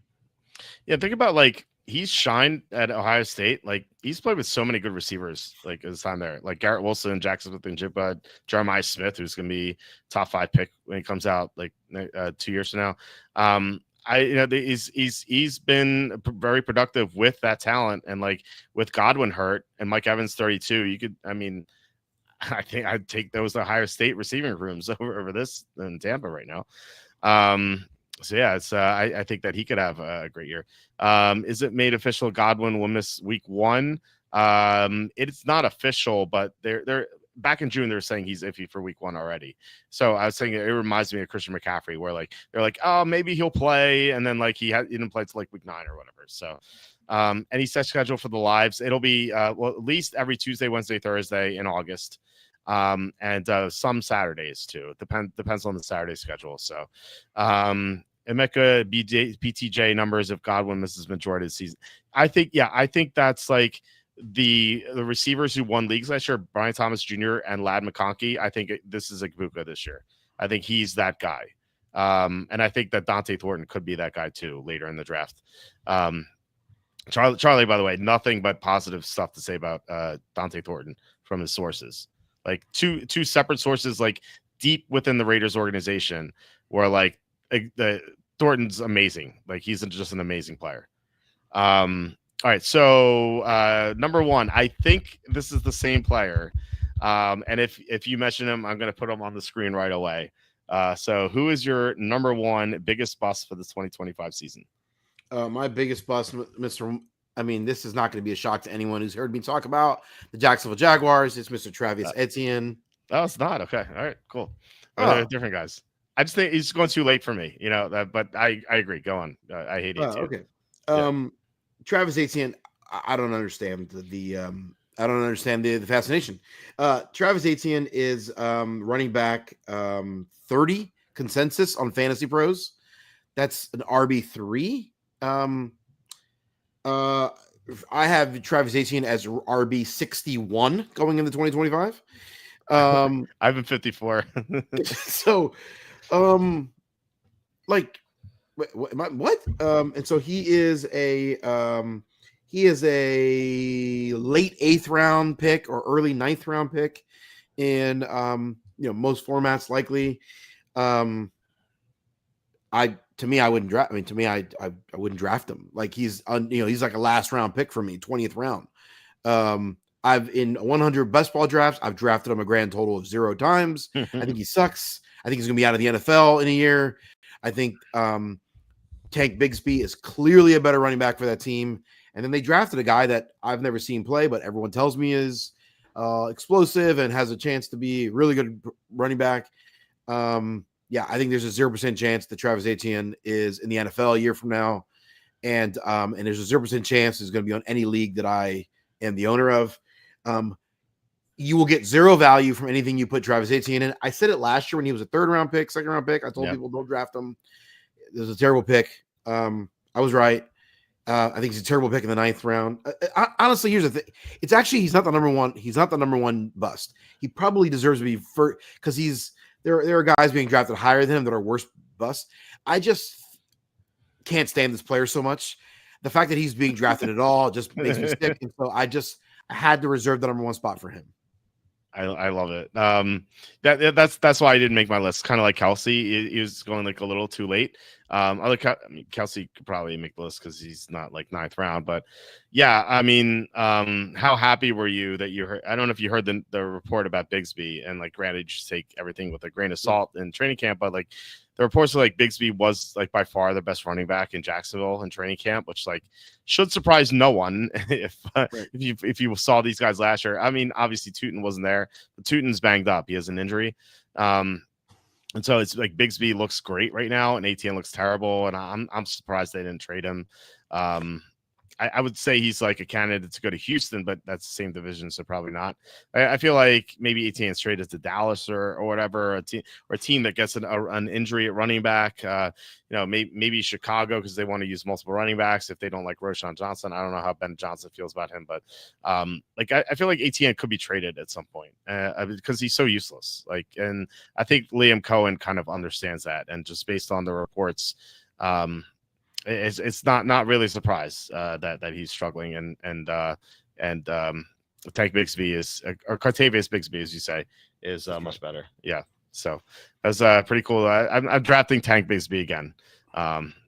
Speaker 1: Yeah, think about like he's shined at Ohio State. Like he's played with so many good receivers, like his time there, like Garrett Wilson, Jackson Smith-Njigba, Jeremiah Smith, who's going to be top 5 pick when he comes out like 2 years from now. He's been very productive with that talent, and like with Godwin hurt and Mike Evans 32, I think I'd take those Ohio State receiving rooms over this in Tampa right now. So yeah, it's I think that he could have a great year. Is it made official Godwin will miss week 1? It's not official, but they're back in June, they're saying he's iffy for week 1 already. So I was saying it reminds me of Christian McCaffrey, where like they're like, oh, maybe he'll play, and then like he didn't play till like week 9 or whatever. So any set schedule for the lives, it'll be at least every Tuesday, Wednesday, Thursday in August. And some Saturdays too. Depends on the Saturday schedule. So Emeka BTJ numbers if Godwin misses majority of the season. I think that's like the receivers who won leagues last year, Brian Thomas Jr. and Ladd McConkey. I think this is Ibuka this year. I think he's that guy. And I think that Dante Thornton could be that guy too later in the draft. Charlie, by the way, nothing but positive stuff to say about Dante Thornton from his sources. Like two separate sources, like deep within the Raiders organization, where like the Thornton's amazing. Like he's just an amazing player. All right, so number 1, I think this is the same player. And if you mention him, I'm going to put him on the screen right away. So who is your number 1 biggest bust for the 2025 season?
Speaker 2: My biggest bust, this is not going to be a shock to anyone who's heard me talk about the Jacksonville Jaguars. It's Mr. Travis Etienne.
Speaker 1: Oh, it's not. Okay. All right, cool. They're different guys. I just think he's going too late for me, but I agree. Go on. I hate it too.
Speaker 2: Okay. Yeah. Travis Etienne, I don't understand I don't understand the fascination. Travis Etienne is running back 30 consensus on Fantasy Pros. That's an RB3. I have Travis Etienne as RB 61 going into 2025.
Speaker 1: I've been 54.
Speaker 2: So, like, what? And so he is a late 8th round pick or early 9th round pick in most formats likely. I wouldn't draft. I mean, to me, I wouldn't draft him. Like he's like a last round pick for me, 20th round. I've in 100 best ball drafts, I've drafted him a grand total of 0 times. I think he sucks. I think he's gonna be out of the NFL in a year. I think Tank Bigsby is clearly a better running back for that team. And then they drafted a guy that I've never seen play, but everyone tells me is explosive and has a chance to be a really good running back. Yeah, I think there's a 0% chance that Travis Etienne is in the NFL a year from now. And there's a 0% chance he's going to be on any league that I am the owner of. You will get 0 value from anything you put Travis Etienne in. I said it last year when he was a 3rd round pick, 2nd round pick. I told people don't draft him. It was a terrible pick. I was right. I think he's a terrible pick in the 9th round. Honestly, here's the thing. It's actually, he's not the number one. He's not the number one bust. He probably deserves to be first because there are guys being drafted higher than him that are worse busts. I just can't stand this player so much. The fact that he's being drafted at all just makes me sick. And so I had to reserve the number 1 spot for him.
Speaker 1: I love it. That's why I didn't make my list. Kind of like Kelsey, he was going like a little too late. Kelsey could probably make the list because he's not like 9th round. But yeah, I mean, how happy were you that you heard? I don't know if you heard the report about Bigsby, and like, granted, you just take everything with a grain of salt in training camp, but like the reports are like Bigsby was like by far the best running back in Jacksonville in training camp, which like should surprise no one if you saw these guys last year. I mean, obviously Tootin wasn't there, but Tootin's banged up. He has an injury. And so it's like Bigsby looks great right now, and Etienne looks terrible. And I'm surprised they didn't trade him. I would say he's like a candidate to go to Houston, but that's the same division, so probably not. I feel like maybe Etienne's traded to Dallas or whatever, a team that gets an injury at running back. Maybe Chicago because they want to use multiple running backs if they don't like Roschon Johnson. I don't know how Ben Johnson feels about him, but I feel like Etienne could be traded at some point because he's so useless. And I think Liam Cohen kind of understands that, and just based on the reports, it's not really a surprise that he's struggling, and Tank Bigsby is, or Cartavius Bigsby, as you say, is much better. Yeah, so that's pretty cool. I'm drafting Tank Bigsby again,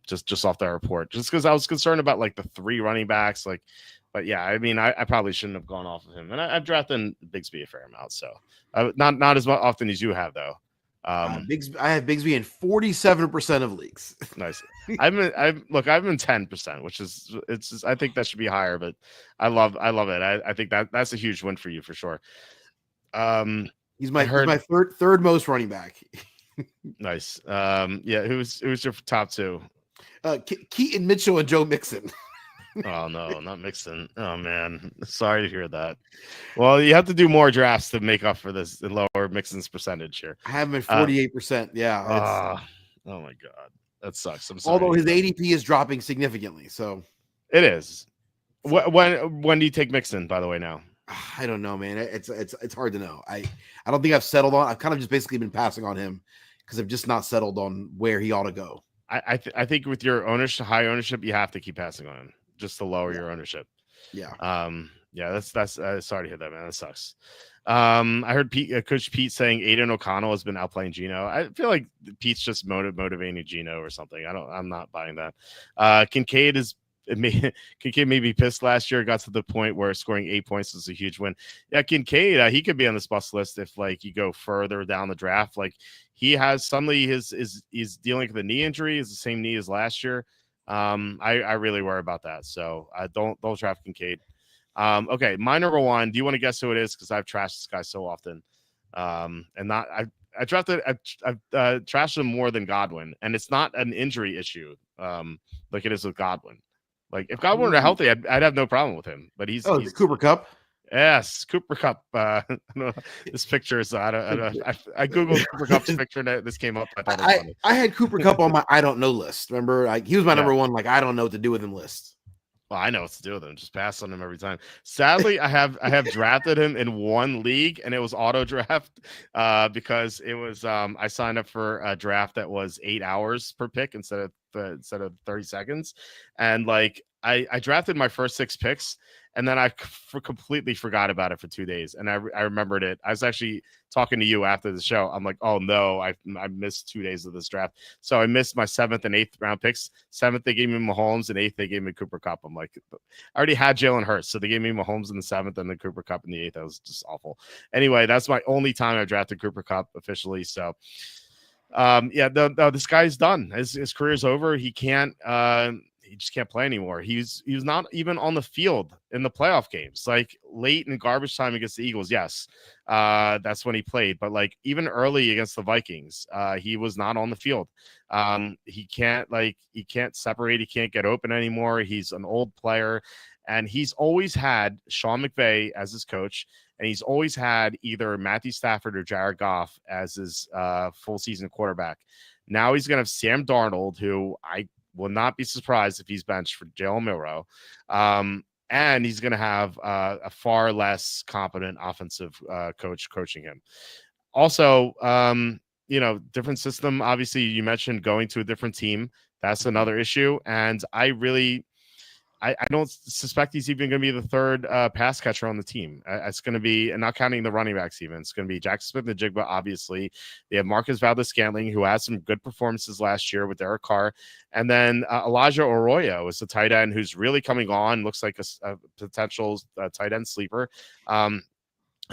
Speaker 1: just off that report, just because I was concerned about like the 3 running backs, but yeah, I mean, I probably shouldn't have gone off of him, and I've drafted Bigsby a fair amount, so not as often as you have though.
Speaker 2: I have Bigsby in 47% of leagues.
Speaker 1: Nice. I've been 10%, which is I think that should be higher, but I love it. I think that's a huge win for you for sure.
Speaker 2: He's my third most running back.
Speaker 1: Nice. Yeah. Who's your top 2?
Speaker 2: Keaton Mitchell and Joe Mixon.
Speaker 1: Oh no, not Mixon. Oh man, sorry to hear that. Well, you have to do more drafts to make up for this and lower Mixon's percentage here.
Speaker 2: I have him at 48%.
Speaker 1: Yeah. Oh my god, that sucks. I'm sorry.
Speaker 2: Although his ADP is dropping significantly, so
Speaker 1: it is. When do you take Mixon? By the way, now
Speaker 2: I don't know, man. It's hard to know. I don't think I've settled on. I've kind of just basically been passing on him because I've just not settled on where he ought to go.
Speaker 1: I think with your high ownership, you have to keep passing on him just to lower your ownership.
Speaker 2: Yeah.
Speaker 1: Yeah. That's sorry to hear that, man. That sucks. I heard Coach Pete saying Aiden O'Connell has been outplaying Geno. I feel like Pete's just motivating Geno or something. I'm not buying that. Kincaid may be pissed last year. Got to the point where scoring 8 points is a huge win. Yeah, Kincaid, he could be on this bust list if like you go further down the draft. Like he has suddenly he's dealing with a knee injury. Is the same knee as last year. I really worry about that. So don't draft Kincaid. Okay, my number 1. Do you want to guess who it is? Because I've trashed this guy so often. And not I've trashed him more than Godwin, and it's not an injury issue. Like it is with Godwin. Like if Godwin were healthy, I'd have no problem with him. But he's
Speaker 2: Cooper Kupp.
Speaker 1: Yes, Cooper Cup. I don't know. This picture is I don't I googled Cooper Cup's picture and this came up. I thought it was funny.
Speaker 2: I had Cooper Cup on my I don't know list. Remember, like he was my
Speaker 1: Yeah.
Speaker 2: number one. Like I don't know what to do with him list.
Speaker 1: Well, I know what to do with him. Just pass on him every time. Sadly, I have drafted him in one league, and it was auto draft because it was I signed up for a draft that was 8 hours per pick instead of 30 seconds, and like I drafted my first 6 picks, and then I completely forgot about it for 2 days, and I remembered it. I was actually talking to you after the show. I'm like, oh no, I missed 2 days of this draft, so I missed my 7th and 8th round picks. 7th they gave me Mahomes, and 8th they gave me Cooper Cup. I'm like, I already had Jalen Hurts, so they gave me Mahomes in the 7th and then Cooper Cup in the 8th. That was just awful. Anyway, that's my only time I drafted Cooper Cup officially. So, yeah, this guy's done. His career's over. He can't. He just can't play anymore. He was not even on the field in the playoff games. Like late in garbage time against the Eagles, yes, that's when he played. But like even early against the Vikings, he was not on the field. He can't separate. He can't get open anymore. He's an old player, and he's always had Sean McVay as his coach, and he's always had either Matthew Stafford or Jared Goff as his full season quarterback. Now he's going to have Sam Darnold, who I will not be surprised if he's benched for Jalen Milroe. And he's going to have a far less competent offensive coach coaching him. Also, different system. Obviously, you mentioned going to a different team. That's another issue. And I don't suspect he's even going to be the third pass catcher on the team. It's going to be, and not counting the running backs even, it's going to be Jackson Smith-Njigba, obviously. They have Marcus Valdes-Scantling, who had some good performances last year with Derek Carr. And then Elijah Arroyo is the tight end who's really coming on, looks like a potential tight end sleeper. I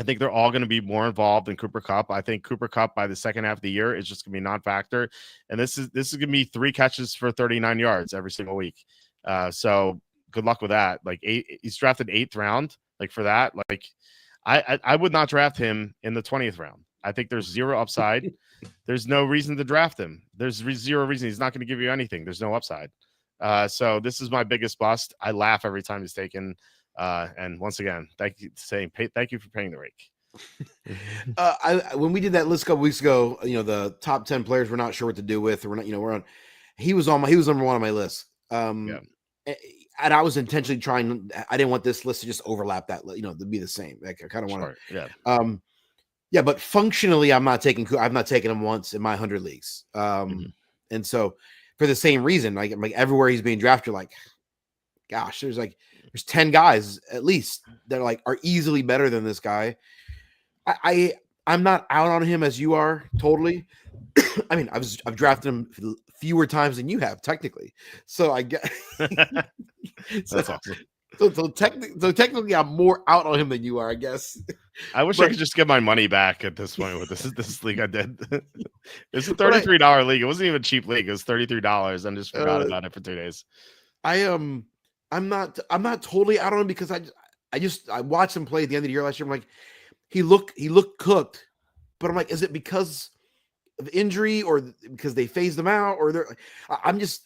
Speaker 1: think they're all going to be more involved in Cooper Cup. I think Cooper Cup by the second half of the year is just going to be a non-factor. And this is going to be 3 catches for 39 yards every single week. So good luck with that. Like he's drafted 8th round. Like for that, like I would not draft him in the 20th round. I think there's zero upside. There's no reason to draft him. There's zero reason. He's not going to give you anything. There's no upside. So this is my biggest bust. I laugh every time he's taken. And once again, thank you for paying the rake.
Speaker 2: When we did that list a couple weeks ago, the top 10 players we're not sure what to do with, or we're not, he was number one on my list. And I was intentionally I didn't want this list to just overlap that, to be the same. Like I kind of want to, yeah. But functionally, I've not taken him once in my 100 leagues. And so for the same reason, like everywhere he's being drafted, you're like, gosh, there's 10 guys at least that are easily better than this guy. I'm not out on him as you are totally. I mean, I've drafted him fewer times than you have technically. So I get
Speaker 1: that's awesome.
Speaker 2: So technically, I'm more out on him than you are, I guess.
Speaker 1: I wish I could just get my money back at this point with this league I did. It's a $33 league. It wasn't even a cheap league. It was $33. I just forgot about it for 2 days.
Speaker 2: I'm not totally out on him because I watched him play at the end of the year last year. I'm like, he looked cooked, but I'm like, is it because of injury or because they phased him out, or does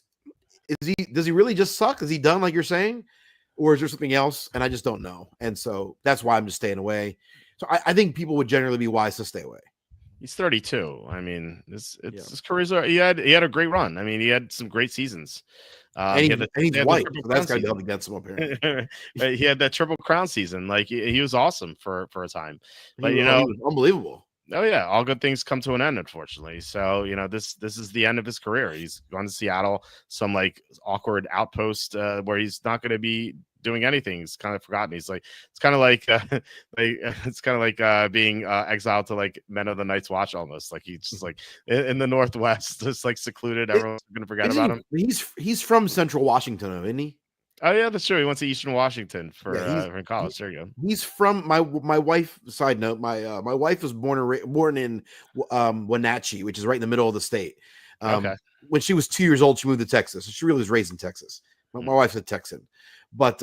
Speaker 2: he really just suck? Is he done like you're saying, or is there something else? And I just don't know. And so that's why I'm just staying away. So I think people would generally be wise to stay away.
Speaker 1: He's 32. I mean, his career's he had a great run. I mean, he had some great seasons.
Speaker 2: And he's white, so that's got to be up against him up here.
Speaker 1: He had that Triple Crown season. Like he was awesome for a time. But
Speaker 2: he was unbelievable.
Speaker 1: Oh yeah, all good things come to an end, unfortunately. So this is the end of his career. He's gone to Seattle, some awkward outpost where he's not going to be doing anything. He's kind of forgotten. He's it's kind of like being exiled to Men of the Night's Watch almost. Like he's just in the Northwest, just secluded. Everyone's going to forget about him.
Speaker 2: He's from Central Washington, isn't he?
Speaker 1: Oh yeah, that's true. He went to Eastern Washington for college. There you go.
Speaker 2: He's from my wife. Side note: my wife was born in Wenatchee, which is right in the middle of the state.
Speaker 1: Okay.
Speaker 2: When she was 2 years old, she moved to Texas. So she really was raised in Texas. My wife's a Texan, but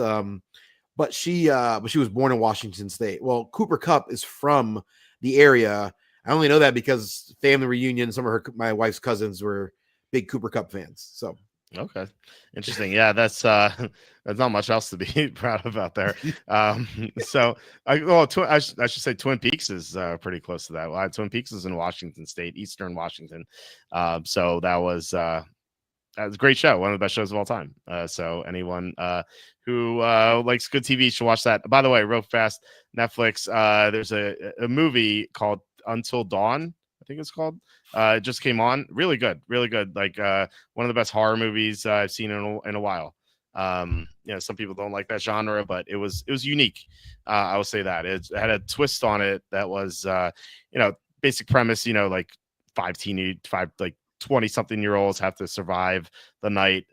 Speaker 2: she was born in Washington State. Well, Cooper Cup is from the area. I only know that because family reunion. Some of my wife's cousins were big Cooper Cup fans. So.
Speaker 1: Okay, interesting. Yeah, that's there's not much else to be proud of out there. Um, so I should say Twin Peaks is pretty close to that. Well, Twin Peaks is in Washington State, Eastern Washington. So that was a great show, one of the best shows of all time. So anyone who likes good TV should watch that. By the way, real fast, Netflix. There's a movie called Until Dawn. I think it's called. It just came on. Really good, really good. Like one of the best horror movies I've seen in a while. Some people don't like that genre, but it was unique. I will say that it had a twist on it that was, basic premise. Like five like 20 something year olds have to survive the night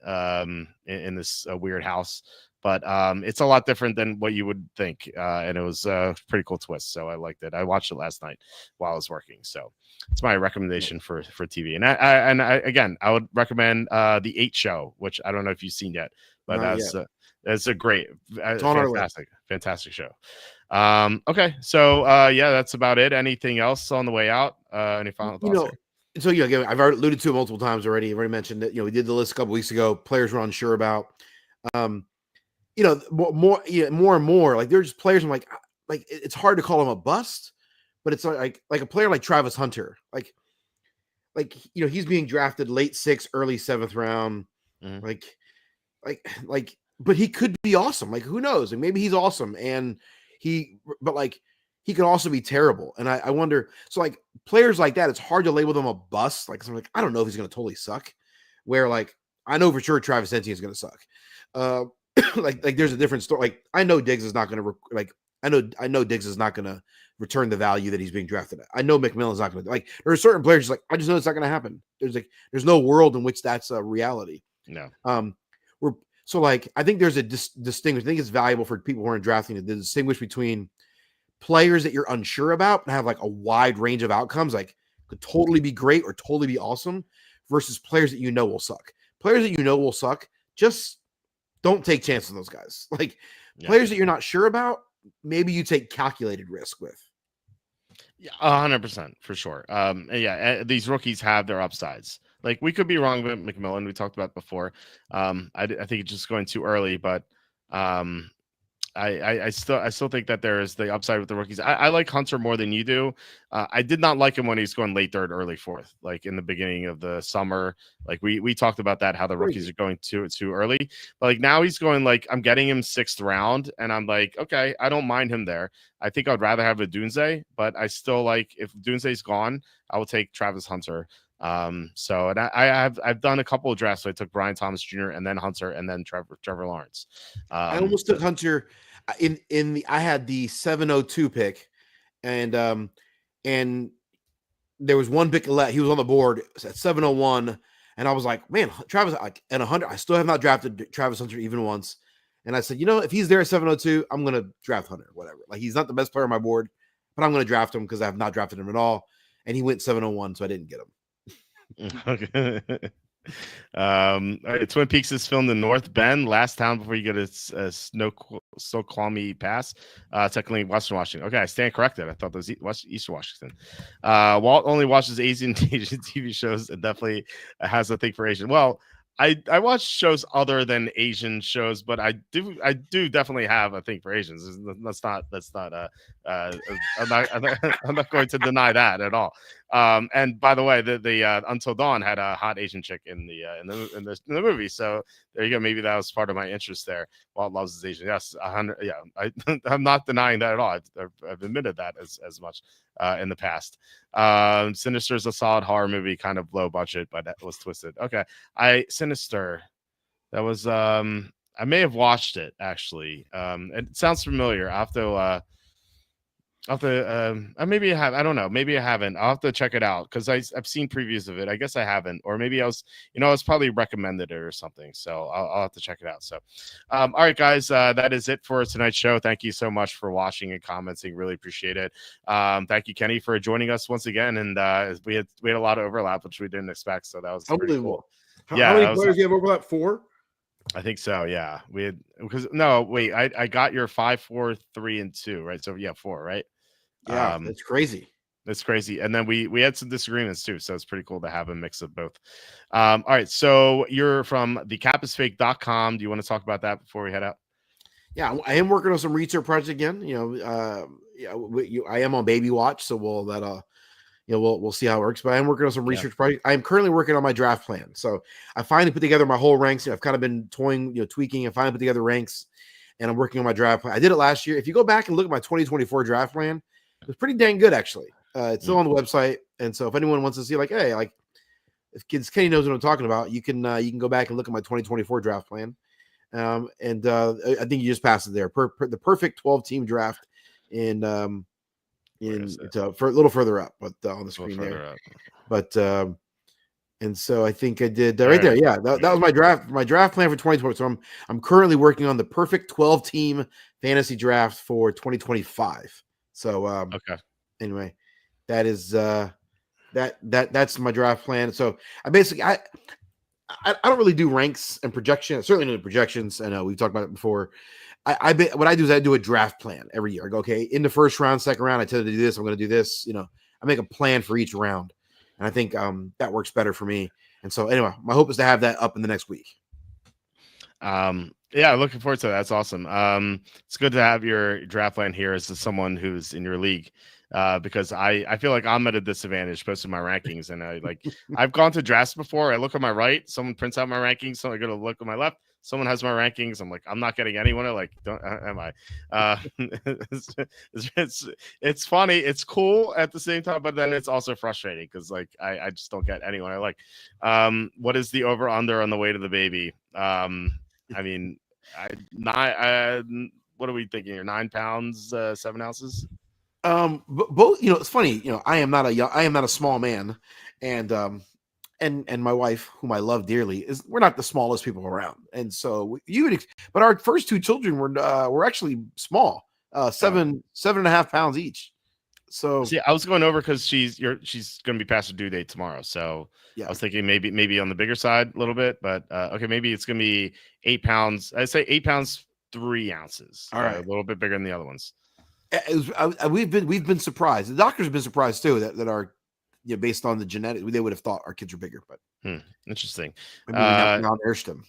Speaker 1: in this weird house, but it's a lot different than what you would think, and it was a pretty cool twist, so I liked it. I watched it last night while I was working, so it's my recommendation for TV. And again, I would recommend the 8 Show, which I don't know if you've seen yet, but that's a great fantastic show. Okay, so yeah, that's about it. Anything else on the way out? Any final thoughts here?
Speaker 2: So again, I've already alluded to it multiple times already. I've already mentioned that, we did the list a couple weeks ago. Players we're unsure about. More and more, like they're just players. I'm like it's hard to call them a bust, but it's like a player like Travis Hunter, like he's being drafted late 6th, early 7th round, but he could be awesome. Like who knows? Like maybe he's awesome, but he could also be terrible. And I wonder, so like players like that, it's hard to label them a bust. Like, I'm like, I don't know if he's going to totally suck. Where like, I know for sure Travis Etienne is going to suck. Like there's a different story. Like I know Diggs is not going to I know Diggs is not going to return the value that he's being drafted at. I know McMillan's not going to, like, there are certain players like, I just know it's not going to happen. There's no world in which that's a reality.
Speaker 1: No.
Speaker 2: I think there's a distinguish. I think it's valuable for people who are drafting to distinguish between players that you're unsure about and have like a wide range of outcomes, like could totally be great or totally be awesome, versus players that will suck. Players that will suck, just don't take chances on those guys. Like players that you're not sure about, maybe you take calculated risk with.
Speaker 1: Yeah, 100% for sure. These rookies have their upsides. Like we could be wrong with McMillan. We talked about before. I think it's just going too early, but I still think that there is the upside with the rookies. I like Hunter more than you do. I did not like him when he's going late 3rd, early 4th, like in the beginning of the summer. Like we talked about that, how the rookies are going too early. But like now he's going, like, I'm getting him 6th round, and I'm like, okay, I don't mind him there. I think I'd rather have a Dunze, but I still like, if Dunze's gone, I will take Travis Hunter. And I've done a couple of drafts. So I took Brian Thomas Jr. and then Hunter and then Trevor Lawrence.
Speaker 2: I almost took Hunter I had the 702 pick, and there was one pick left. He was on the board at 701, and I was like, man, Travis, and 100. I still have not drafted Travis Hunter even once. And I said, if he's there at 702, I'm going to draft Hunter, whatever. Like, he's not the best player on my board, but I'm going to draft him because I have not drafted him at all. And he went 701, so I didn't get him.
Speaker 1: Okay. Twin Peaks is filmed in North Bend, last town before you go to Snoqualmie Pass. Technically Western Washington. Okay, I stand corrected. I thought that was Eastern Washington. Walt only watches Asian TV shows and definitely has a thing for Asian. Well, I watch shows other than Asian shows, but I do definitely have a thing for Asians. I'm not going to deny that at all. And by the way, the Until Dawn had a hot Asian chick in the movie, so there you go. Maybe that was part of my interest there. Walt loves his Asian. Yes, 100. Yeah, I'm not denying that at all. I've admitted that as much in the past. Sinister is a solid horror movie, kind of low budget, but that was twisted. Okay, Sinister. That was I may have watched it actually. It sounds familiar. Maybe I have. I don't know. Maybe I haven't. I'll have to check it out because I've seen previews of it. I guess I haven't, or maybe I was probably recommended it or something. So I'll have to check it out. So, all right, guys, that is it for tonight's show. Thank you so much for watching and commenting. Really appreciate it. Thank you, Kenny, for joining us once again. And we had a lot of overlap, which we didn't expect. So that was pretty cool.
Speaker 2: How many players do you have overlap? 4?
Speaker 1: I think so. Yeah, I got your 5, 4, 3, and 2, right? So yeah, 4, right?
Speaker 2: Yeah, that's crazy.
Speaker 1: It's crazy. And then we had some disagreements too, so it's pretty cool to have a mix of both. All right, so you're from thecapisfake.com. Do you want to talk about that before we head out?
Speaker 2: Yeah, I am working on some research projects again. I am on baby watch, so we'll see how it works. But I am working on some research projects. I am currently working on my draft plan. So I finally put together my whole ranks. I've kind of been toying, tweaking, and finally put together ranks, and I'm working on my draft plan. I did it last year. If you go back and look at my 2024 draft plan, it was pretty dang good actually. It's still on the website, and so if anyone wants to see, if Kenny knows what I'm talking about, you can go back and look at my 2024 draft plan. I think you just passed it there. The perfect 12-team draft for a little further up, but on the screen there. But and so I think I did right there. Yeah, that was my draft plan for 2020. So I'm currently working on the perfect 12-team fantasy draft for 2025. So
Speaker 1: okay.
Speaker 2: Anyway, that is that's my draft plan. So I don't really do ranks and projections. Certainly not projections. I know we've talked about it before. What I do is I do a draft plan every year. I go, okay, in the first round, second round, I tend to do this. I'm going to do this. I make a plan for each round, and I think that works better for me. And so, anyway, my hope is to have that up in the next week.
Speaker 1: Yeah, looking forward to that. That's awesome. It's good to have your draft plan here as someone who's in your league. Because I feel like I'm at a disadvantage posting my rankings, and I've gone to drafts before. I look on my right, someone prints out my rankings, so I go to look on my left, someone has my rankings. I'm like, I'm not getting anyone. Am I? It's funny, it's cool at the same time, but then it's also frustrating because I just don't get anyone I like. What is the over under on the weight of the baby? I mean, what are we thinking here? 9 pounds, 7 ounces.
Speaker 2: Both, it's funny, I am not a small man, and my wife, whom I love dearly, we're not the smallest people around. And so but our first two children were actually small, 7.5 pounds each. So
Speaker 1: see, I was going over because she's going to be past her due date tomorrow. So yeah, I was thinking maybe on the bigger side a little bit, but okay, maybe it's going to be 8 pounds. I'd say 8 pounds, 3 ounces.
Speaker 2: All right.
Speaker 1: A little bit bigger than the other ones.
Speaker 2: We've been surprised. The doctors have been surprised too that are based on the genetics. They would have thought our kids are bigger, but
Speaker 1: interesting.
Speaker 2: Maybe we malnourished them.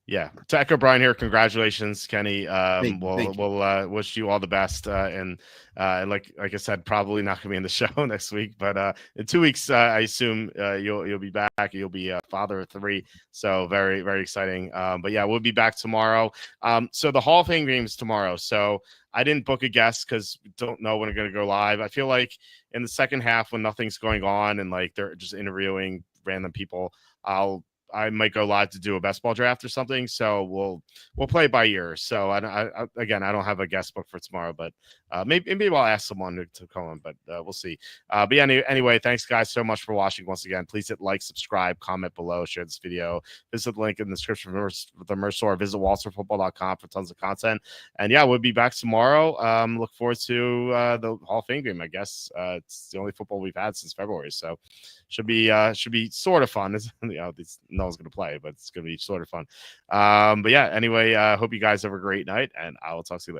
Speaker 1: Yeah, to echo Brian here, congratulations, Kenny. We'll wish you all the best, and like I said, probably not gonna be in the show next week, but in 2 weeks, I assume you'll be back. You'll be a father of 3, so very, very exciting. But yeah, we'll be back tomorrow. So the Hall of Fame game is tomorrow. So I didn't book a guest because we don't know when we're gonna go live. I feel like in the second half when nothing's going on and they're just interviewing random people, I might go live to do a best ball draft or something. So we'll play by ear. So I don't have a guest book for tomorrow, but maybe I'll ask someone to come in, but we'll see. But yeah, anyway, thanks guys so much for watching once again. Please hit like, subscribe, comment below, share this video, visit the link in the description for the merch store, visit walterfootball.com for tons of content. And yeah, we'll be back tomorrow. Look forward to the Hall of Fame game. I guess it's the only football we've had since February. So should be sort of fun. No one's going to play, but it's going to be sort of fun. But yeah, anyway, hope you guys have a great night, and I will talk to you later.